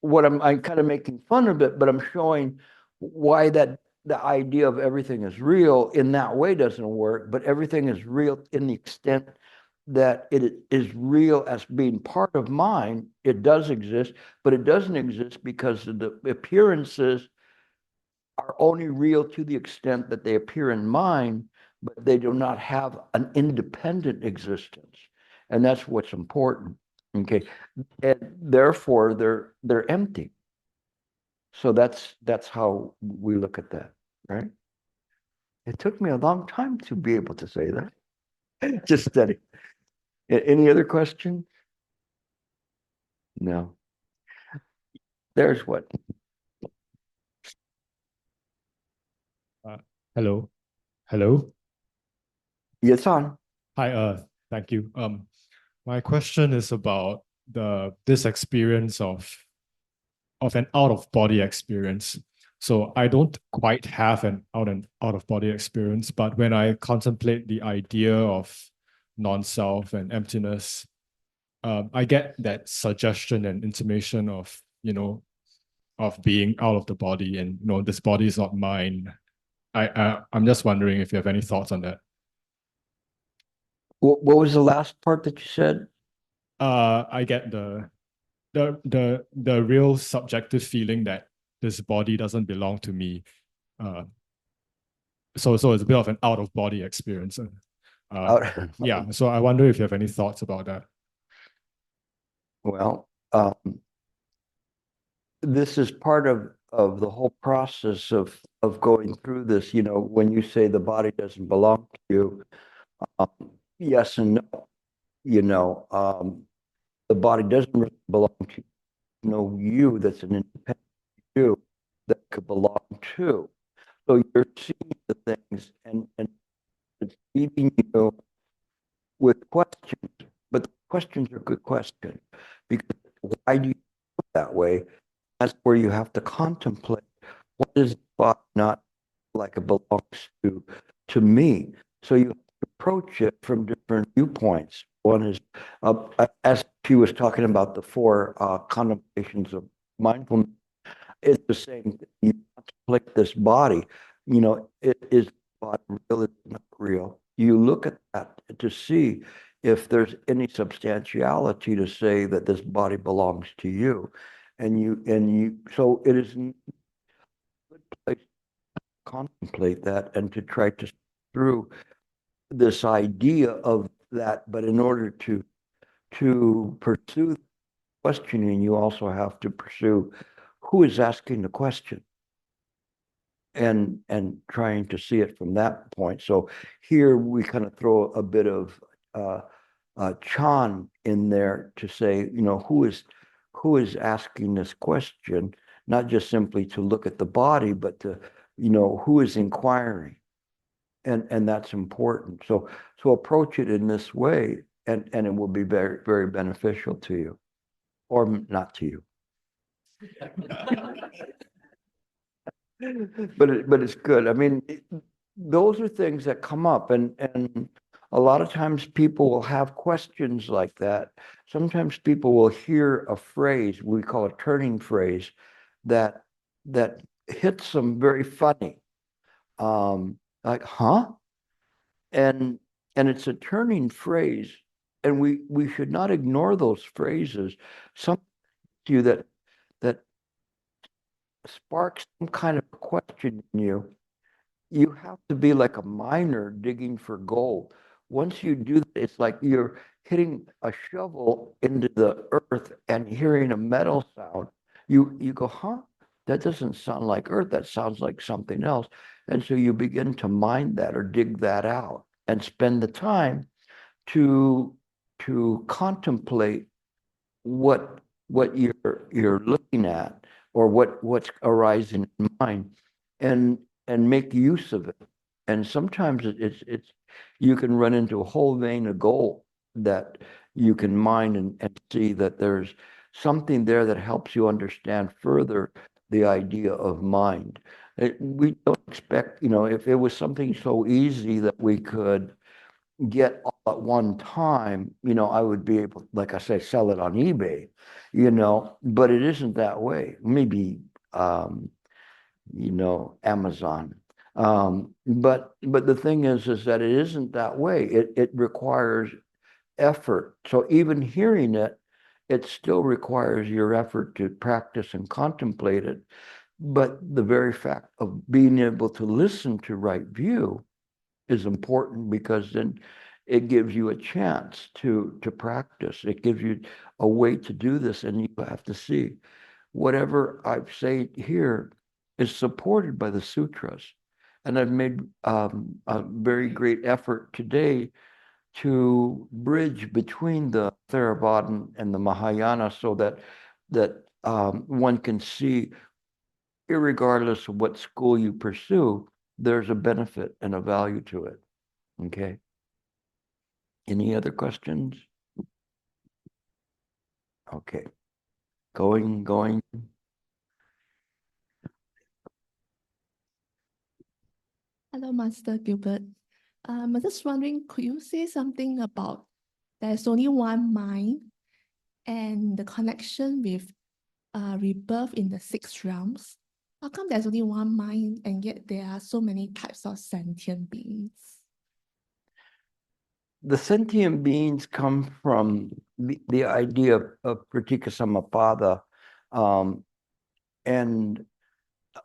what I'm kind of making fun of it, but I'm showing why that the idea of everything is real in that way doesn't work, but everything is real in the extent that it is real as being part of mind. It does exist, but it doesn't exist because the appearances are only real to the extent that they appear in mind, but they do not have an independent existence. And that's what's important. Okay. And therefore they're empty. So that's how we look at that, right? It took me a long time to be able to say that. Just steady. Any other questions? No. There's what? Hello. Hello. Yes, on. Hi, thank you. My question is about this experience of an out-of-body experience. So I don't quite have an out-of-body experience, but when I contemplate the idea of non-self and emptiness, I get that suggestion and intimation of, of being out of the body, and this body is not mine. I'm just wondering if you have any thoughts on that. What was the last part that you said? I get the real subjective feeling that this body doesn't belong to me. So it's a bit of an out-of-body experience. Yeah, so I wonder if you have any thoughts about that. Well, this is part of the whole process of going through this. When you say the body doesn't belong to you, yes and no. The body doesn't really belong to you. That's an independent you that could belong to. So you're seeing the things and it's feeding you with questions, but the questions are good questions, because why do you feel that way? That's where you have to contemplate, what is the body not like it belongs to me? So you approach it from different viewpoints. One is, as she was talking about the four contemplations of mindfulness, it's the same thing. You contemplate this body, is the body real, is it not real? You look at that to see if there's any substantiality to say that this body belongs to you. So it is a good place to contemplate that and to try to through this idea of that. But in order to pursue questioning, you also have to pursue who is asking the question and trying to see it from that point. So here we kind of throw a bit of Chan in there to say, who is asking this question, not just simply to look at the body, but to, who is inquiring. And that's important. So approach it in this way, and it will be very, very beneficial to you, or not to you. But it's good. I mean, those are things that come up, and a lot of times people will have questions like that. Sometimes people will hear a phrase, we call a turning phrase, that hits them very funny. Like, huh? And it's a turning phrase, and we should not ignore those phrases. Some to you that sparks some kind of question in you. You have to be like a miner digging for gold. Once you do that, it's like you're hitting a shovel into the earth and hearing a metal sound. You go, huh? That doesn't sound like earth. That sounds like something else. And so you begin to mine that or dig that out and spend the time to contemplate what you're looking at, or what's arising in mind, and make use of it. And sometimes it's you can run into a whole vein of gold that you can mine and see that there's something there that helps you understand further the idea of mind. We don't expect, if it was something so easy that we could get all at one time, I would be able, like I say, sell it on eBay, but it isn't that way. Maybe, Amazon. But the thing is that it isn't that way. It requires effort. So even hearing it, it still requires your effort to practice and contemplate it. But the very fact of being able to listen to right view is important, because then it gives you a chance to practice. It gives you a way to do this, and you have to see whatever I've said here is supported by the sutras. And I've made a very great effort today to bridge between the Theravada and the Mahayana, so that one can see, irregardless of what school you pursue, there's a benefit and a value to it. Okay. Any other questions? Okay. Going. Hello, Master Gilbert. I'm just wondering, could you say something about there's only one mind and the connection with rebirth in the six realms? How come there's only one mind and yet there are so many types of sentient beings? The sentient beings come from the idea of pratika samappada, and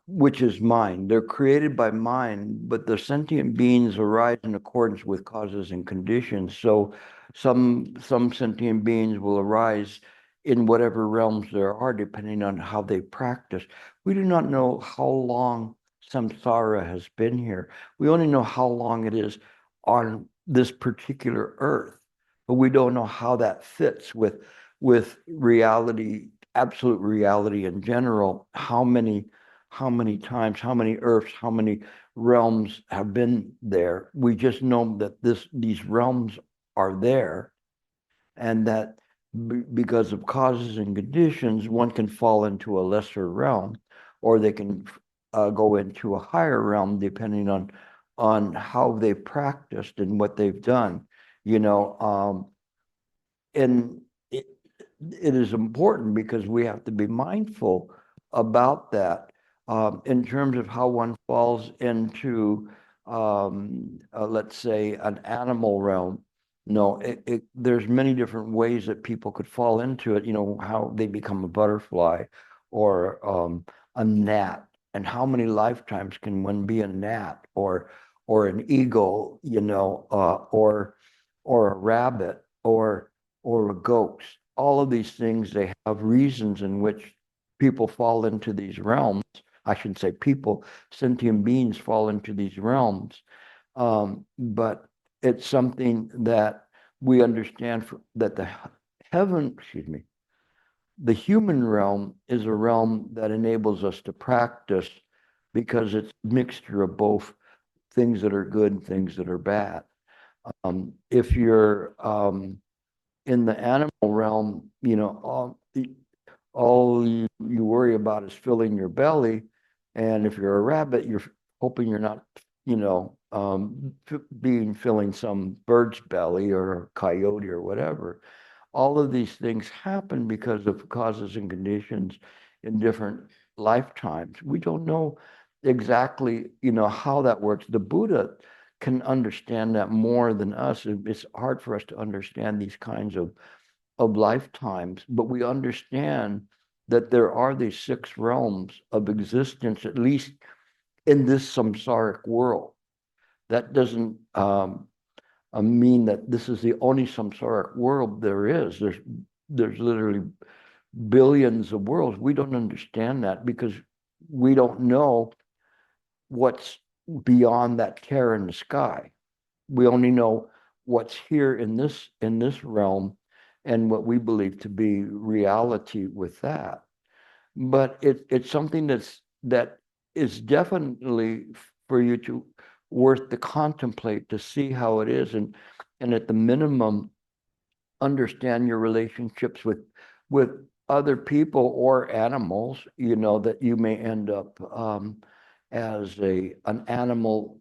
which is mind. They're created by mind, but the sentient beings arise in accordance with causes and conditions. So some sentient beings will arise in whatever realms there are, depending on how they practice. We do not know how long samsara has been here. We only know how long it is on this particular earth, but we don't know how that fits with reality, absolute reality in general. How many times, how many earths, how many realms have been there. We just know that these realms are there, and that because of causes and conditions, one can fall into a lesser realm, or they can go into a higher realm, depending on how they practiced and what they've done, and it is important, because we have to be mindful about that. In terms of how one falls into, let's say, an animal realm, no, there's many different ways that people could fall into it. How they become a butterfly or a gnat, and how many lifetimes can one be a gnat or an eagle, or a rabbit or a ghost. All of these things, they have reasons in which people fall into these realms. I shouldn't say people, sentient beings fall into these realms. But it's something that we understand that the human realm is a realm that enables us to practice, because it's a mixture of both things that are good and things that are bad. If you're in the animal realm, all you worry about is filling your belly. And if you're a rabbit, you're hoping you're not, filling some bird's belly or a coyote or whatever. All of these things happen because of causes and conditions in different lifetimes. We don't know exactly, how that works. The Buddha can understand that more than us. It's hard for us to understand these kinds of lifetimes, but we understand that there are these six realms of existence, at least in this samsaric world. That doesn't mean that this is the only samsaric world there is. There's literally billions of worlds. We don't understand that, because we don't know what's beyond that tear in the sky. We only know what's here in this realm, and what we believe to be reality with that. But it's something that is definitely for you to worth to contemplate, to see how it is, and at the minimum understand your relationships with other people or animals, that you may end up as an animal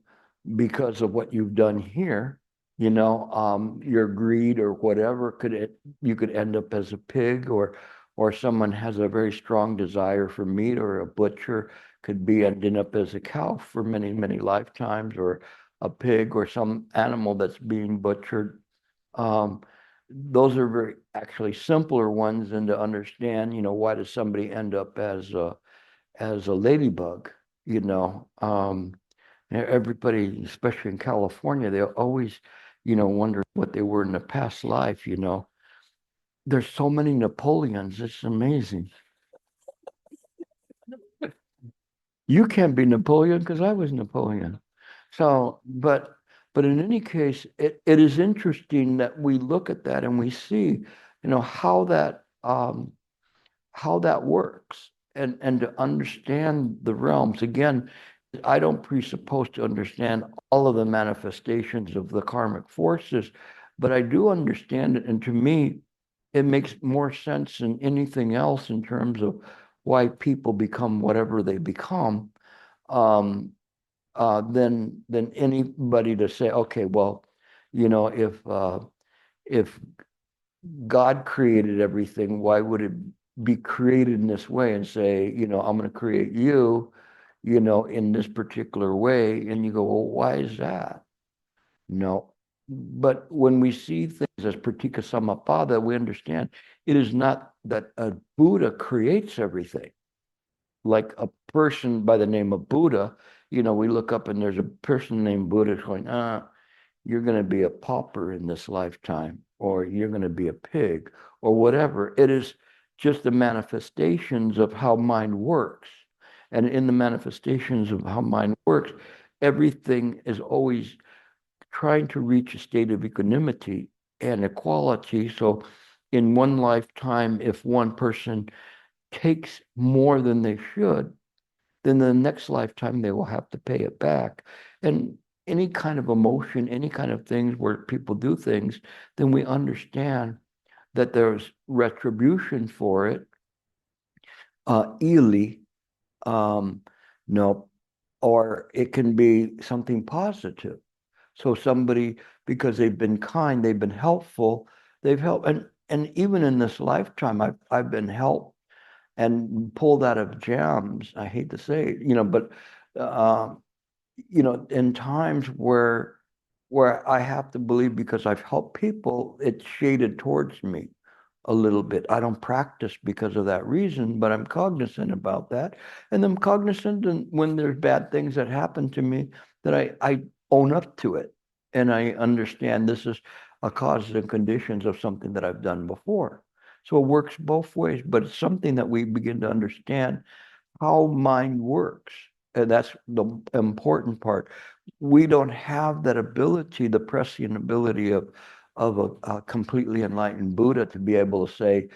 because of what you've done here, your greed or whatever you could end up as a pig, or someone has a very strong desire for meat, or a butcher could be ending up as a cow for many, many lifetimes, or a pig, or some animal that's being butchered. Those are very actually simpler ones than to understand, why does somebody end up as a ladybug, everybody, especially in California, they always, wonder what they were in the past life, There's so many Napoleons, it's amazing. You can't be Napoleon because I was Napoleon. So, but in any case, it is interesting that we look at that and we see, how that works, and to understand the realms. Again, I don't presuppose to understand all of the manifestations of the karmic forces, but I do understand it, and to me, it makes more sense than anything else in terms of why people become whatever they become, than anybody to say, okay, well, if God created everything, why would it be created in this way, and say, I'm going to create you, in this particular way, and you go, well, why is that? No. But when we see things as pratika samappada, we understand it is not that a Buddha creates everything. Like a person by the name of Buddha, we look up and there's a person named Buddha going, you're going to be a pauper in this lifetime, or you're going to be a pig, or whatever. It is just the manifestations of how mind works. And in the manifestations of how mind works, everything is always trying to reach a state of equanimity and equality. So in one lifetime, if one person takes more than they should, then the next lifetime they will have to pay it back. And any kind of emotion, any kind of things where people do things, then we understand that there's retribution for it. Ili, no, or it can be something positive. So somebody, because they've been kind, they've been helpful, they've helped, and even in this lifetime, I've been helped and pulled out of jams. I hate to say it, but in times where I have to believe, because I've helped people, it's shaded towards me a little bit. I don't practice because of that reason, but I'm cognizant about that. And I'm cognizant when there's bad things that happen to me, that I own up to it. And I understand this is a cause and conditions of something that I've done before. So it works both ways, but it's something that we begin to understand how mind works. And that's the important part. We don't have that ability, the prescient ability of a completely enlightened Buddha to be able to say,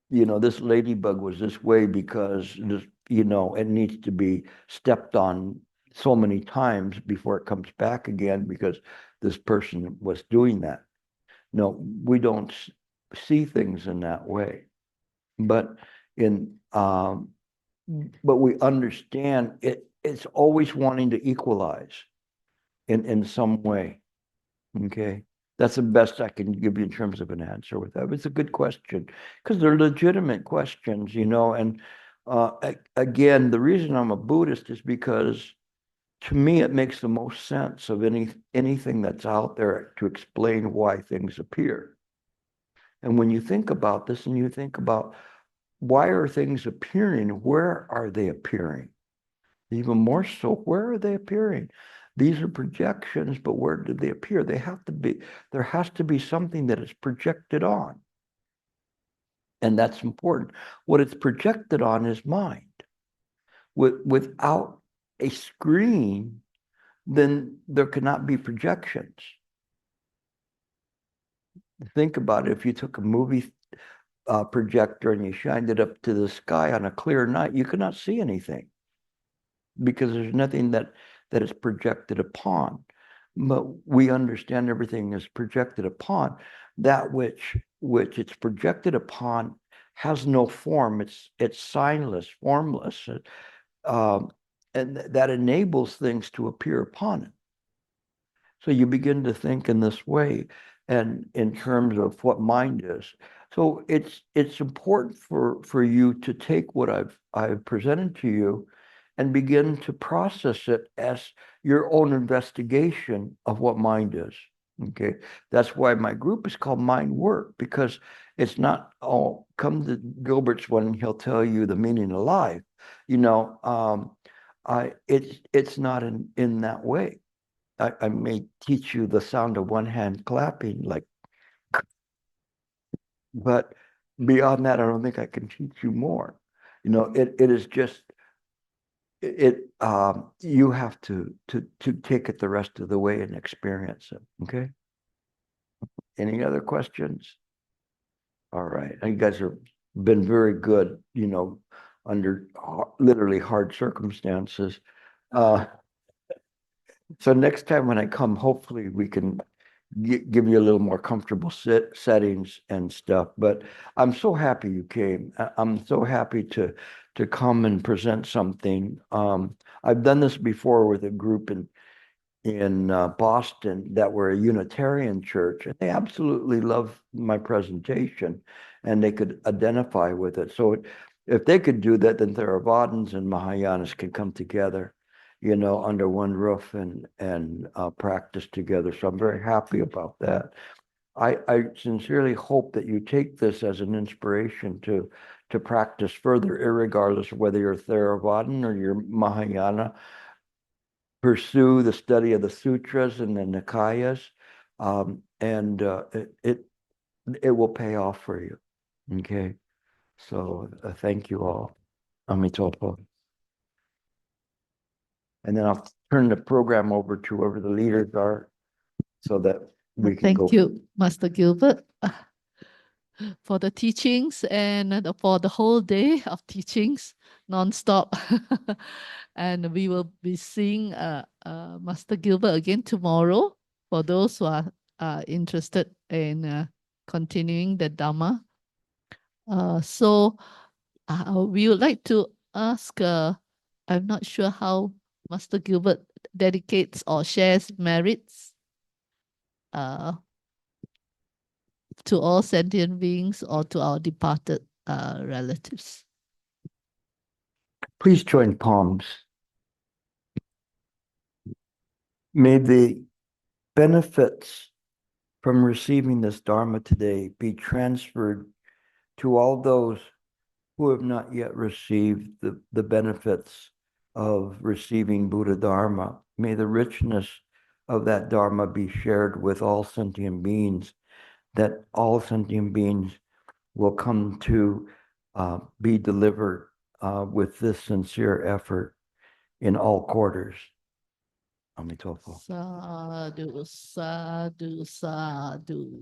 this ladybug was this way because this, it needs to be stepped on so many times before it comes back again because this person was doing that. No, we don't see things in that way. But but we understand it's always wanting to equalize in some way. Okay. That's the best I can give you in terms of an answer with that. It's a good question because they're legitimate questions, and again, the reason I'm a Buddhist is because to me, it makes the most sense of anything that's out there to explain why things appear. And when you think about this and you think about why are things appearing, where are they appearing? Even more so, where are they appearing? These are projections, but where do they appear? There has to be something that is projected on. And that's important. What it's projected on is mind. Without a screen, then there cannot be projections. Think about it. If you took a movie projector and you shined it up to the sky on a clear night, you cannot see anything because there's nothing that is projected upon. But we understand everything is projected upon. That which it's projected upon has no form. It's signless, formless, and that enables things to appear upon it. So you begin to think in this way and in terms of what mind is. So it's important for you to take what I've presented to you and begin to process it as your own investigation of what mind is. Okay, that's why my group is called Mind Work, because it's not, oh, come to Gilbert's one and he'll tell you the meaning of life. You know, it's not in that way. I may teach you the sound of one hand clapping, like, but beyond that, I don't think I can teach you more. You know, it is just you have to take it the rest of the way and experience it. Okay. Any other questions? All right. You guys have been very good, you know, under literally hard circumstances. So next time when I come, hopefully we can give you a little more comfortable settings and stuff. But I'm so happy you came. I'm so happy to come and present something. I've done this before with a group in Boston that were a Unitarian church, and they absolutely loved my presentation, and they could identify with it. So if they could do that, then Theravadins and Mahayanas can come together, you know, under one roof and practice together. So I'm very happy about that. I sincerely hope that you take this as an inspiration to practice further, irregardless of whether you're Theravadin or you're Mahayana. Pursue the study of the sutras and the Nikayas, and it will pay off for you. Okay, so thank you all. Amitabha. And then I'll turn the program over to whoever the leaders are, so that we can go. Thank you, Master Gilbert, for the teachings and for the whole day of teachings, non-stop. And we will be seeing Master Gilbert again tomorrow for those who are interested in continuing the Dhamma. So we would like to ask, I'm not sure how Master Gilbert dedicates or shares merits to all sentient beings or to our departed relatives. Please join palms. May the benefits from receiving this Dharma today be transferred to all those who have not yet received the benefits of receiving Buddha Dharma. May the richness of that Dharma be shared with all sentient beings, that all sentient beings will come to be delivered with this sincere effort in all quarters. Amitabha. Sadhu, sadhu, sadhu.